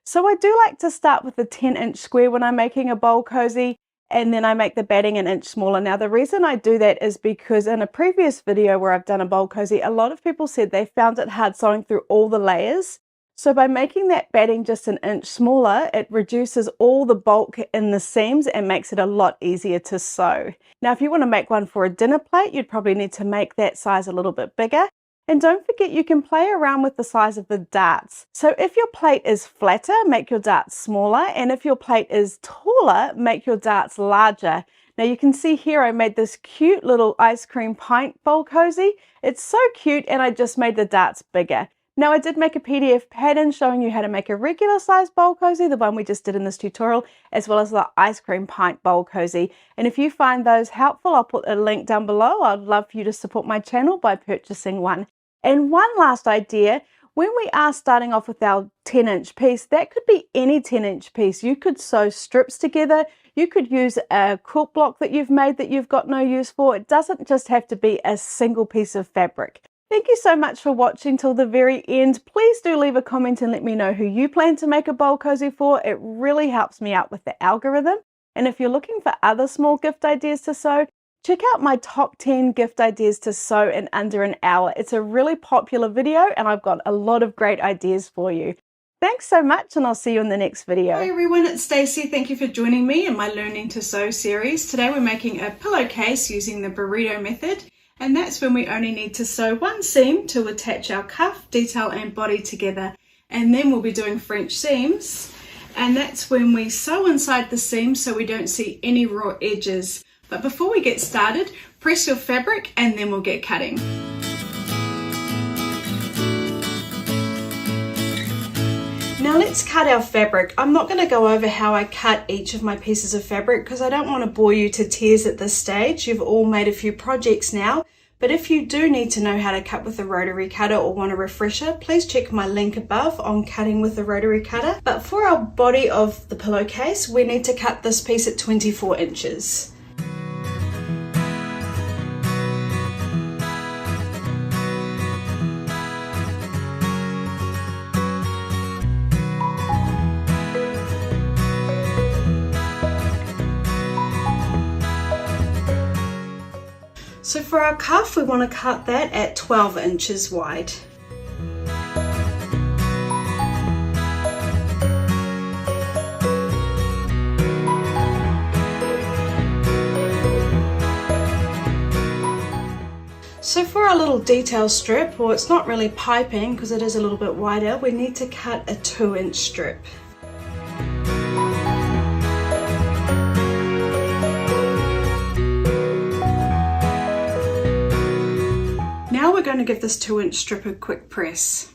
So I do like to start with a 10-inch square when I'm making a bowl cozy, and then I make the batting an inch smaller. Now the reason I do that is because in a previous video where I've done a bowl cozy, a lot of people said they found it hard sewing through all the layers. So by making that batting just an inch smaller, it reduces all the bulk in the seams and makes it a lot easier to sew. Now if you want to make one for a dinner plate, you'd probably need to make that size a little bit bigger. And don't forget, you can play around with the size of the darts. So if your plate is flatter, make your darts smaller. And if your plate is taller, make your darts larger. Now you can see here I made this cute little ice cream pint bowl cozy. It's so cute, and I just made the darts bigger. Now I did make a PDF pattern showing you how to make a regular size bowl cozy, the one we just did in this tutorial, as well as the ice cream pint bowl cozy. And if you find those helpful, I'll put a link down below. I'd love for you to support my channel by purchasing one. And one last idea, when we are starting off with our 10-inch piece, that could be any 10-inch piece. You could sew strips together. You could use a quilt block that you've made that you've got no use for. It doesn't just have to be a single piece of fabric. Thank you so much for watching till the very end. Please do leave a comment and let me know who you plan to make a bowl cozy for. It really helps me out with the algorithm. And if you're looking for other small gift ideas to sew, check out my top 10 gift ideas to sew in under an hour. It's a really popular video, and I've got a lot of great ideas for you. Thanks so much, and I'll see you in the next video. Hi everyone, it's Stacey. Thank you for joining me in my Learning to Sew series. Today we're making a pillowcase using the Burrito method, and that's when we only need to sew one seam to attach our cuff, detail and body together. And then we'll be doing French seams, and that's when we sew inside the seam so we don't see any raw edges. But before we get started, press your fabric and then we'll get cutting. Now let's cut our fabric. I'm not going to go over how I cut each of my pieces of fabric because I don't want to bore you to tears at this stage. You've all made a few projects now, but if you do need to know how to cut with a rotary cutter or want a refresher, please check my link above on cutting with a rotary cutter. But for our body of the pillowcase, we need to cut this piece at 24 inches. So for our cuff, we want to cut that at 12 inches wide. So for our little detail strip, or it's not really piping because it is a little bit wider, we need to cut a 2-inch strip. Now we're going to give this 2-inch strip a quick press.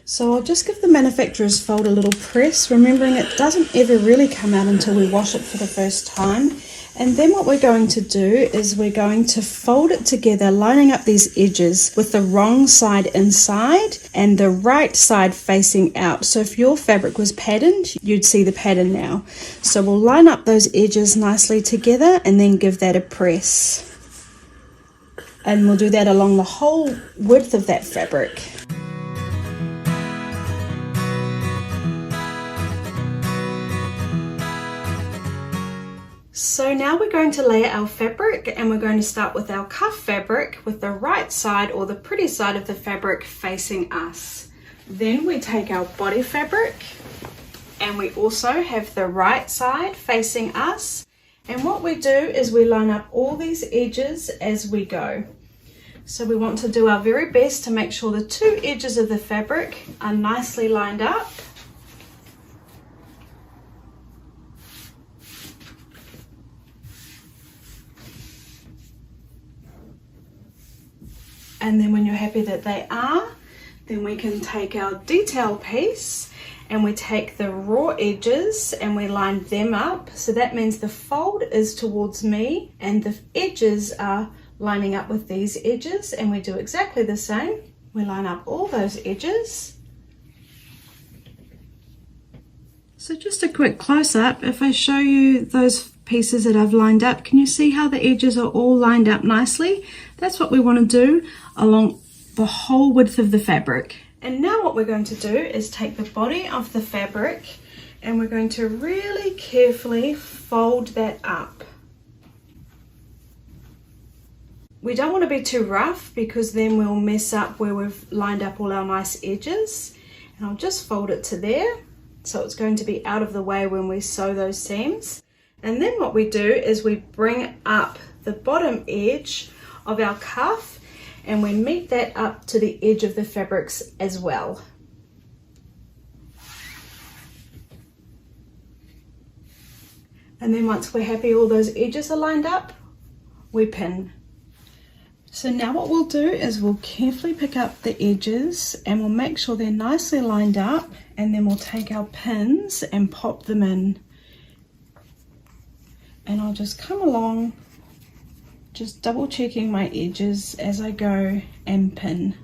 So I'll just give the manufacturer's fold a little press, remembering it doesn't ever really come out until we wash it for the first time. And then what we're going to do is we're going to fold it together, lining up these edges with the wrong side inside and the right side facing out. So if your fabric was patterned, you'd see the pattern now. So we'll line up those edges nicely together and then give that a press. And we'll do that along the whole width of that fabric. So now we're going to lay our fabric, and we're going to start with our cuff fabric with the right side or the pretty side of the fabric facing us. Then we take our body fabric and we also have the right side facing us. And what we do is we line up all these edges as we go. So we want to do our very best to make sure the two edges of the fabric are nicely lined up. And then when you're happy that they are, then we can take our detail piece and we take the raw edges and we line them up. So that means the fold is towards me and the edges are lining up with these edges, and we do exactly the same. We line up all those edges. So just a quick close-up, if I show you those pieces that I've lined up, can you see how the edges are all lined up nicely? That's what we want to do along the whole width of the fabric. And now what we're going to do is take the body of the fabric and we're going to really carefully fold that up. We don't want to be too rough because then we'll mess up where we've lined up all our nice edges. And I'll just fold it to there, so it's going to be out of the way when we sew those seams. And then what we do is we bring up the bottom edge of our cuff and we meet that up to the edge of the fabrics as well. And then once we're happy all those edges are lined up, we pin. So now what we'll do is we'll carefully pick up the edges and we'll make sure they're nicely lined up, and then we'll take our pins and pop them in. And I'll just come along, just double checking my edges as I go and pin.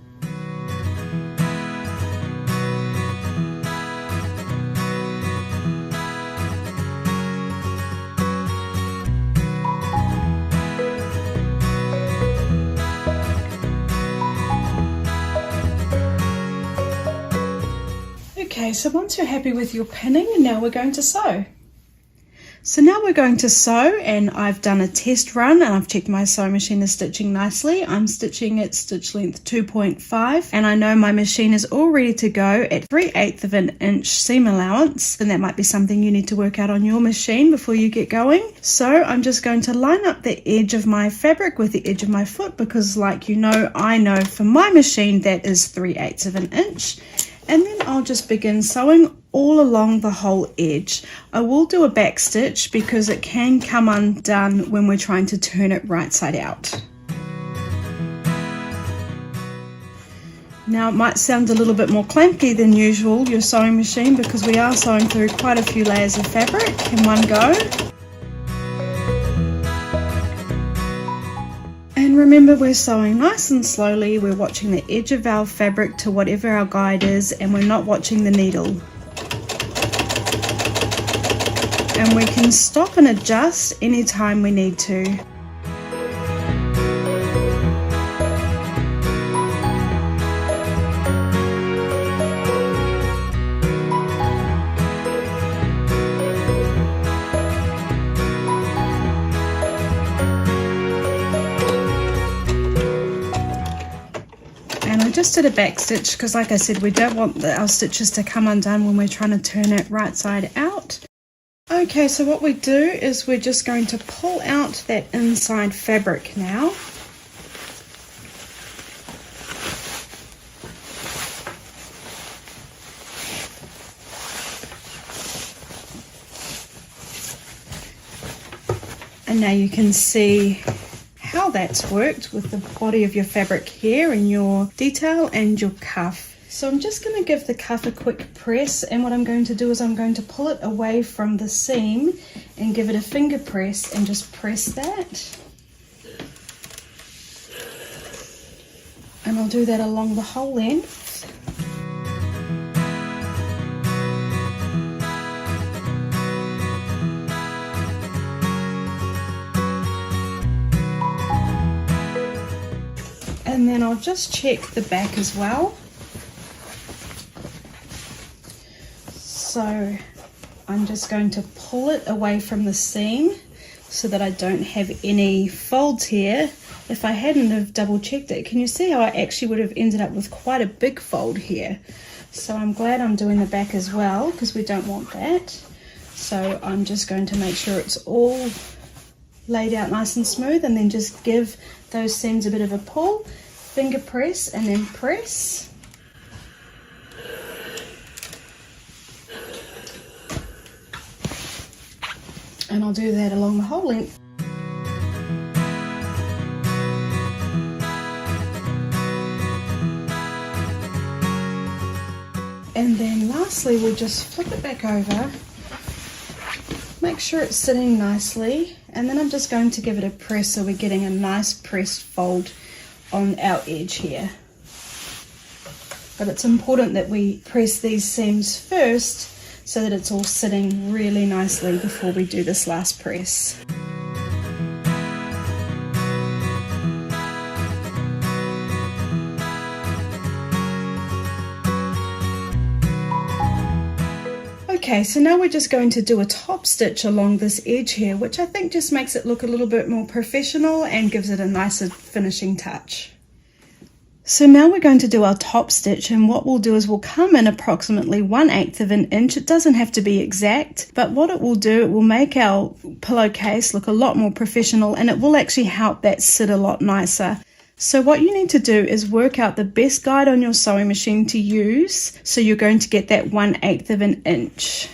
Okay, so once you're happy with your pinning, now we're going to sew. So now we're going to sew, and I've done a test run and I've checked my sewing machine is stitching nicely. I'm stitching at stitch length 2.5 and I know my machine is all ready to go at 3/8 of an inch seam allowance, and that might be something you need to work out on your machine before you get going. So I'm just going to line up the edge of my fabric with the edge of my foot because, like you know, I know for my machine that is 3/8 of an inch. And then I'll just begin sewing all along the whole edge. I will do a back stitch because it can come undone when we're trying to turn it right side out. Now it might sound a little bit more clanky than usual, your sewing machine, because we are sewing through quite a few layers of fabric in one go. And remember, we're sewing nice and slowly. We're watching the edge of our fabric to whatever our guide is, and we're not watching the needle. And we can stop and adjust anytime we need to. Just did a back stitch because, like I said, we don't want our stitches to come undone when we're trying to turn it right side out. Okay, so what we do is we're just going to pull out that inside fabric now. And now you can see how that's worked with the body of your fabric here and your detail and your cuff. So I'm just going to give the cuff a quick press, and what I'm going to do is I'm going to pull it away from the seam and give it a finger press and just press that. And I'll do that along the whole length. And then I'll just check the back as well. So I'm just going to pull it away from the seam so that I don't have any folds here. If I hadn't have double checked it, can you see how I actually would have ended up with quite a big fold here? So I'm glad I'm doing the back as well, because we don't want that. So I'm just going to make sure it's all laid out nice and smooth, and then just give those seams a bit of a pull, finger press, and then press. And I'll do that along the whole length. And then lastly, we'll just flip it back over, make sure it's sitting nicely, and then I'm just going to give it a press so we're getting a nice pressed fold on our edge here. But it's important that we press these seams first so that it's all sitting really nicely before we do this last press. Okay, so now we're just going to do a top stitch along this edge here, which I think just makes it look a little bit more professional and gives it a nicer finishing touch. So now we're going to do our top stitch, and what we'll do is we'll come in approximately 1/8 of an inch. It doesn't have to be exact, but what it will do, it will make our pillowcase look a lot more professional, and it will actually help that sit a lot nicer. So what you need to do is work out the best guide on your sewing machine to use, so you're going to get that 1/8 of an inch.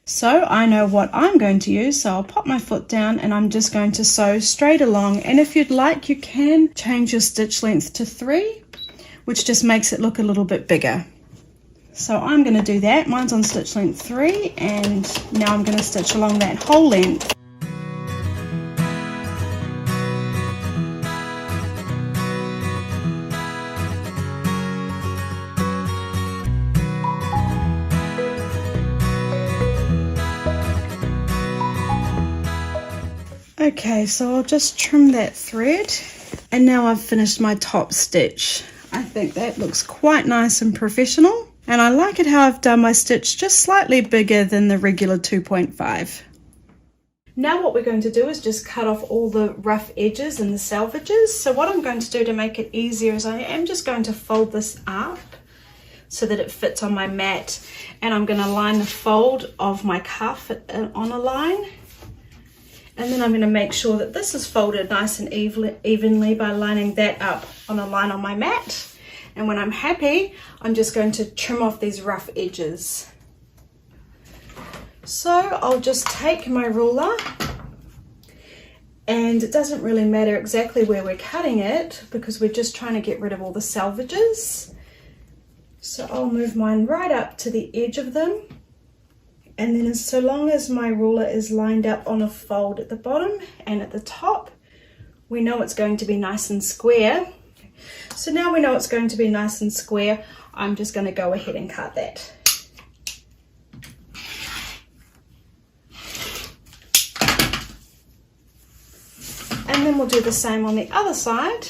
So I know what I'm going to use, so I'll pop my foot down and I'm just going to sew straight along. And if you'd like, you can change your stitch length to 3, which just makes it look a little bit bigger. So I'm going to do that. Mine's on stitch length 3, and now I'm going to stitch along that whole length. Okay, so I'll just trim that thread, and now I've finished my top stitch. I think that looks quite nice and professional, and I like it how I've done my stitch just slightly bigger than the regular 2.5. Now what we're going to do is just cut off all the rough edges and the salvages. So what I'm going to do to make it easier is I am just going to fold this up so that it fits on my mat, and I'm going to line the fold of my cuff on a line. And then I'm going to make sure that this is folded nice and evenly by lining that up on a line on my mat. And when I'm happy, I'm just going to trim off these rough edges. So I'll just take my ruler, and it doesn't really matter exactly where we're cutting it because we're just trying to get rid of all the salvages. So I'll move mine right up to the edge of them. And then so long as my ruler is lined up on a fold at the bottom and at the top, we know it's going to be nice and square. So now we know it's going to be nice and square, I'm just going to go ahead and cut that. And then we'll do the same on the other side.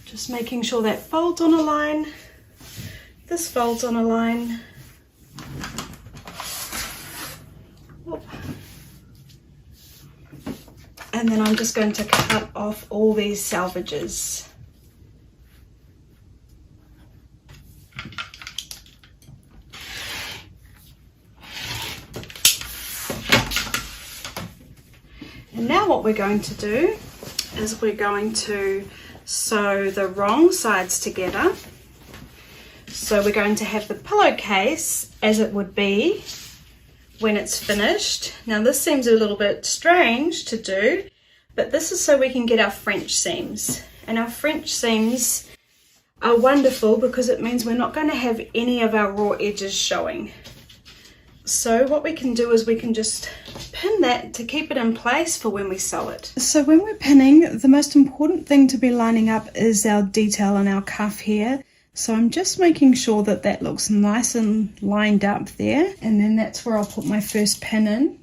Just making sure that folds on a line, this folds on a line. Whoop. And then I'm just going to cut off all these salvages. And now what we're going to do is we're going to sew the wrong sides together. So we're going to have the pillowcase as it would be when it's finished. Now this seems a little bit strange to do, but this is so we can get our French seams. And our French seams are wonderful because it means we're not going to have any of our raw edges showing. So what we can do is we can just pin that to keep it in place for when we sew it. So when we're pinning, the most important thing to be lining up is our detail on our cuff here. So I'm just making sure that that looks nice and lined up there, and then that's where I'll put my first pin in.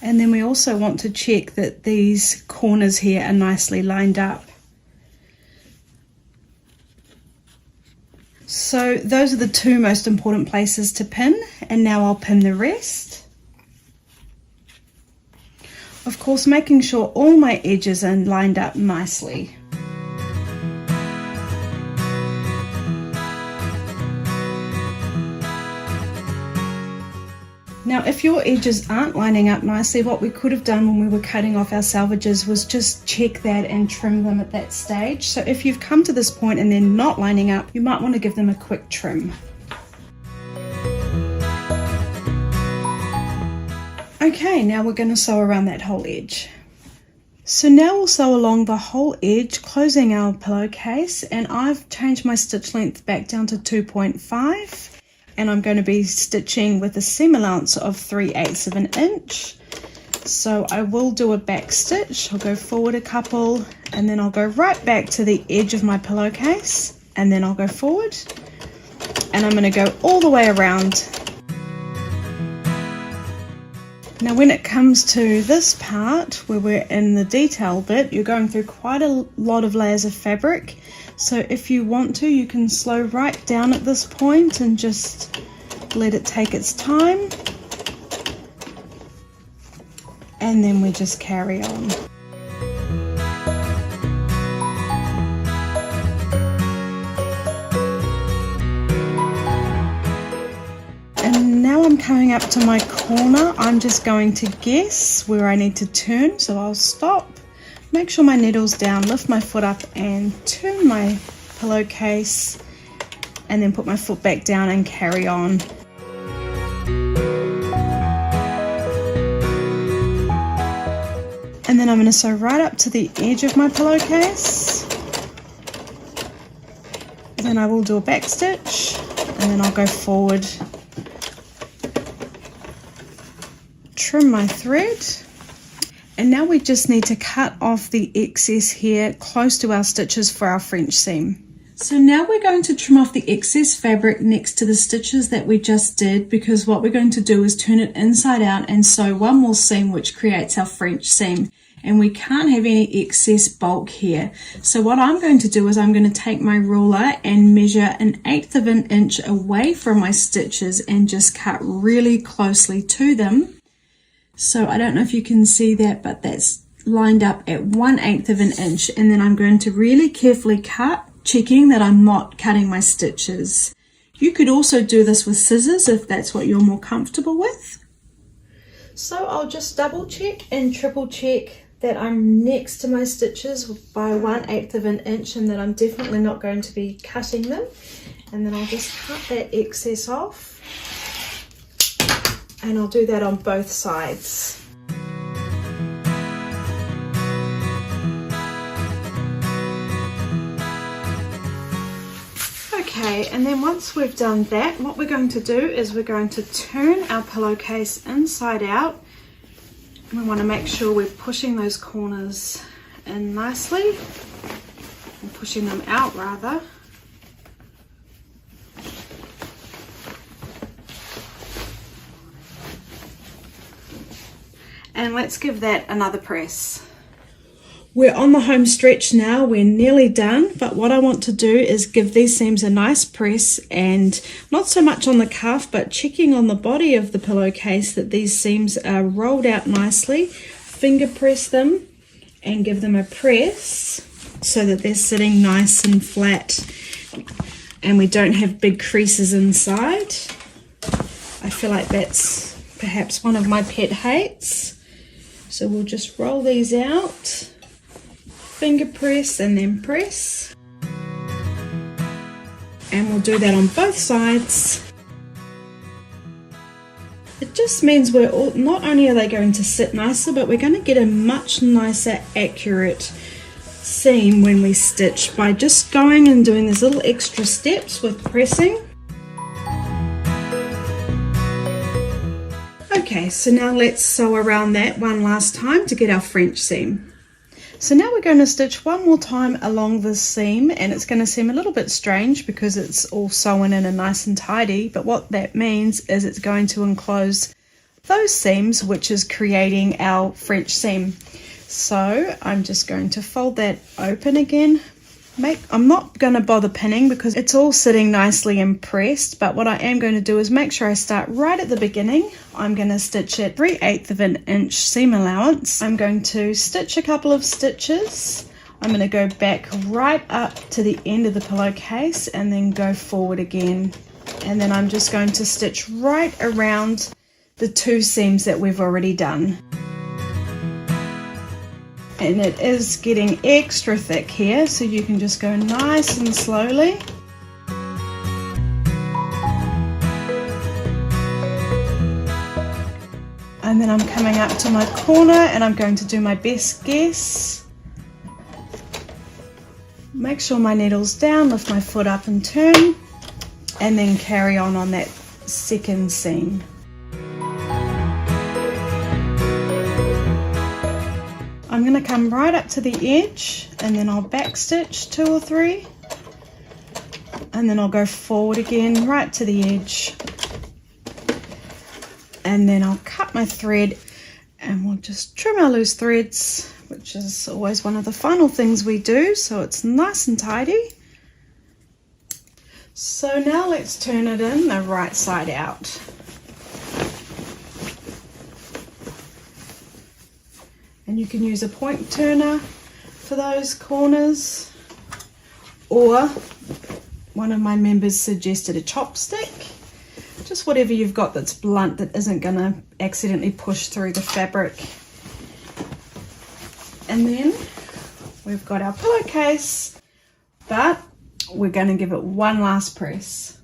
And then we also want to check that these corners here are nicely lined up. So those are the two most important places to pin, and now I'll pin the rest. Of course, making sure all my edges are lined up nicely. Now, if your edges aren't lining up nicely, what we could have done when we were cutting off our salvages was just check that and trim them at that stage. So if you've come to this point and they're not lining up, you might want to give them a quick trim. Okay, now we're going to sew around that whole edge. So now we'll sew along the whole edge, closing our pillowcase, and I've changed my stitch length back down to 2.5, and I'm going to be stitching with a seam allowance of 3/8 of an inch. So I will do a back stitch. I'll go forward a couple, and then I'll go right back to the edge of my pillowcase, and then I'll go forward, and I'm going to go all the way around. Now when it comes to this part where we're in the detail bit, you're going through quite a lot of layers of fabric. So if you want to, you can slow right down at this point and just let it take its time. And then we just carry on. And now I'm coming up to my corner. I'm just going to guess where I need to turn, so I'll stop, make sure my needle's down, lift my foot up and turn my pillowcase, and then put my foot back down and carry on. And then I'm going to sew right up to the edge of my pillowcase. Then I will do a back stitch, and then I'll go forward, trim my thread, and now we just need to cut off the excess here close to our stitches for our French seam. So now we're going to trim off the excess fabric next to the stitches that we just did, because what we're going to do is turn it inside out and sew one more seam, which creates our French seam, and we can't have any excess bulk here. So what I'm going to do is I'm going to take my ruler and measure 1/8 of an inch away from my stitches and just cut really closely to them. So I don't know if you can see that, but that's lined up at 1/8 of an inch, and then I'm going to really carefully cut, checking that I'm not cutting my stitches. You could also do this with scissors if that's what you're more comfortable with. So I'll just double check and triple check that I'm next to my stitches by 1/8 of an inch, and that I'm definitely not going to be cutting them. And then I'll just cut that excess off. And I'll do that on both sides. Okay, and then once we've done that, what we're going to do is we're going to turn our pillowcase inside out. And we want to make sure we're pushing those corners in nicely, or pushing them out rather. And let's give that another press. We're on the home stretch now, we're nearly done, but what I want to do is give these seams a nice press, and not so much on the cuff, but checking on the body of the pillowcase that these seams are rolled out nicely. Finger press them and give them a press so that they're sitting nice and flat and we don't have big creases inside. I feel like that's perhaps one of my pet hates. So we'll just roll these out, finger press and then press. And we'll do that on both sides. It just means not only are they going to sit nicer, but we're going to get a much nicer, accurate seam when we stitch by just going and doing these little extra steps with pressing. Okay, so now let's sew around that one last time to get our French seam. So now we're going to stitch one more time along this seam, and it's going to seem a little bit strange because it's all sewn in and nice and tidy, but what that means is it's going to enclose those seams, which is creating our French seam. So I'm just going to fold that open again. I'm not going to bother pinning because it's all sitting nicely and pressed, but what I am going to do is make sure I start right at the beginning. I'm going to stitch at 3/8 of an inch seam allowance. I'm going to stitch a couple of stitches. I'm going to go back right up to the end of the pillowcase and then go forward again. And then I'm just going to stitch right around the 2 seams that we've already done. And it is getting extra thick here, so you can just go nice and slowly. And then I'm coming up to my corner and I'm going to do my best guess. Make sure my needle's down, lift my foot up and turn, and then carry on that second seam. I'm going to come right up to the edge and then I'll back stitch 2 or 3 and then I'll go forward again right to the edge, and then I'll cut my thread and we'll just trim our loose threads, which is always one of the final things we do, so it's nice and tidy. So now let's turn it in the right side out. And you can use a point turner for those corners, or one of my members suggested a chopstick. Just whatever you've got that's blunt, that isn't going to accidentally push through the fabric. And then we've got our pillowcase, but we're going to give it one last press.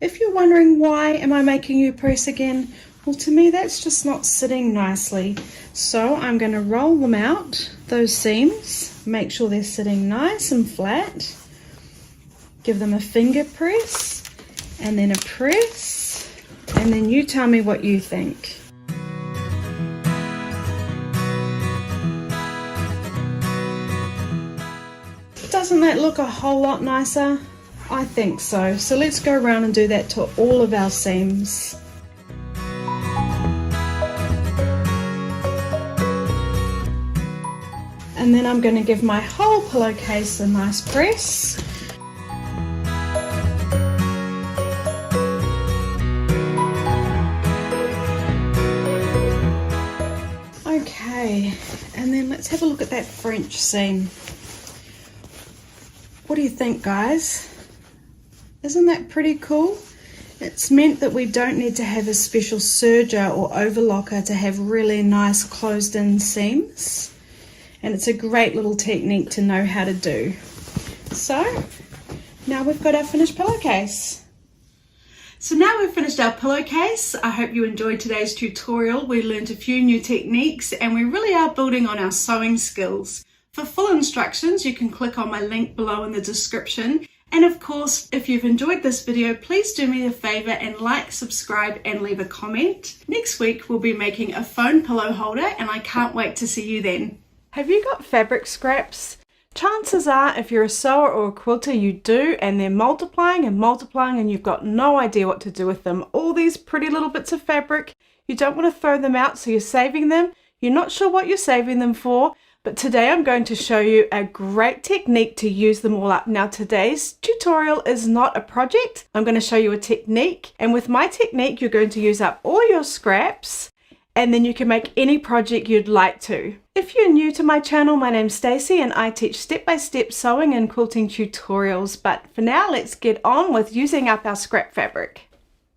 If you're wondering why am I making you press again, well, to me that's just not sitting nicely. So I'm going to roll them out, those seams, make sure they're sitting nice and flat, give them a finger press and then a press, and then you tell me what you think. Doesn't that look a whole lot nicer? I think so. So let's go around and do that to all of our seams. And then I'm going to give my whole pillowcase a nice press. Okay, and then let's have a look at that French seam. What do you think, guys? Isn't that pretty cool? It's meant that we don't need to have a special serger or overlocker to have really nice closed in seams. And it's a great little technique to know how to do. So now we've got our finished pillowcase. So now we've finished our pillowcase. I hope you enjoyed today's tutorial. We learned a few new techniques and we really are building on our sewing skills. For full instructions, you can click on my link below in the description. And of course, if you've enjoyed this video, please do me a favor and like, subscribe, and leave a comment. Next week, we'll be making a phone pillow holder and I can't wait to see you then. Have you got fabric scraps? Chances are, if you're a sewer or a quilter, you do, and they're multiplying and you've got no idea what to do with them. All these pretty little bits of fabric, you don't want to throw them out, so you're saving them. You're not sure what you're saving them for, but today I'm going to show you a great technique to use them all up. Now today's tutorial is not a project. I'm going to show you a technique, and with my technique you're going to use up all your scraps and then you can make any project you'd like to. If you're new to my channel, my name's Stacey and I teach step-by-step sewing and quilting tutorials, but for now let's get on with using up our scrap fabric.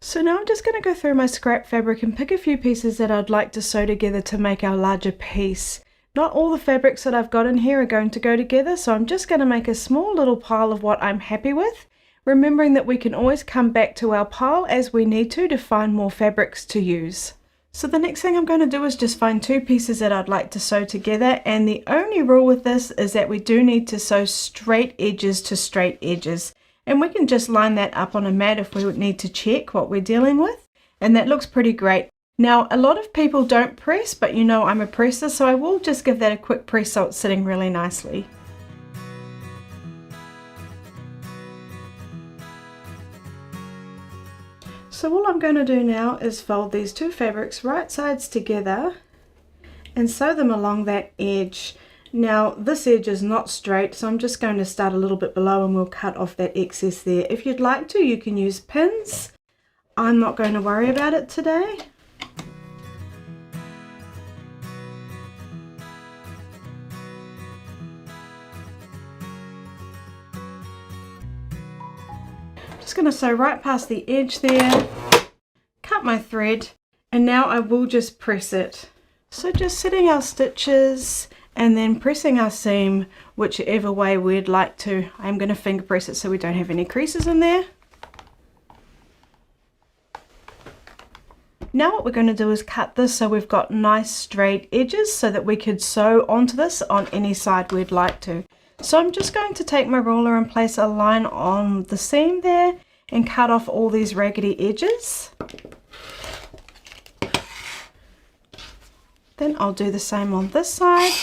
So now I'm just going to go through my scrap fabric and pick a few pieces that I'd like to sew together to make our larger piece. Not all the fabrics that I've got in here are going to go together, so I'm just going to make a small little pile of what I'm happy with. remembering that we can always come back to our pile as we need to find more fabrics to use. So the next thing I'm going to do is just find 2 pieces that I'd like to sew together, and the only rule with this is that we do need to sew straight edges to straight edges, and we can just line that up on a mat if we would need to check what we're dealing with, and that looks pretty great. Now a lot of people don't press, but you know I'm a presser, so I will just give that a quick press so it's sitting really nicely. So all I'm going to do now is fold these 2 fabrics right sides together and sew them along that edge. Now this edge is not straight, so I'm just going to start a little bit below and we'll cut off that excess there. If you'd like to, you can use pins. I'm not going to worry about it today. Just going to sew right past the edge there, cut my thread, and now I will just press it. So just setting our stitches and then pressing our seam whichever way we'd like to. I'm going to finger press it so we don't have any creases in there. Now what we're going to do is cut this so we've got nice straight edges so that we could sew onto this on any side we'd like to. So I'm just going to take my ruler and place a line on the seam there and cut off all these raggedy edges. Then I'll do the same on this side.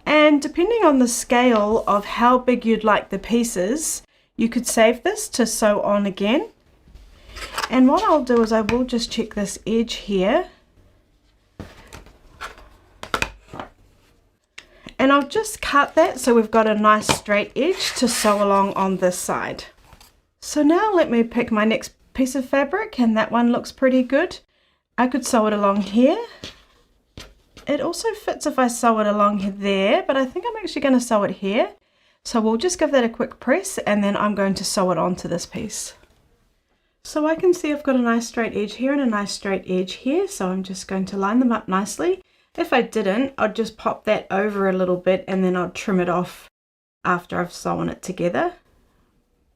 And depending on the scale of how big you'd like the pieces, you could save this to sew on again. And what I'll do is I will just check this edge here. And I'll just cut that so we've got a nice straight edge to sew along on this side. So now let me pick my next piece of fabric, and that one looks pretty good. I could sew it along here. It also fits if I sew it along there, but I think I'm actually going to sew it here. So we'll just give that a quick press and then I'm going to sew it onto this piece. So I can see I've got a nice straight edge here and a nice straight edge here, so I'm just going to line them up nicely. If I didn't, I'd just pop that over a little bit and then I'd trim it off after I've sewn it together.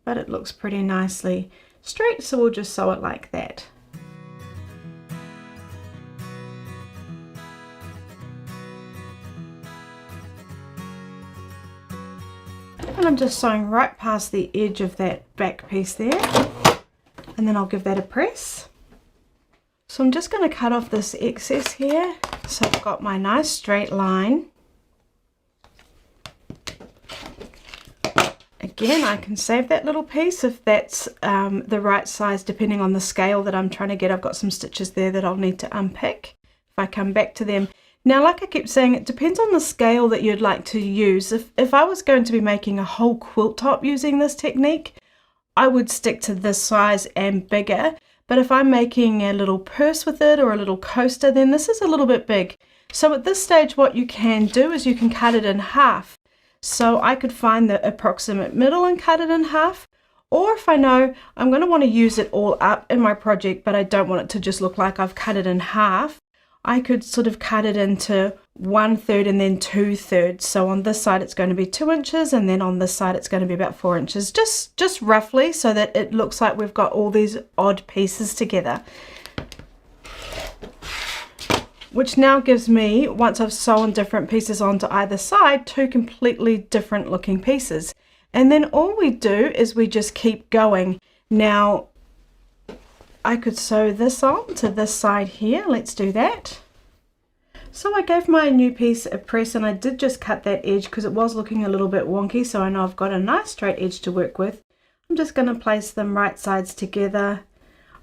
But it looks pretty nicely straight, so we'll just sew it like that. And I'm just sewing right past the edge of that back piece there, and then I'll give that a press. So I'm just going to cut off this excess here, so I've got my nice straight line. Again, I can save that little piece if that's the right size, depending on the scale that I'm trying to get. I've got some stitches there that I'll need to unpick if I come back to them. Now, like I keep saying, it depends on the scale that you'd like to use. If I was going to be making a whole quilt top using this technique, I would stick to this size and bigger. But if I'm making a little purse with it or a little coaster, then this is a little bit big. So at this stage, what you can do is you can cut it in half. So I could find the approximate middle and cut it in half. Or if I know I'm going to want to use it all up in my project, but I don't want it to just look like I've cut it in half, I could sort of cut it into 1/3 and then 2/3. So on this side it's going to be 2 inches, and then on this side it's going to be about 4 inches, just roughly, so that it looks like we've got all these odd pieces together. Which now gives me, once I've sewn different pieces onto either side, 2 completely different looking pieces. And then all we do is we just keep going. Now, I could sew this on to this side here. Let's do that. So I gave my new piece a press, and I did just cut that edge because it was looking a little bit wonky, so I know I've got a nice straight edge to work with. I'm just going to place them right sides together.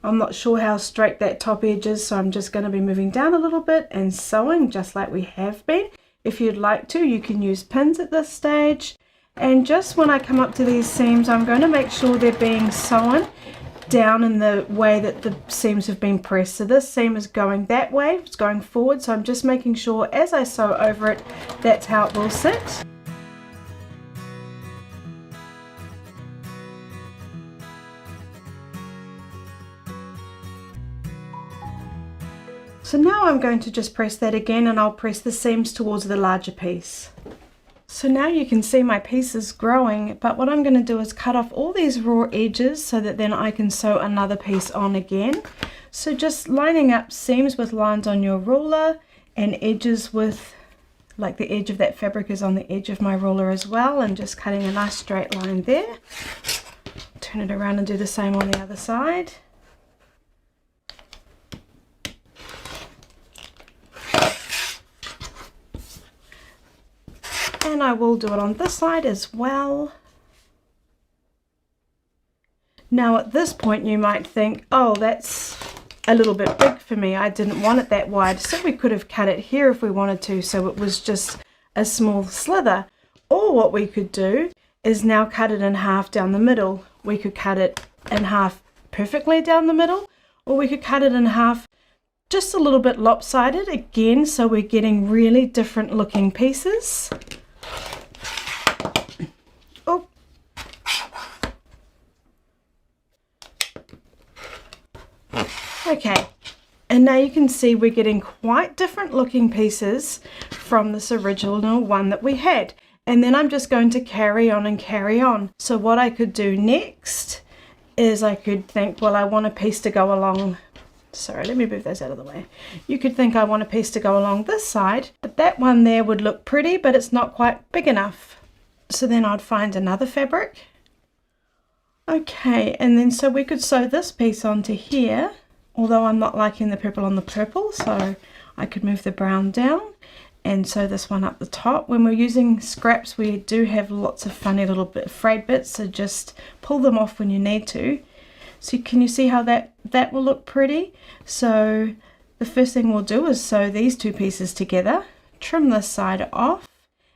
I'm not sure how straight that top edge is, so I'm just going to be moving down a little bit and sewing just like we have been. If you'd like to, you can use pins at this stage. And just when I come up to these seams, I'm going to make sure they're being sewn down in the way that the seams have been pressed. So this seam is going that way, it's going forward, so I'm just making sure as I sew over it, that's how it will sit. So now I'm going to just press that again, and I'll press the seams towards the larger piece. So now you can see my piece is growing, but what I'm going to do is cut off all these raw edges so that then I can sew another piece on again. So just lining up seams with lines on your ruler and edges with, like the edge of that fabric is on the edge of my ruler as well, and just cutting a nice straight line there. Turn it around and do the same on the other side. And I will do it on this side as well. Now at this point you might think, oh, that's a little bit big for me. I didn't want it that wide. So we could have cut it here if we wanted to, so it was just a small slither. Or what we could do is now cut it in half down the middle. We could cut it in half perfectly down the middle, or we could cut it in half just a little bit lopsided again, so we're getting really different looking pieces. Oh. Okay, and now you can see we're getting quite different looking pieces from this original one that we had. And then I'm just going to carry on and carry on. So what I could do next is I could think, well, I want a piece to go along. Sorry, let me move those out of the way. You could think I want a piece to go along this side, but that one there would look pretty, but it's not quite big enough. So then I'd find another fabric. Okay, and then so we could sew this piece onto here, although I'm not liking the purple on the purple, so I could move the brown down and sew this one up the top. When we're using scraps, we do have lots of funny little frayed bits, so just pull them off when you need to. So can you see how that will look pretty? So the first thing we'll do is sew these two pieces together, trim this side off,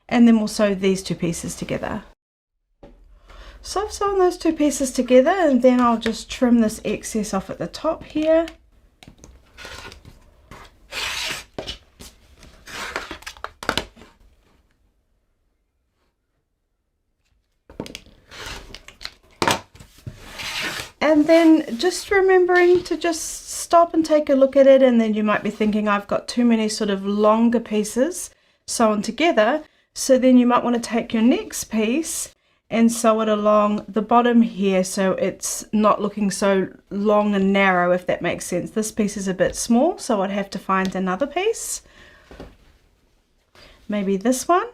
and then we'll sew these two pieces together. So I've sewn those two pieces together, and then I'll just trim this excess off at the top here. And then just remembering to just stop and take a look at it, and then you might be thinking I've got too many sort of longer pieces sewn together. So then you might want to take your next piece and sew it along the bottom here, so it's not looking so long and narrow, if that makes sense. This piece is a bit small, so I'd have to find another piece, maybe this one,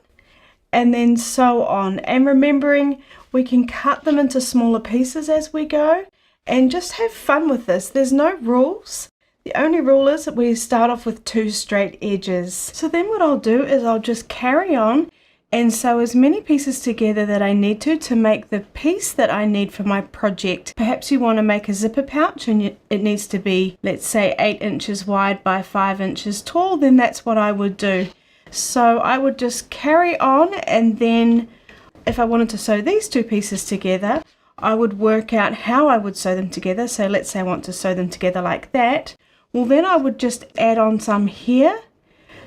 and then sew on. And remembering we can cut them into smaller pieces as we go, and just have fun with this. There's no rules. The only rule is that we start off with two straight edges. So then what I'll do is I'll just carry on and sew as many pieces together that I need to make the piece that I need for my project. Perhaps you want to make a zipper pouch and it needs to be, let's say, 8 inches wide by 5 inches tall, then that's what I would do. So I would just carry on, and then if I wanted to sew these two pieces together, I would work out how I would sew them together. So let's say I want to sew them together like that. Well, then I would just add on some here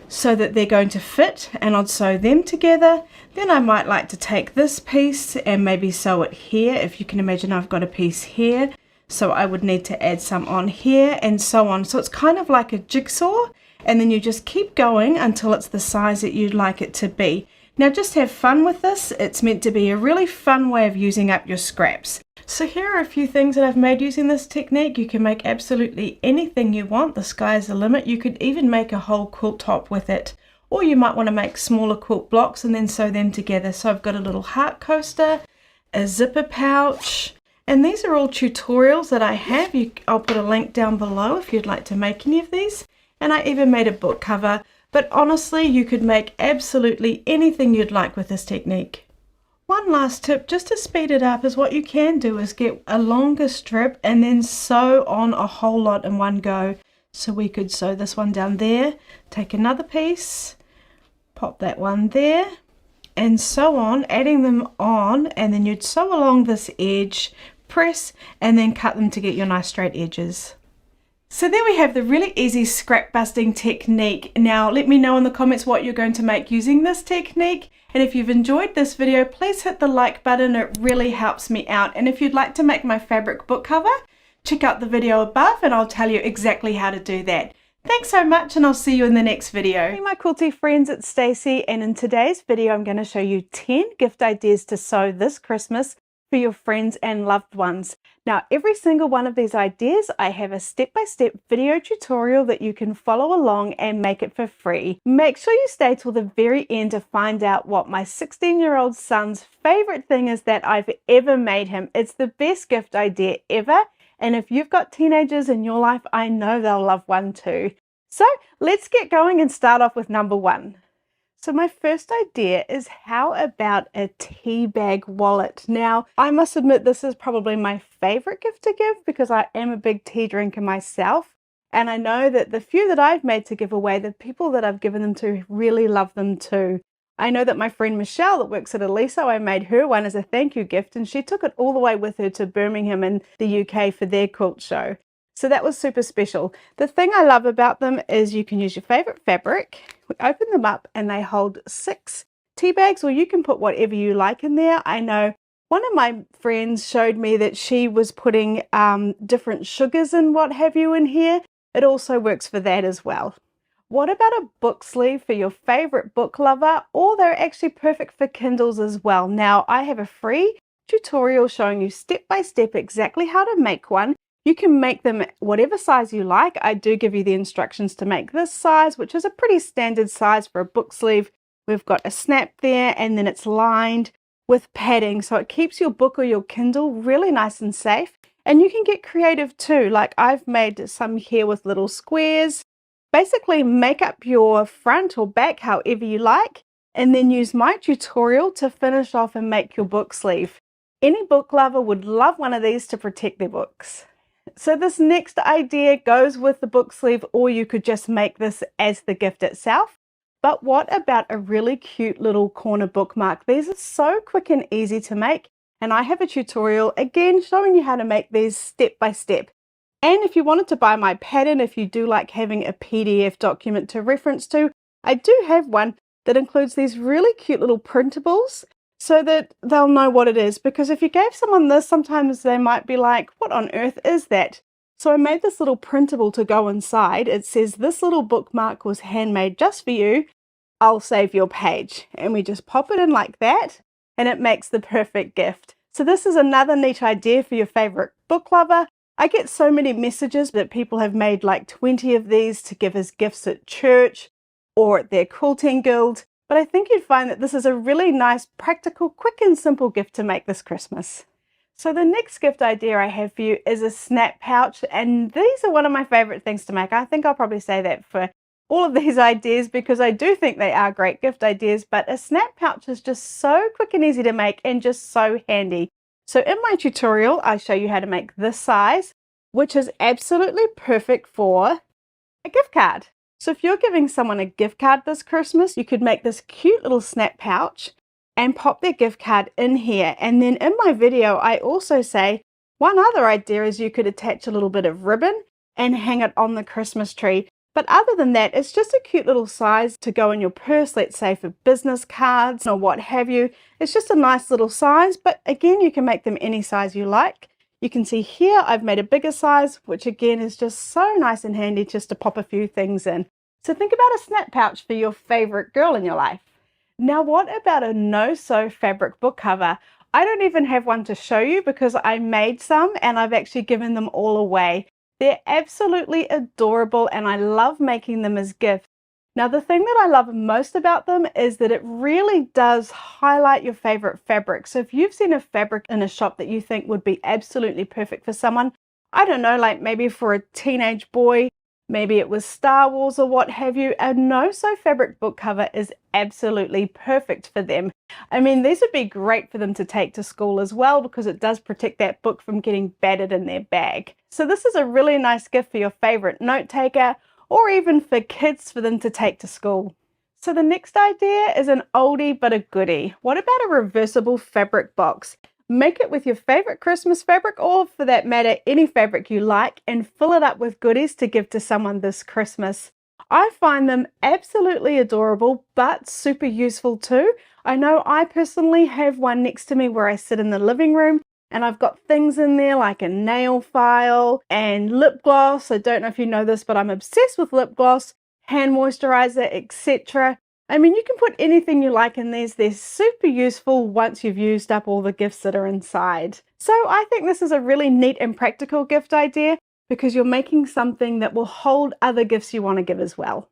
so that they're going to fit, and I'd sew them together. Then I might like to take this piece and maybe sew it here. If you can imagine, I've got a piece here, so I would need to add some on here, and so on. So it's kind of like a jigsaw, and then you just keep going until it's the size that you'd like it to be. Now just have fun with this. It's meant to be a really fun way of using up your scraps. So here are a few things that I've made using this technique. You can make absolutely anything you want. The sky's the limit. You could even make a whole quilt top with it. Or you might want to make smaller quilt blocks and then sew them together. So I've got a little heart coaster, a zipper pouch, and these are all tutorials that I have. I'll put a link down below if you'd like to make any of these. And I even made a book cover. But honestly, you could make absolutely anything you'd like with this technique. One last tip, just to speed it up, is what you can do is get a longer strip and then sew on a whole lot in one go. So we could sew this one down there, take another piece, pop that one there, and so on, adding them on, and then you'd sew along this edge, press, and then cut them to get your nice straight edges. So there we have the really easy scrap busting technique. Now let me know in the comments what you're going to make using this technique. And if you've enjoyed this video, please hit the like button. It really helps me out. And if you'd like to make my fabric book cover, check out the video above and I'll tell you exactly how to do that. Thanks so much, and I'll see you in the next video. Hey my Quilty friends, it's Stacey, and in today's video I'm going to show you 10 gift ideas to sew this Christmas for your friends and loved ones. Now, every single one of these ideas, I have a step-by-step video tutorial that you can follow along and make it for free. Make sure you stay till the very end to find out what my 16-year-old son's favorite thing is that I've ever made him. It's the best gift idea ever, and if you've got teenagers in your life, I know they'll love one too. So let's get going and start off with number one. So my first idea is, how about a tea bag wallet? Now, I must admit this is probably my favorite gift to give because I am a big tea drinker myself. And I know that the few that I've made to give away, the people that I've given them to really love them too. I know that my friend Michelle that works at Eliso, I made her one as a thank you gift, and she took it all the way with her to Birmingham in the UK for their quilt show. So that was super special. The thing I love about them is you can use your favorite fabric. We open them up and they hold 6 tea bags, or you can put whatever you like in there. I know one of my friends showed me that she was putting different sugars and what have you in here. It also works for that as well. What about a book sleeve for your favorite book lover? Or they're actually perfect for Kindles as well. Now, I have a free tutorial showing you step by step exactly how to make one. You can make them whatever size you like. I do give you the instructions to make this size, which is a pretty standard size for a book sleeve. We've got a snap there, and then it's lined with padding, so it keeps your book or your Kindle really nice and safe. And you can get creative too. Like I've made some here with little squares. Basically make up your front or back however you like, and then use my tutorial to finish off and make your book sleeve. Any book lover would love one of these to protect their books. So this next idea goes with the book sleeve, or you could just make this as the gift itself. But what about a really cute little corner bookmark? These are so quick and easy to make, and I have a tutorial again showing you how to make these step by step. And if you wanted to buy my pattern, if you do like having a PDF document to reference to, I do have one that includes these really cute little printables, so that they'll know what it is. Because if you gave someone this, sometimes they might be like, what on earth is that? So I made this little printable to go inside. It says, this little bookmark was handmade just for you. I'll save your page. And we just pop it in like that, and it makes the perfect gift. So this is another neat idea for your favorite book lover. I get so many messages that people have made like 20 of these to give as gifts at church or at their quilting guild. But I think you'd find that this is a really nice, practical, quick and simple gift to make this Christmas. So the next gift idea I have for you is a snap pouch, and these are one of my favorite things to make. I think I'll probably say that for all of these ideas because I do think they are great gift ideas, but a snap pouch is just so quick and easy to make and just so handy. So in my tutorial, I show you how to make this size, which is absolutely perfect for a gift card. So if you're giving someone a gift card this Christmas, you could make this cute little snap pouch and pop their gift card in here. And then in my video, I also say one other idea is you could attach a little bit of ribbon and hang it on the Christmas tree. But other than that, it's just a cute little size to go in your purse, let's say for business cards or what have you. It's just a nice little size, but again, you can make them any size you like. You can see here I've made a bigger size, which again is just so nice and handy just to pop a few things in. So think about a snap pouch for your favorite girl in your life. Now what about a no-sew fabric book cover? I don't even have one to show you because I made some and I've actually given them all away. They're absolutely adorable and I love making them as gifts. Now the thing that I love most about them is that it really does highlight your favorite fabric. So if you've seen a fabric in a shop that you think would be absolutely perfect for someone, I don't know, like maybe for a teenage boy, maybe it was Star Wars or what have you, a no-sew fabric book cover is absolutely perfect for them. I mean, these would be great for them to take to school as well because it does protect that book from getting battered in their bag. So this is a really nice gift for your favorite note taker, or even for kids for them to take to school. So the next idea is an oldie but a goodie. What about a reversible fabric box? Make it with your favorite Christmas fabric, or for that matter, any fabric you like, and fill it up with goodies to give to someone this Christmas. I find them absolutely adorable, but super useful too. I know I personally have one next to me where I sit in the living room, And I've got things in there like a nail file and lip gloss. I don't know if you know this, but I'm obsessed with lip gloss, hand moisturizer, etc. I mean, you can put anything you like in these. They're super useful once you've used up all the gifts that are inside. So I think this is a really neat and practical gift idea because you're making something that will hold other gifts you want to give as well.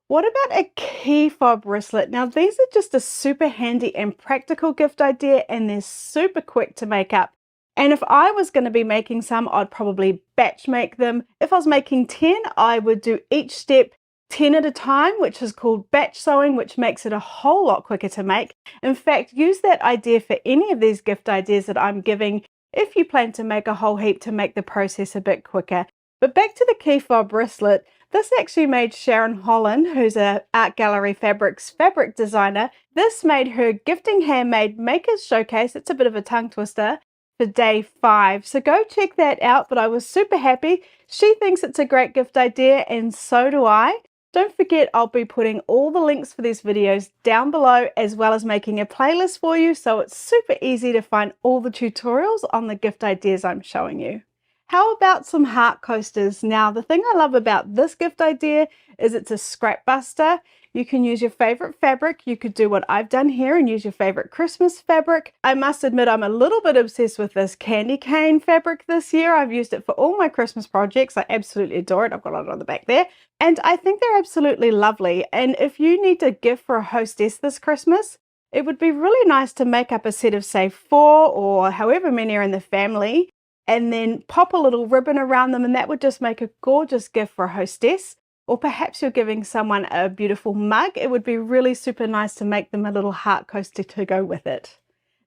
What about a key fob wristlet? Now, these are just a super handy and practical gift idea, and they're super quick to make up. And if I was going to be making some, I'd probably batch make them. If I was making 10, I would do each step 10 at a time, which is called batch sewing, which makes it a whole lot quicker to make. In fact, use that idea for any of these gift ideas that I'm giving if you plan to make a whole heap to make the process a bit quicker. But back to the key fob wristlet, this actually made Sharon Holland, who's a Art Gallery Fabrics fabric designer, this made her Gifting Handmade Makers Showcase. It's a bit of a tongue twister for day 5. So go check that out, but I was super happy. She thinks it's a great gift idea and so do I. Don't forget, I'll be putting all the links for these videos down below, as well as making a playlist for you, so it's super easy to find all the tutorials on the gift ideas I'm showing you. How about some heart coasters? Now, the thing I love about this gift idea is it's a scrap buster. You can use your favorite fabric. You could do what I've done here and use your favorite Christmas fabric. I must admit I'm a little bit obsessed with this candy cane fabric this year. I've used it for all my Christmas projects. I absolutely adore it. I've got it on the back there. And I think they're absolutely lovely. And if you need a gift for a hostess this Christmas, it would be really nice to make up a set of, say, 4 or however many are in the family, and then pop a little ribbon around them, and that would just make a gorgeous gift for a hostess. Or perhaps you're giving someone a beautiful mug. It would be really super nice to make them a little heart coaster to go with it.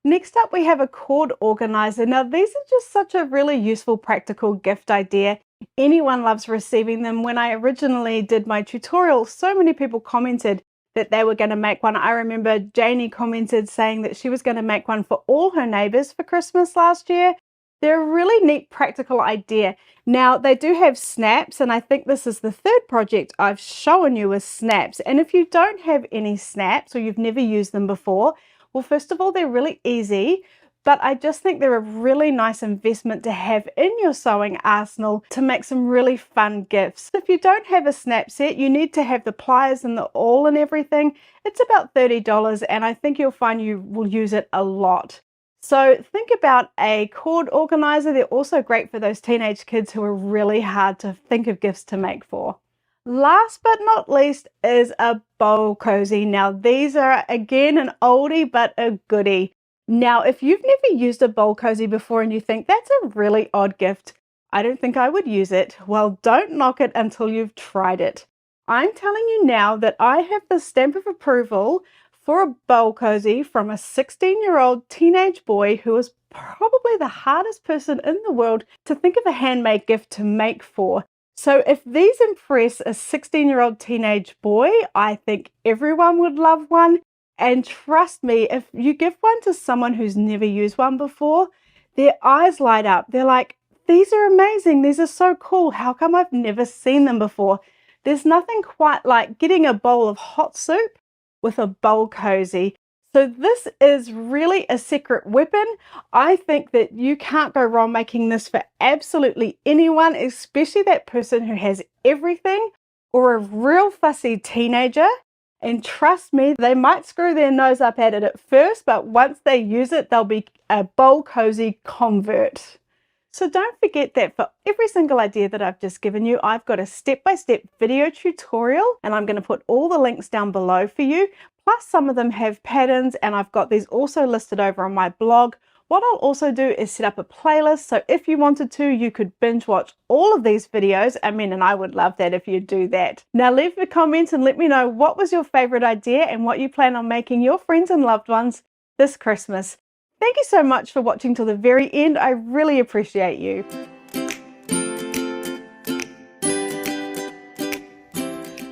Next up, we have a cord organizer. Now, these are just such a really useful, practical gift idea. Anyone loves receiving them. When I originally did my tutorial, so many people commented that they were going to make one. I remember Janie commented saying that she was going to make one for all her neighbors for Christmas last year. They're a really neat practical idea. Now, they do have snaps, and I think this is the third project I've shown you with snaps. And if you don't have any snaps or you've never used them before, well, first of all, they're really easy, but I just think they're a really nice investment to have in your sewing arsenal to make some really fun gifts. If you don't have a snap set, you need to have the pliers and the awl and everything. It's about $30, and I think you'll find you will use it a lot. So think about a cord organizer. They're also great for those teenage kids who are really hard to think of gifts to make for. Last but not least is a bowl cozy. Now, these are again an oldie but a goodie. Now, if you've never used a bowl cozy before and you think that's a really odd gift, I don't think I would use it. Well, don't knock it until you've tried it. I'm telling you now that I have the stamp of approval for a bowl cozy from a 16-year-old teenage boy who is probably the hardest person in the world to think of a handmade gift to make for. So if these impress a 16-year-old teenage boy, I think everyone would love one. And trust me, if you give one to someone who's never used one before, their eyes light up. They're like, these are amazing. These are so cool. How come I've never seen them before? There's nothing quite like getting a bowl of hot soup with a bowl cozy. So this is really a secret weapon. I think that you can't go wrong making this for absolutely anyone, especially that person who has everything or a real fussy teenager. And trust me, they might screw their nose up at it at first, but once they use it, they'll be a bowl cozy convert. So don't forget that for every single idea that I've just given you, I've got a step-by-step video tutorial, and I'm going to put all the links down below for you. Plus some of them have patterns, and I've got these also listed over on my blog. What I'll also do is set up a playlist, so if you wanted to, you could binge watch all of these videos. And I would love that if you do that. Now leave a comment and let me know what was your favorite idea and what you plan on making your friends and loved ones this Christmas. Thank you so much for watching till the very end. I really appreciate you.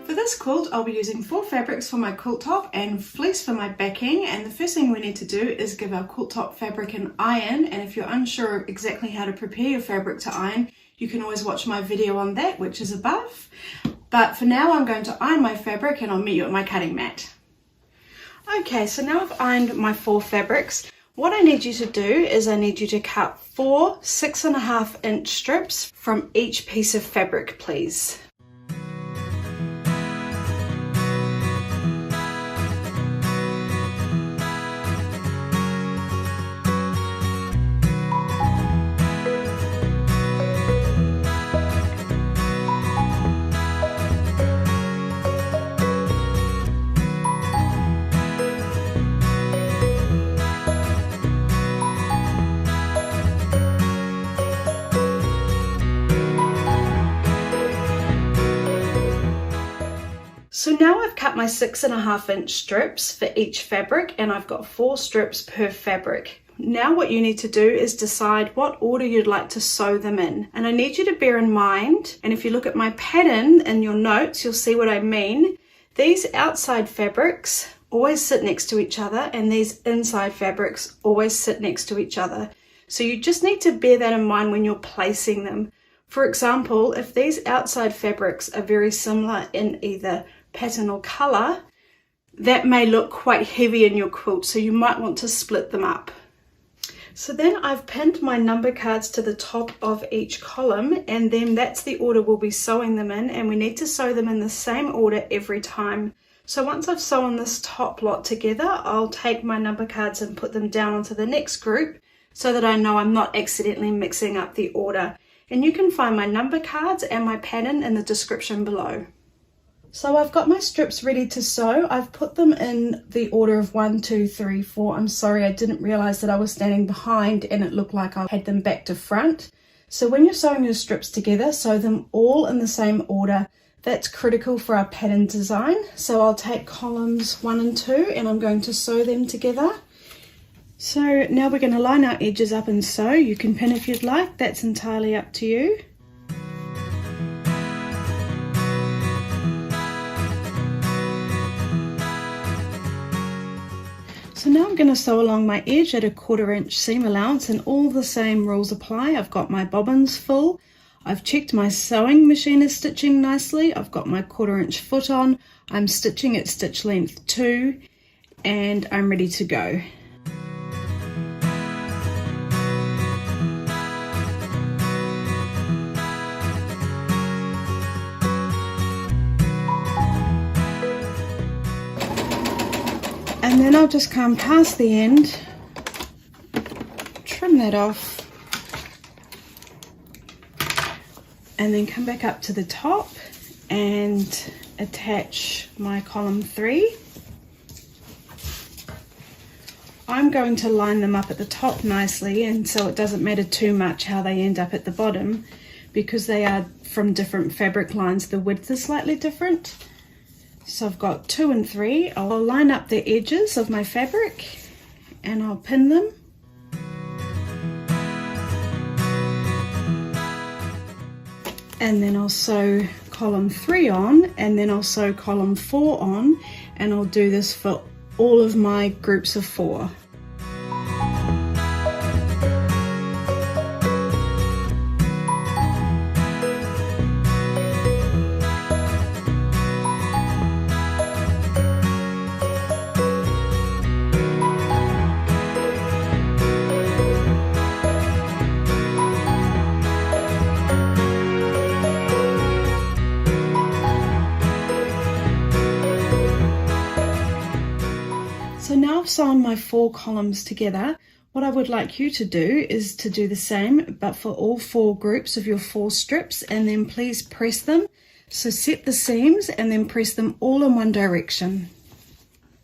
For this quilt, I'll be using 4 fabrics for my quilt top and fleece for my backing. And the first thing we need to do is give our quilt top fabric an iron. And if you're unsure exactly how to prepare your fabric to iron, you can always watch my video on that, which is above. But for now, I'm going to iron my fabric and I'll meet you at my cutting mat. Okay, so now I've ironed my 4 fabrics. What I need you to do is I need you to cut 4 6.5-inch strips from each piece of fabric, please. So now I've cut my 6.5-inch strips for each fabric, and I've got 4 strips per fabric. Now what you need to do is decide what order you'd like to sew them in. And I need you to bear in mind, and if you look at my pattern in your notes, you'll see what I mean. These outside fabrics always sit next to each other, and these inside fabrics always sit next to each other. So you just need to bear that in mind when you're placing them. For example, if these outside fabrics are very similar in either pattern or color, that may look quite heavy in your quilt, so you might want to split them up. So then I've pinned my number cards to the top of each column, and then that's the order we'll be sewing them in, and we need to sew them in the same order every time. So once I've sewn this top lot together, I'll take my number cards and put them down onto the next group so that I know I'm not accidentally mixing up the order. And you can find my number cards and my pattern in the description below. So I've got my strips ready to sew. I've put them in the order of 1, 2, 3, 4. I'm sorry, I didn't realize that I was standing behind and it looked like I had them back to front. So when you're sewing your strips together, sew them all in the same order. That's critical for our pattern design. So I'll take columns 1 and 2 and I'm going to sew them together. So now we're going to line our edges up and sew. You can pin if you'd like, that's entirely up to you. So now I'm going to sew along my edge at a 1/4 inch seam allowance, and all the same rules apply. I've got my bobbins full. I've checked my sewing machine is stitching nicely. I've got my 1/4 inch foot on. I'm stitching at stitch length 2 and I'm ready to go. And then I'll just come past the end, trim that off, and then come back up to the top and attach my column 3. I'm going to line them up at the top nicely, and so it doesn't matter too much how they end up at the bottom, because they are from different fabric lines. The width is slightly different. So I've got 2 and 3. I'll line up the edges of my fabric and I'll pin them. And then I'll sew column 3 on, and then I'll sew column 4 on, and I'll do this for all of my groups of 4. So now I've sewn my 4 columns together. What I would like you to do is to do the same, but for all 4 groups of your 4 strips, and then please press them. So set the seams and then press them all in one direction.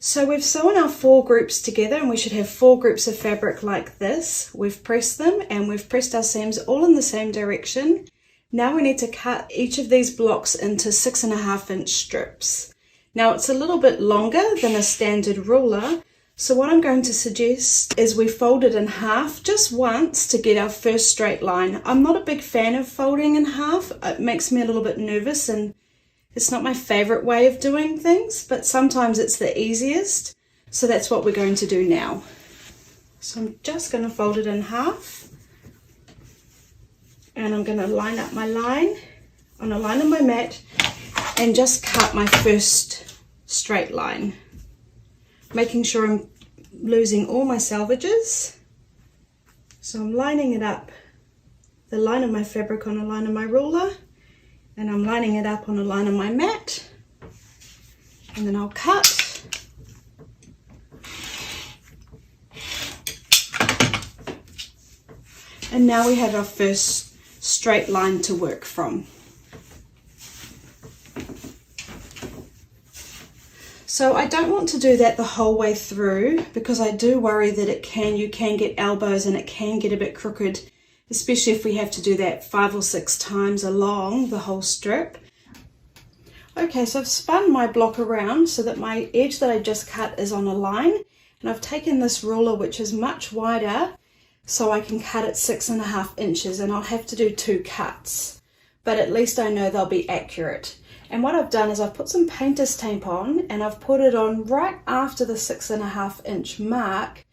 So we've sewn our 4 groups together, and we should have 4 groups of fabric like this. We've pressed them and we've pressed our seams all in the same direction. Now we need to cut each of these blocks into 6.5 inch strips. Now it's a little bit longer than a standard ruler, so what I'm going to suggest is we fold it in half just once to get our first straight line. I'm not a big fan of folding in half. It makes me a little bit nervous, and it's not my favorite way of doing things, but sometimes it's the easiest. So that's what we're going to do now. So I'm just going to fold it in half, and I'm going to line up my line on a line on my mat and just cut my first straight line, making sure I'm losing all my salvages. So I'm lining it up, the line of my fabric on a line of my ruler, and I'm lining it up on a line of my mat, and then I'll cut. And now we have our first straight line to work from. So I don't want to do that the whole way through, because I do worry that you can get elbows and it can get a bit crooked, especially if we have to do that 5 or 6 times along the whole strip. Okay, so I've spun my block around so that my edge that I just cut is on a line, and I've taken this ruler, which is much wider, so I can cut it 6.5 inches, and I'll have to do 2 cuts, but at least I know they'll be accurate. And what I've done is I've put some painter's tape on, and I've put it on right after the 6.5 inch mark,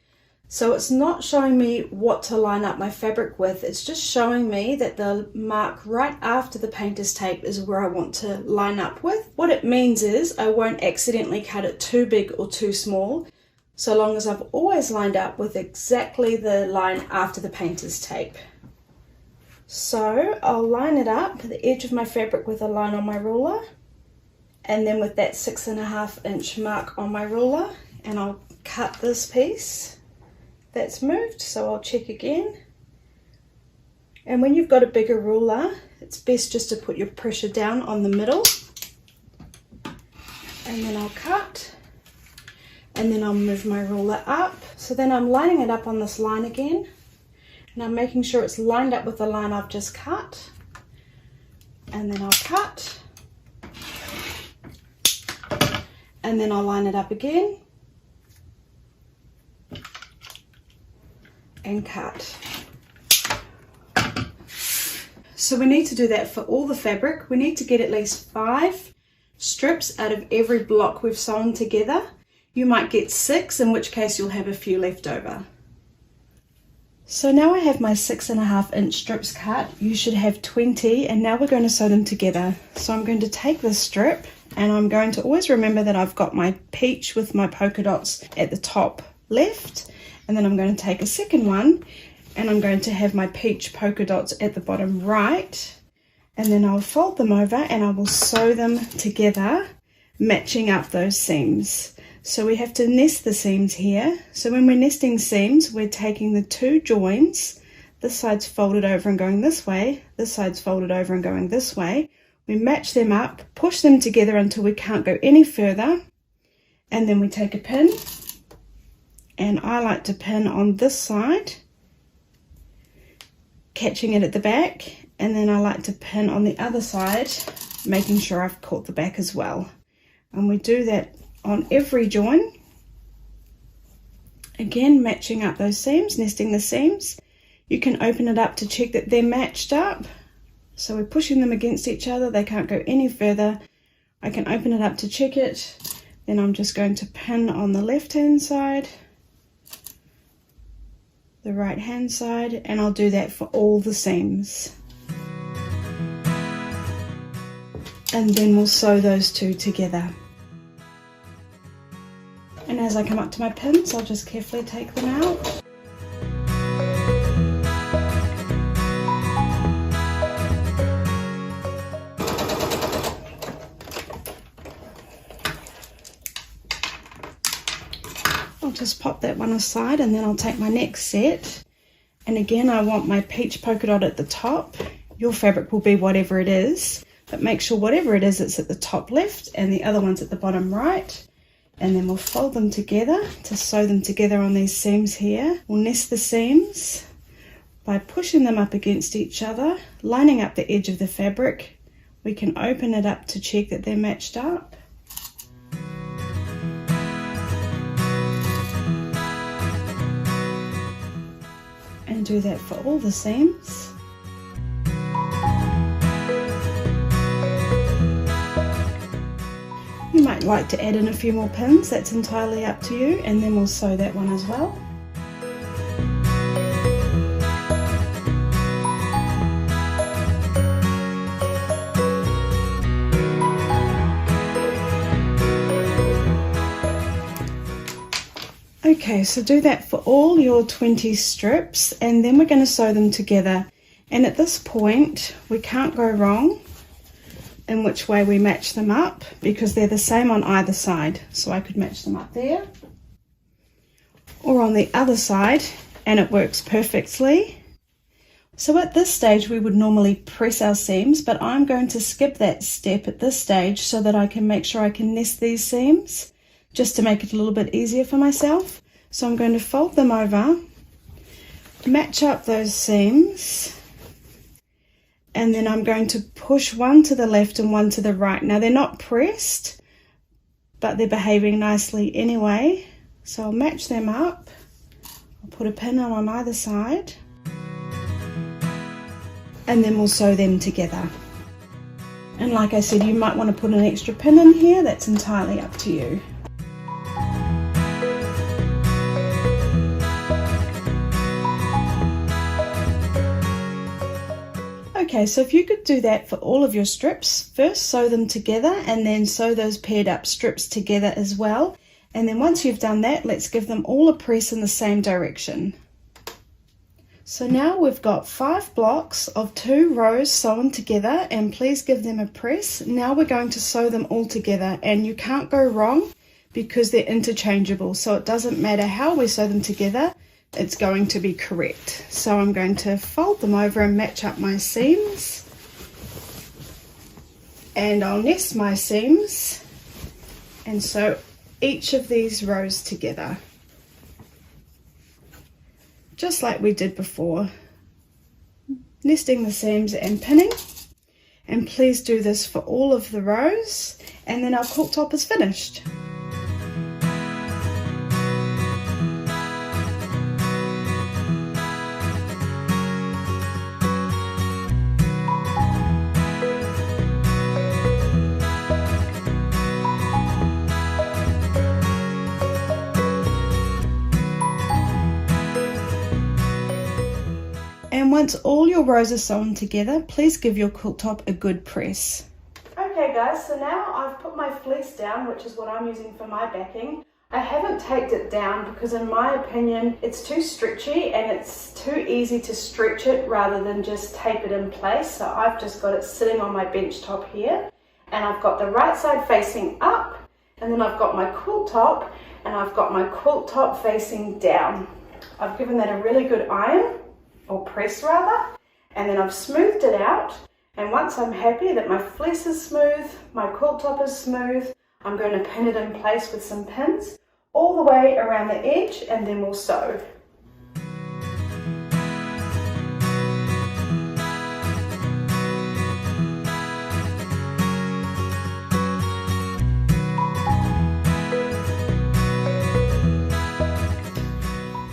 so it's not showing me what to line up my fabric with, it's just showing me that the mark right after the painter's tape is where I want to line up with. What it means is I won't accidentally cut it too big or too small, so long as I've always lined up with exactly the line after the painter's tape. So I'll line it up, the edge of my fabric with a line on my ruler, and then with that 6.5 inch mark on my ruler, and I'll cut this piece that's moved, so I'll check again. And when you've got a bigger ruler, it's best just to put your pressure down on the middle, and then I'll cut. And then I'll move my ruler up. So then I'm lining it up on this line again, and I'm making sure it's lined up with the line I've just cut. And then I'll cut. And then I'll line it up again. And cut. So we need to do that for all the fabric. We need to get at least 5 strips out of every block we've sewn together. You might get 6, in which case you'll have a few left over. So now I have my 6.5 inch strips cut. You should have 20, and now we're going to sew them together. So I'm going to take this strip, and I'm going to always remember that I've got my peach with my polka dots at the top left, and then I'm going to take a second one, and I'm going to have my peach polka dots at the bottom right, and then I'll fold them over and I will sew them together, matching up those seams. So we have to nest the seams here. So when we're nesting seams, we're taking the 2 joins, this side's folded over and going this way, this side's folded over and going this way. We match them up, push them together until we can't go any further, and then we take a pin, and I like to pin on this side, catching it at the back, and then I like to pin on the other side, making sure I've caught the back as well. And we do that on every join, again matching up those seams, nesting the seams. You can open it up to check that they're matched up, so we're pushing them against each other, they can't go any further. I can open it up to check it, then I'm just going to pin on the left hand side, the right hand side, and I'll do that for all the seams. And then we'll sew those 2 together. And as I come up to my pins, I'll just carefully take them out. I'll just pop that one aside, and then I'll take my next set. And again, I want my peach polka dot at the top. Your fabric will be whatever it is, but make sure whatever it is, it's at the top left and the other one's at the bottom right. And then we'll fold them together to sew them together on these seams here. We'll nest the seams by pushing them up against each other, lining up the edge of the fabric. We can open it up to check that they're matched up. And do that for all the seams. You might like to add in a few more pins, that's entirely up to you, and then we'll sew that one as well. Okay, so do that for all your 20 strips, and then we're going to sew them together. And at this point, we can't go wrong in which way we match them up because they're the same on either side. So I could match them up there or on the other side, and it works perfectly. So at this stage, we would normally press our seams, but I'm going to skip that step at this stage so that I can make sure I can nest these seams, just to make it a little bit easier for myself. So I'm going to fold them over, match up those seams, and then I'm going to push one to the left and one to the right. Now they're not pressed, but they're behaving nicely anyway. So I'll match them up. I'll put a pin on either side, and then we'll sew them together. And like I said, you might want to put an extra pin in here. That's entirely up to you. Okay, so if you could do that for all of your strips, first sew them together and then sew those paired up strips together as well. And then once you've done that, let's give them all a press in the same direction. So now we've got 5 blocks of 2 rows sewn together, and please give them a press. Now we're going to sew them all together, and you can't go wrong because they're interchangeable. So it doesn't matter how we sew them together, it's going to be correct. So I'm going to fold them over and match up my seams, and I'll nest my seams and sew each of these rows together, just like we did before, nesting the seams and pinning. And please do this for all of the rows, and then our quilt top is finished. And once all your rows are sewn together, please give your quilt top a good press. Okay guys, so now I've put my fleece down, which is what I'm using for my backing. I haven't taped it down because in my opinion it's too stretchy and it's too easy to stretch it rather than just tape it in place. So I've just got it sitting on my bench top here, and I've got the right side facing up, and then I've got my quilt top, and I've got my quilt top facing down. I've given that a really good iron, or press rather, and then I've smoothed it out. And once I'm happy that my fleece is smooth, my quilt top is smooth, I'm going to pin it in place with some pins all the way around the edge, and then we'll sew.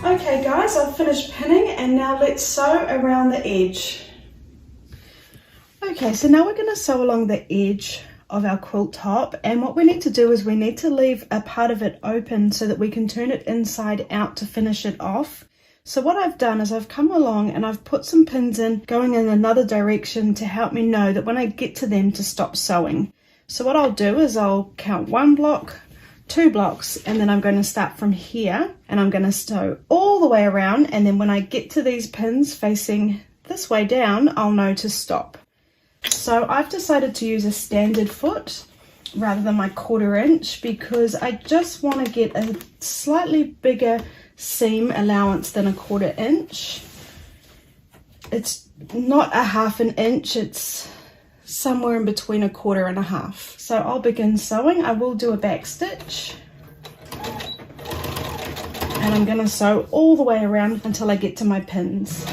Okay guys, I've finished pinning, and now let's sew around the edge. Okay, so now we're going to sew along the edge of our quilt top, and what we need to do is we need to leave a part of it open so that we can turn it inside out to finish it off. So what I've done is I've come along and I've put some pins in going in another direction to help me know that when I get to them to stop sewing. So what I'll do is I'll count 1 block, 2 blocks, and then I'm going to start from here and I'm going to sew all the way around, and then when I get to these pins facing this way down, I'll know to stop. So I've decided to use a standard foot rather than my 1/4 inch because I just want to get a slightly bigger seam allowance than a 1/4 inch. It's not a 1/2 inch, it's somewhere in between a 1/4 and a 1/2. So I'll begin sewing. I will do a back stitch, and I'm going to sew all the way around until I get to my pins.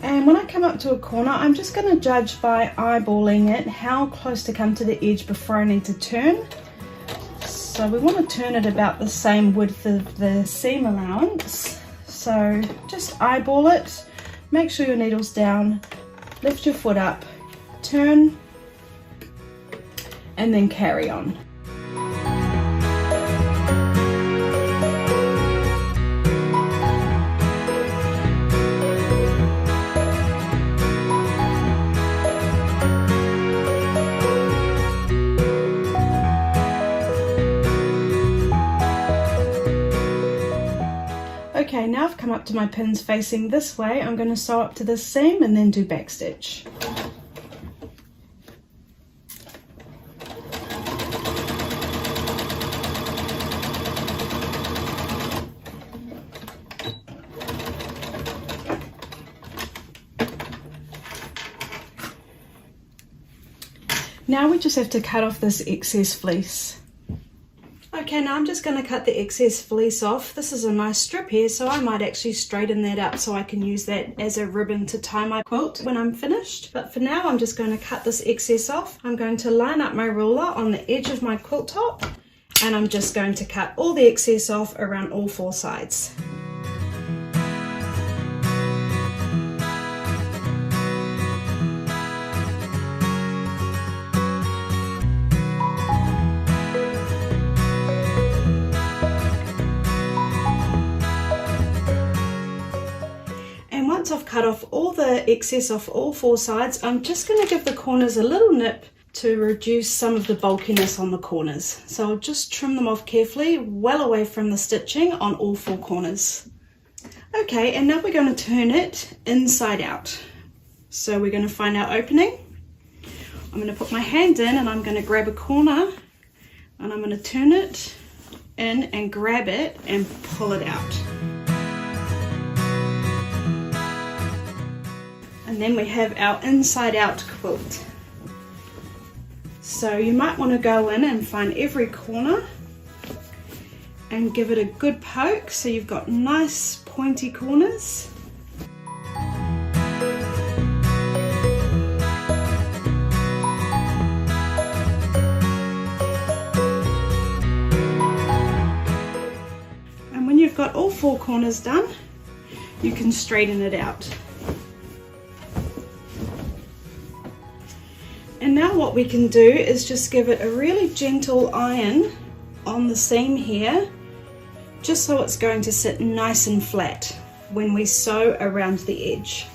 And when I come up to a corner, I'm just going to judge by eyeballing it how close to come to the edge before I need to turn. So we want to turn it about the same width of the seam allowance. So just eyeball it, make sure your needle's down, lift your foot up, turn, and then carry on. Okay, now I've come up to my pins facing this way. I'm going to sew up to this seam and then do back stitch. Now we just have to cut off this excess fleece. Okay, now I'm just going to cut the excess fleece off. This is a nice strip here, so I might actually straighten that up so I can use that as a ribbon to tie my quilt when I'm finished. But for now, I'm just going to cut this excess off. I'm going to line up my ruler on the edge of my quilt top, and I'm just going to cut all the excess off around all 4 sides. Once I've cut off all the excess off all 4 sides, I'm just going to give the corners a little nip to reduce some of the bulkiness on the corners. So I'll just trim them off carefully, well away from the stitching on all 4 corners. Okay, and now we're going to turn it inside out. So we're going to find our opening. I'm going to put my hand in and I'm going to grab a corner and I'm going to turn it in and grab it and pull it out. And then we have our inside out quilt. So you might want to go in and find every corner and give it a good poke so you've got nice pointy corners. And when you've got all 4 corners done, you can straighten it out. And now what we can do is just give it a really gentle iron on the seam here, just so it's going to sit nice and flat when we sew around the edge.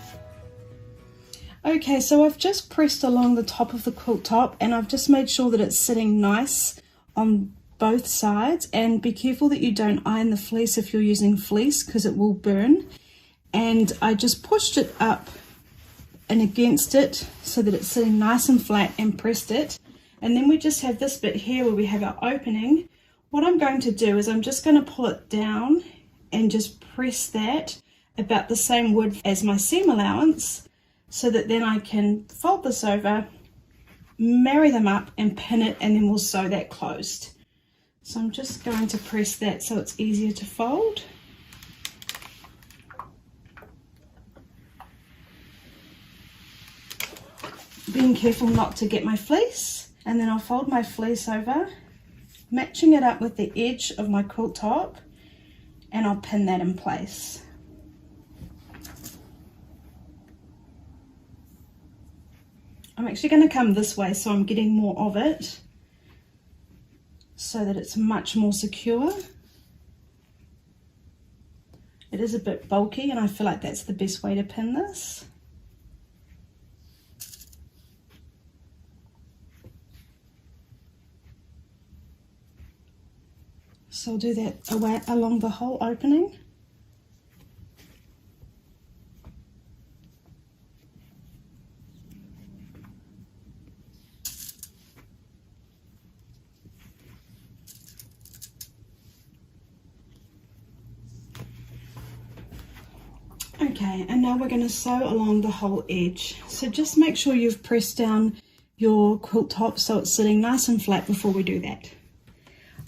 Okay, so I've just pressed along the top of the quilt top and I've just made sure that it's sitting nice on both sides, and be careful that you don't iron the fleece if you're using fleece because it will burn. And I just pushed it up and against it so that it's sitting nice and flat and pressed it. And then we just have this bit here where we have our opening. What I'm going to do is I'm just going to pull it down and just press that about the same width as my seam allowance, so that then I can fold this over, marry them up and pin it, and then we'll sew that closed. So I'm just going to press that so it's easier to fold. Being careful not to get my fleece, and then I'll fold my fleece over, matching it up with the edge of my quilt top, and I'll pin that in place. I'm actually going to come this way so I'm getting more of it, so that it's much more secure. It is a bit bulky and I feel like that's the best way to pin this. So I'll do that along the whole opening. Okay, and now we're going to sew along the whole edge. So just make sure you've pressed down your quilt top so it's sitting nice and flat before we do that.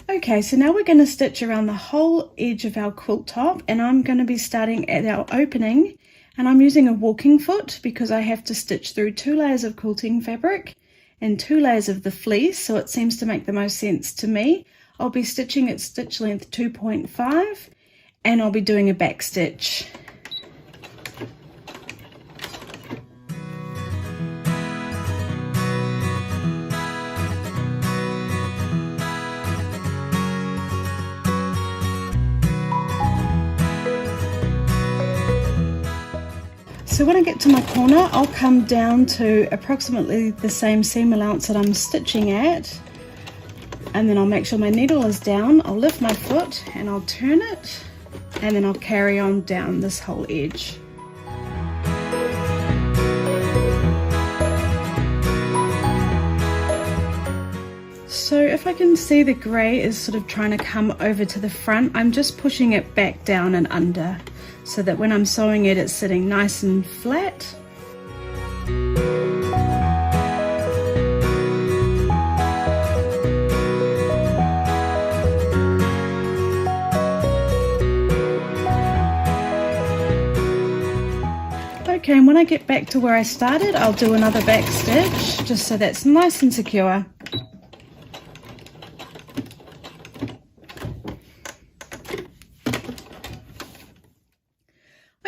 Okay, so now we're going to stitch around the whole edge of our quilt top, and I'm going to be starting at our opening, and I'm using a walking foot because I have to stitch through 2 layers of quilting fabric and 2 layers of the fleece, so it seems to make the most sense to me. I'll be stitching at stitch length 2.5 and I'll be doing a back stitch. So when I get to my corner, I'll come down to approximately the same seam allowance that I'm stitching at, and then I'll make sure my needle is down. I'll lift my foot and I'll turn it, and then I'll carry on down this whole edge. So if I can see the grey is sort of trying to come over to the front, I'm just pushing it back down and under so that when I'm sewing it, it's sitting nice and flat. Okay, and when I get back to where I started, I'll do another back stitch just so that's nice and secure.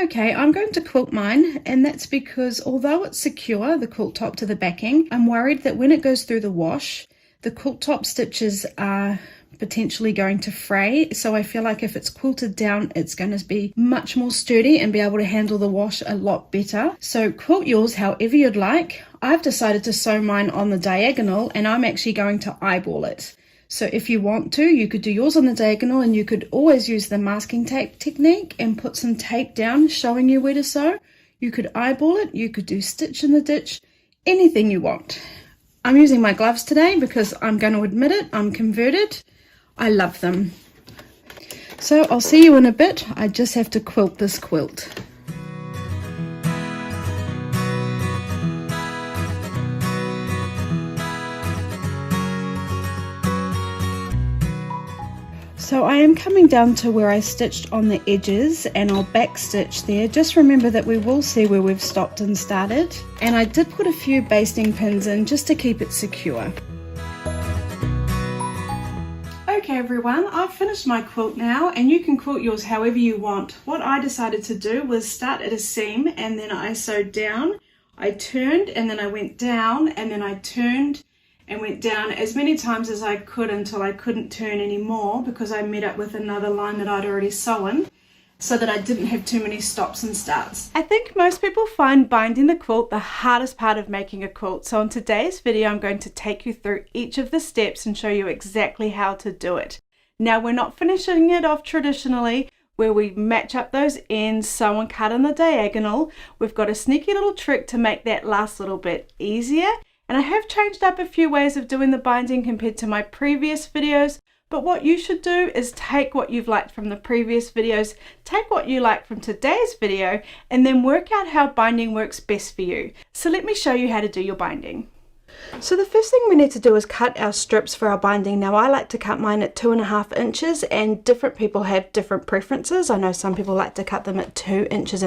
Okay, I'm going to quilt mine, and that's because although it's secure, the quilt top to the backing, I'm worried that when it goes through the wash, the quilt top stitches are potentially going to fray. So I feel like if it's quilted down, it's going to be much more sturdy and be able to handle the wash a lot better. So quilt yours however you'd like. I've decided to sew mine on the diagonal, and I'm actually going to eyeball it. So if you want to, you could do yours on the diagonal, and you could always use the masking tape technique and put some tape down showing you where to sew. You could eyeball it, you could do stitch in the ditch, anything you want. I'm using my gloves today because I'm going to admit it, I'm converted. I love them. So I'll see you in a bit. I just have to quilt this quilt. So I am coming down to where I stitched on the edges, and I'll back stitch there. Just remember that we will see where we've stopped and started. And I did put a few basting pins in just to keep it secure. Okay everyone, I've finished my quilt now, and you can quilt yours however you want. What I decided to do was start at a seam, and then I sewed down. I turned, and then I went down, and then I turned and went down as many times as I could until I couldn't turn anymore, because I met up with another line that I'd already sewn, so that I didn't have too many stops and starts. I think most people find binding the quilt the hardest part of making a quilt. So in today's video, I'm going to take you through each of the steps and show you exactly how to do it. Now, we're not finishing it off traditionally, where we match up those ends, sew and cut on the diagonal. We've got a sneaky little trick to make that last little bit easier. And I have changed up a few ways of doing the binding compared to my previous videos, but what you should do is take what you've liked from the previous videos, take what you like from today's video, and then work out how binding works best for you. So let me show you how to do your binding. So the first thing we need to do is cut our strips for our binding. Now I like to cut mine at 2.5 inches, and different people have different preferences. I know some people like to cut them at 2.25 inches.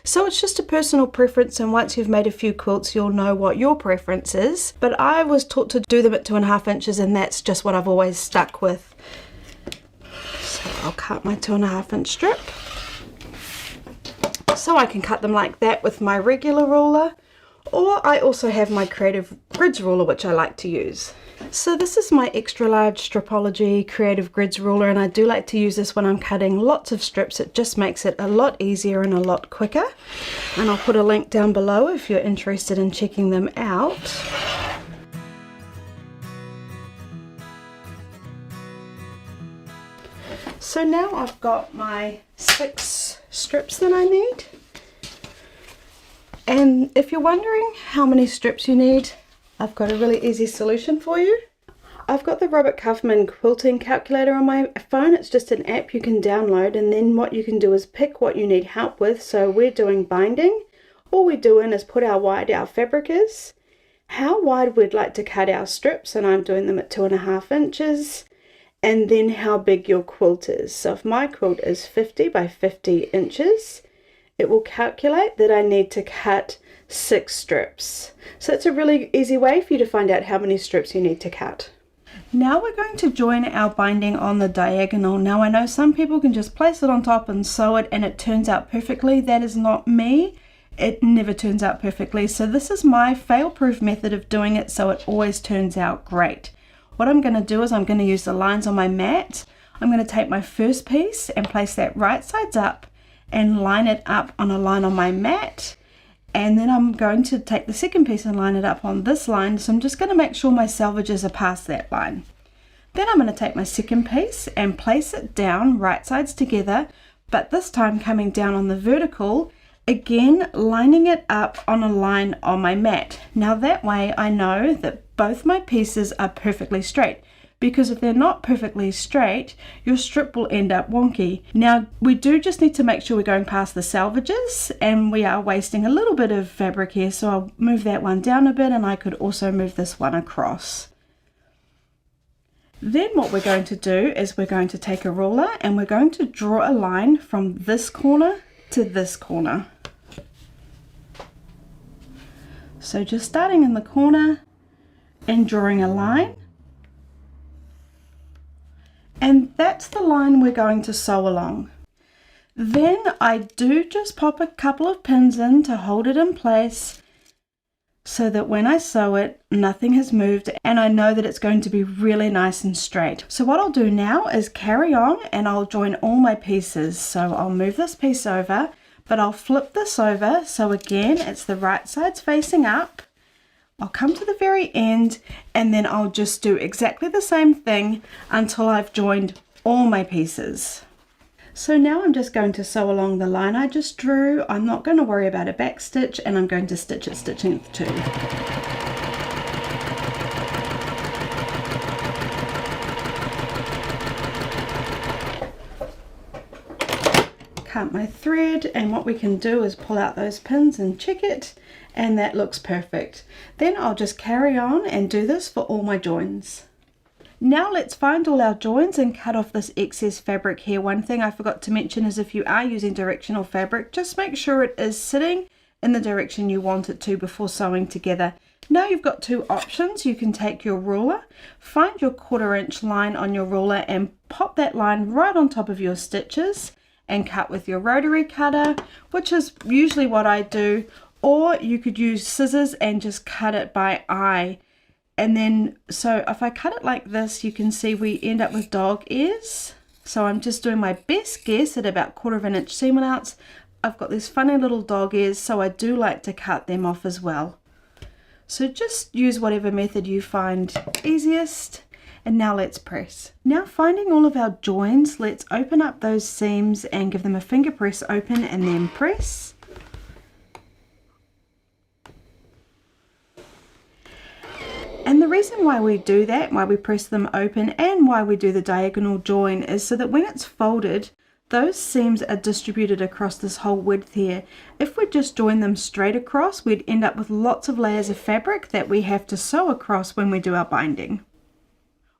So it's just a personal preference, and once you've made a few quilts you'll know what your preference is. But I was taught to do them at 2.5 inches, and that's just what I've always stuck with. So I'll cut my 2.5 inch strip. So I can cut them like that with my regular ruler, or I also have my Creative Grids ruler, which I like to use. So this is my extra large Stripology Creative Grids ruler, and I do like to use this when I'm cutting lots of strips. It just makes it a lot easier and a lot quicker. And I'll put a link down below if you're interested in checking them out. So now I've got my 6 strips that I need. And if you're wondering how many strips you need, I've got a really easy solution for you. I've got the Robert Kaufman quilting calculator on my phone. It's just an app you can download, and then what you can do is pick what you need help with. So we're doing binding. All we're doing is put how wide our fabric is, how wide we'd like to cut our strips, and I'm doing them at 2.5 inches, and then how big your quilt is. So if my quilt is 50 by 50 inches, it will calculate that I need to cut 6 strips. So it's a really easy way for you to find out how many strips you need to cut. Now we're going to join our binding on the diagonal. Now I know some people can just place it on top and sew it and it turns out perfectly. That is not me. It never turns out perfectly. So this is my fail-proof method of doing it, so it always turns out great. What I'm going to do is I'm going to use the lines on my mat. I'm going to take my first piece and place that right sides up and line it up on a line on my mat, and then I'm going to take the second piece and line it up on this line. So I'm just going to make sure my selvages are past that line. Then I'm going to take my second piece and place it down right sides together, but this time coming down on the vertical, again lining it up on a line on my mat. Now that way I know that both my pieces are perfectly straight, because if they're not perfectly straight, your strip will end up wonky. Now we do just need to make sure we're going past the selvages, and we are wasting a little bit of fabric here, so I'll move that one down a bit, and I could also move this one across. Then what we're going to do is we're going to take a ruler and we're going to draw a line from this corner to this corner. So just starting in the corner and drawing a line. And that's the line we're going to sew along. Then I do just pop a couple of pins in to hold it in place, so that when I sew it, nothing has moved and I know that it's going to be really nice and straight. So what I'll do now is carry on and I'll join all my pieces. So I'll move this piece over, but I'll flip this over. So again, it's the right side's facing up. I'll come to the very end and then I'll just do exactly the same thing until I've joined all my pieces. So now I'm just going to sew along the line I just drew. I'm not going to worry about a back stitch, and I'm going to stitch it stitch length 2. Cut my thread, and what we can do is pull out those pins and check it, and that looks perfect. Then I'll just carry on and do this for all my joins. Now let's find all our joins and cut off this excess fabric here. One thing I forgot to mention is if you are using directional fabric, just make sure it is sitting in the direction you want it to before sewing together. Now you've got two options. You can take your ruler, find your 1/4 inch line on your ruler and pop that line right on top of your stitches and cut with your rotary cutter, which is usually what I do, or you could use scissors and just cut it by eye. And then, so if I cut it like this, you can see we end up with dog ears. So I'm just doing my best guess at about 1/4 inch seam allowance. I've got these funny little dog ears, so I do like to cut them off as well. So just use whatever method you find easiest. And now let's press. Now finding all of our joins, let's open up those seams and give them a finger press open and then press. And the reason why we do that, why we press them open and why we do the diagonal join is so that when it's folded, those seams are distributed across this whole width here. If we just join them straight across, we'd end up with lots of layers of fabric that we have to sew across when we do our binding.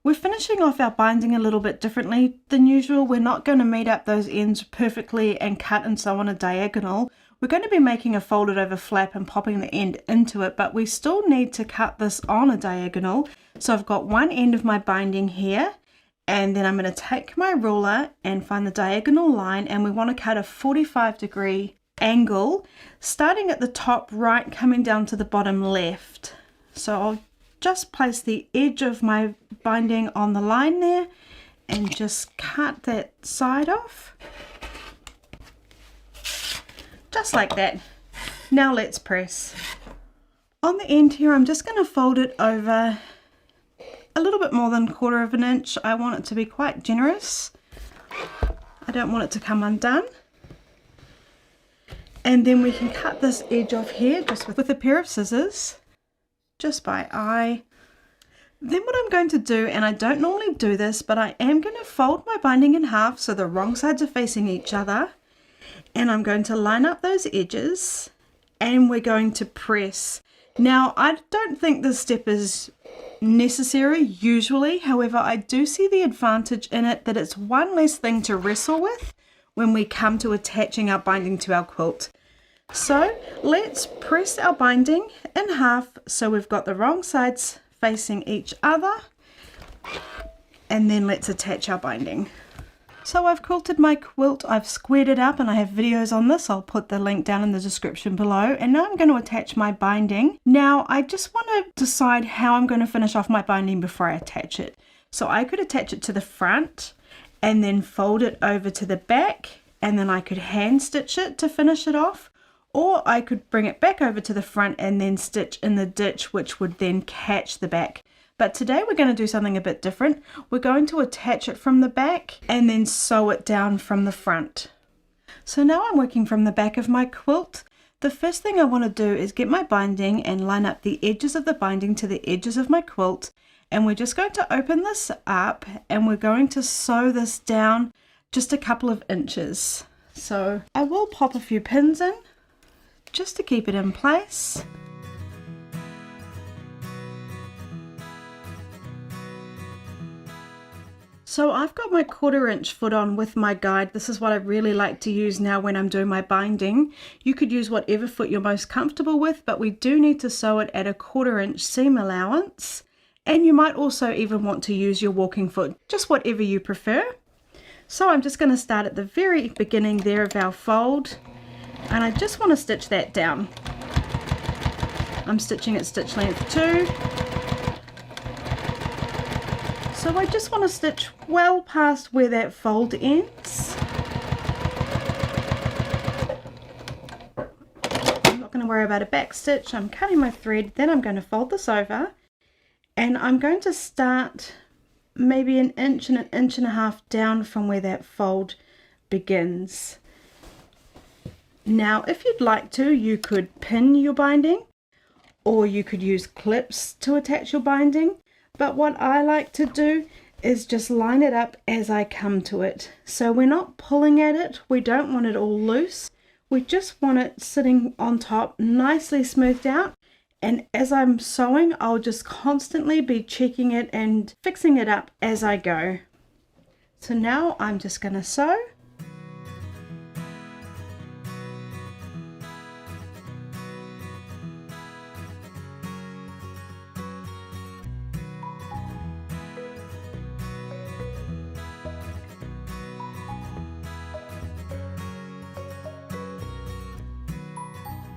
We're finishing off our binding a little bit differently than usual. We're not going to meet up those ends perfectly and cut and sew on a diagonal. We're going to be making a folded over flap and popping the end into it, but we still need to cut this on a diagonal. So I've got one end of my binding here, and then I'm going to take my ruler and find the diagonal line, and we want to cut a 45-degree angle, starting at the top right, coming down to the bottom left. So I'll just place the edge of my binding on the line there and just cut that side off. Just like that. Now let's press. On the end here, I'm just going to fold it over a little bit more than 1/4 inch. I want it to be quite generous. I don't want it to come undone. And then we can cut this edge off here just with a pair of scissors, just by eye. Then what I'm going to do, and I don't normally do this, but I am going to fold my binding in half so the wrong sides are facing each other. And I'm going to line up those edges and we're going to press. Now, I don't think this step is necessary usually. However, I do see the advantage in it that it's one less thing to wrestle with when we come to attaching our binding to our quilt. So let's press our binding in half so we've got the wrong sides facing each other. And then let's attach our binding. So I've quilted my quilt, I've squared it up, and I have videos on this. I'll put the link down in the description below. And now I'm going to attach my binding. Now I just want to decide how I'm going to finish off my binding before I attach it. So I could attach it to the front and then fold it over to the back, and then I could hand stitch it to finish it off. Or I could bring it back over to the front and then stitch in the ditch, which would then catch the back. But today we're going to do something a bit different. We're going to attach it from the back and then sew it down from the front. So now I'm working from the back of my quilt. The first thing I want to do is get my binding and line up the edges of the binding to the edges of my quilt. And we're just going to open this up and we're going to sew this down just a couple of inches. So I will pop a few pins in just to keep it in place. So I've got my 1/4 inch foot on with my guide. This is what I really like to use now when I'm doing my binding. You could use whatever foot you're most comfortable with, but we do need to sew it at a 1/4 inch seam allowance. And you might also even want to use your walking foot, just whatever you prefer. So I'm just going to start at the very beginning there of our fold, and I just want to stitch that down. I'm stitching at stitch length 2. So I just want to stitch well past where that fold ends. I'm not going to worry about a back stitch. I'm cutting my thread, then I'm going to fold this over, and I'm going to start maybe an inch and a half down from where that fold begins. Now if you'd like to, you could pin your binding, or you could use clips to attach your binding. But what I like to do is just line it up as I come to it. So we're not pulling at it, we don't want it all loose, we just want it sitting on top, nicely smoothed out. And as I'm sewing, I'll just constantly be checking it and fixing it up as I go. So now I'm just going to sew.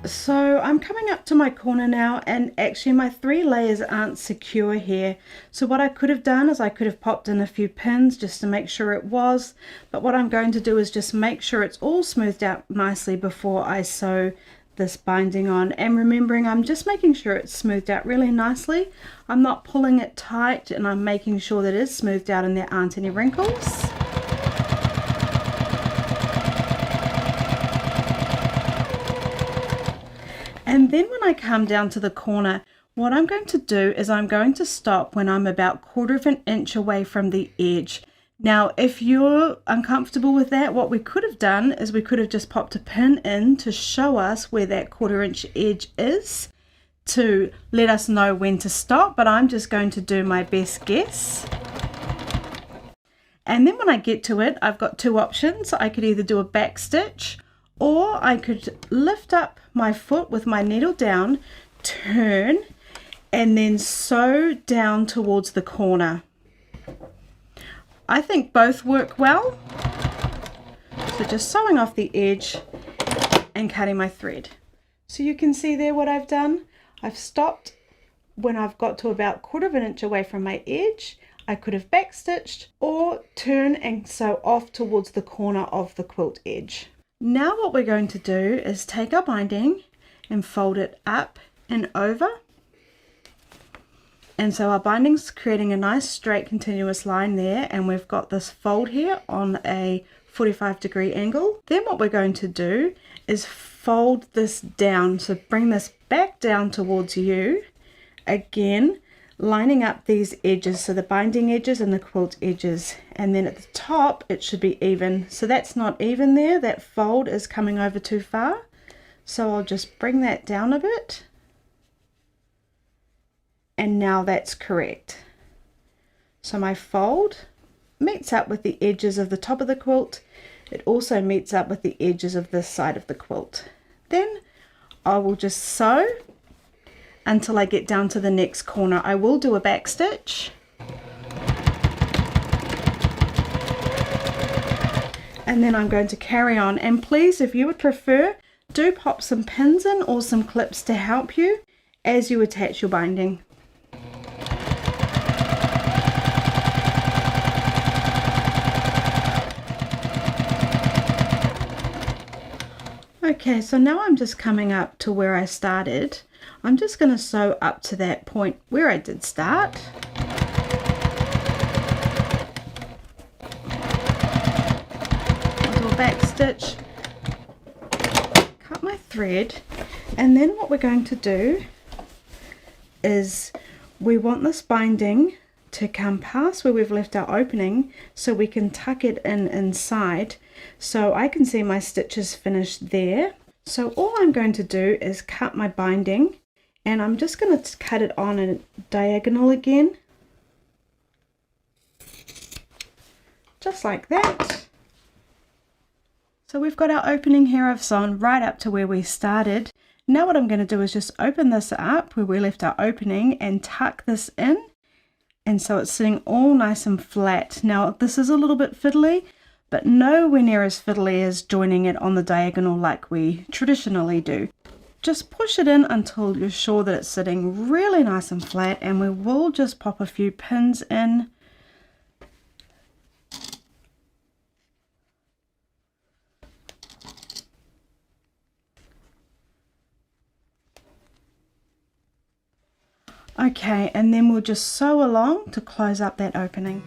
So I'm coming up to my corner now, and actually my 3 layers aren't secure here. So what I could have done is I could have popped in a few pins just to make sure it was, but what I'm going to do is just make sure it's all smoothed out nicely before I sew this binding on. And remembering, I'm just making sure it's smoothed out really nicely. I'm not pulling it tight, and I'm making sure that it is smoothed out and there aren't any wrinkles. And then when I come down to the corner, what I'm going to do is I'm going to stop when I'm about 1/4 inch away from the edge. Now, if you're uncomfortable with that, what we could have done is we could have just popped a pin in to show us where that 1/4 inch edge is to let us know when to stop, but I'm just going to do my best guess. And then when I get to it, I've got 2 options. I could either do a back stitch, or I could lift up my foot with my needle down, turn, and then sew down towards the corner. I think both work well. So just sewing off the edge and cutting my thread. So you can see there what I've done. I've stopped when I've got to about 1/4 inch away from my edge. I could have back stitched or turn and sew off towards the corner of the quilt edge. Now what we're going to do is take our binding and fold it up and over. And so our binding's creating a nice straight continuous line there, and we've got this fold here on a 45-degree angle. Then what we're going to do is fold this down. So bring this back down towards you. Again, lining up these edges, so the binding edges and the quilt edges, and then at the top it should be even. So that's not even there, that fold is coming over too far, so I'll just bring that down a bit, and now that's correct. So my fold meets up with the edges of the top of the quilt, it also meets up with the edges of this side of the quilt. Then I will just sew until I get down to the next corner. I will do a back stitch, and then I'm going to carry on. And please, if you would prefer, do pop some pins in or some clips to help you as you attach your binding. Okay, so now I'm just coming up to where I started. I'm just going to sew up to that point where I did start. little back stitch, cut my thread, and then what we're going to do is we want this binding to come past where we've left our opening so we can tuck it in inside. So I can see my stitches finished there. So all I'm going to do is cut my binding, and I'm just going to cut it on a diagonal again, just like that. So we've got our opening here I've sewn right up to where we started. Now what I'm going to do is just open this up where we left our opening and tuck this in, and so it's sitting all nice and flat. Now this is a little bit fiddly, but nowhere near as fiddly as joining it on the diagonal like we traditionally do. Just push it in until you're sure that it's sitting really nice and flat, and we will just pop a few pins in. Okay, and then we'll just sew along to close up that opening.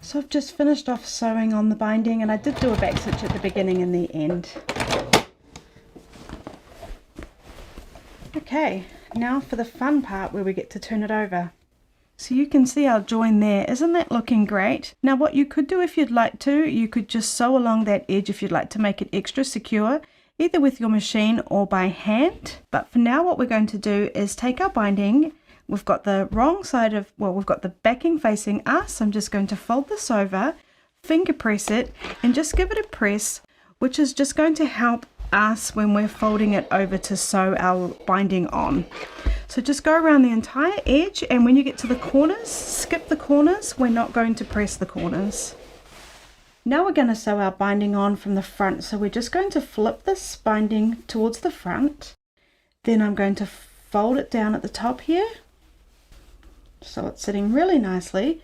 So I've just finished off sewing on the binding, and I did do a back stitch at the beginning and the end. Okay, now for the fun part where we get to turn it over. So you can see our join there. Isn't that looking great? Now what you could do if you'd like to, you could just sew along that edge if you'd like to make it extra secure, either with your machine or by hand. But for now what we're going to do is take our binding. We've got the wrong side of, well, we've got the backing facing us. I'm just going to fold this over, finger press it, and just give it a press, which is just going to help us when we're folding it over to sew our binding on. So just go around the entire edge, and when you get to the corners, skip the corners. We're not going to press the corners. Now we're going to sew our binding on from the front. So we're just going to flip this binding towards the front. Then I'm going to fold it down at the top here, so it's sitting really nicely.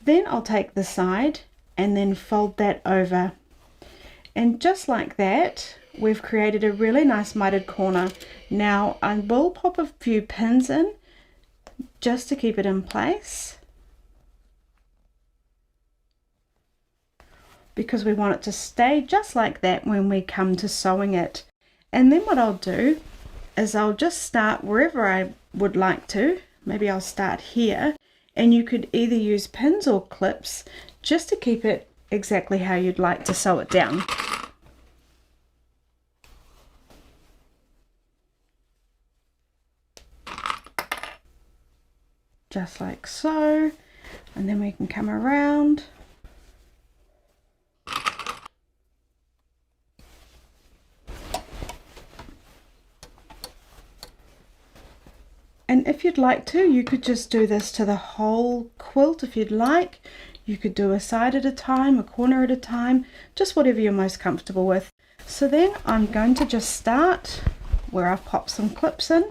Then I'll take the side and then fold that over. And just like that, we've created a really nice mitered corner. Now I will pop a few pins in just to keep it in place, because we want it to stay just like that when we come to sewing it. And then what I'll do is I'll just start wherever I would like to. Maybe I'll start here, and you could either use pins or clips just to keep it exactly how you'd like to sew it down. Just like so, and then we can come around. And if you'd like to, you could just do this to the whole quilt if you'd like. You could do a side at a time, a corner at a time, just whatever you're most comfortable with. So then I'm going to just start where I've popped some clips in.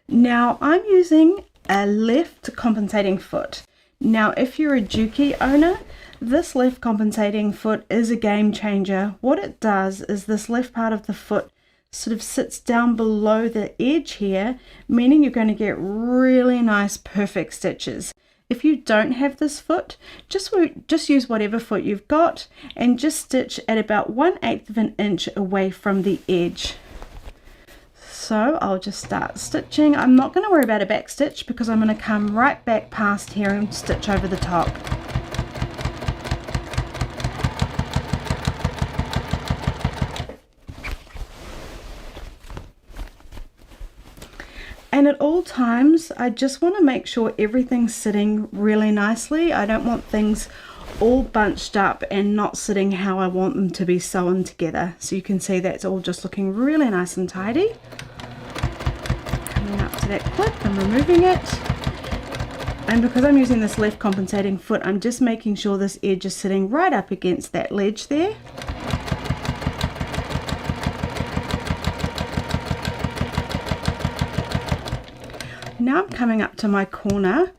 Now I'm using a left compensating foot. Now if you're a Juki owner, this left compensating foot is a game changer. What it does is this left part of the foot sort of sits down below the edge here, meaning you're going to get really nice perfect stitches. If you don't have this foot, just use whatever foot you've got and just stitch at about 1/8 of an inch away from the edge. So I'll just start stitching. I'm not going to worry about a back stitch because I'm going to come right back past here and stitch over the top. And at all times, I just want to make sure everything's sitting really nicely. I don't want things all bunched up and not sitting how I want them to be sewn together. So you can see that's all just looking really nice and tidy. Coming up to that clip and removing it. And because I'm using this left compensating foot, I'm just making sure this edge is sitting right up against that ledge there. Now I'm coming up to my corner.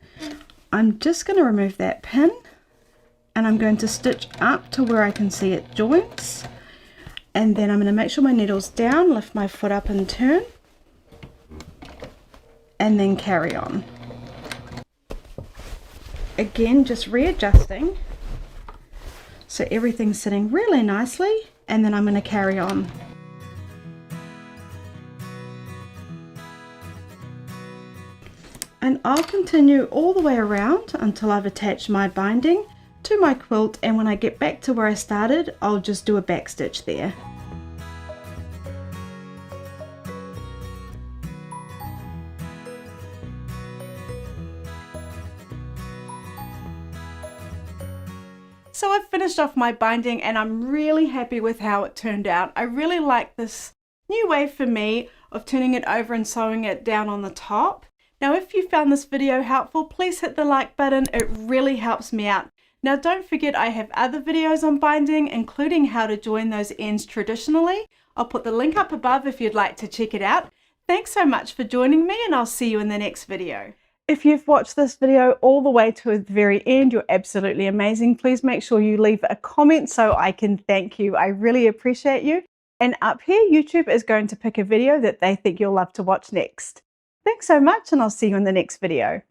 I'm just going to remove that pin, and I'm going to stitch up to where I can see it joins, and then I'm going to make sure my needle's down, lift my foot up and turn. and then carry on. Again, just readjusting so everything's sitting really nicely, and then I'm going to carry on. And I'll continue all the way around until I've attached my binding to my quilt, and when I get back to where I started, I'll just do a back stitch there. So I've finished off my binding and I'm really happy with how it turned out. I really like this new way for me of turning it over and sewing it down on the top. Now if you found this video helpful, please hit the like button. It really helps me out. Now don't forget I have other videos on binding, including how to join those ends traditionally. I'll put the link up above if you'd like to check it out. Thanks so much for joining me, and I'll see you in the next video. If you've watched this video all the way to the very end, you're absolutely amazing. Please make sure you leave a comment so I can thank you. I really appreciate you. And up here, YouTube is going to pick a video that they think you'll love to watch next. Thanks so much, and I'll see you in the next video.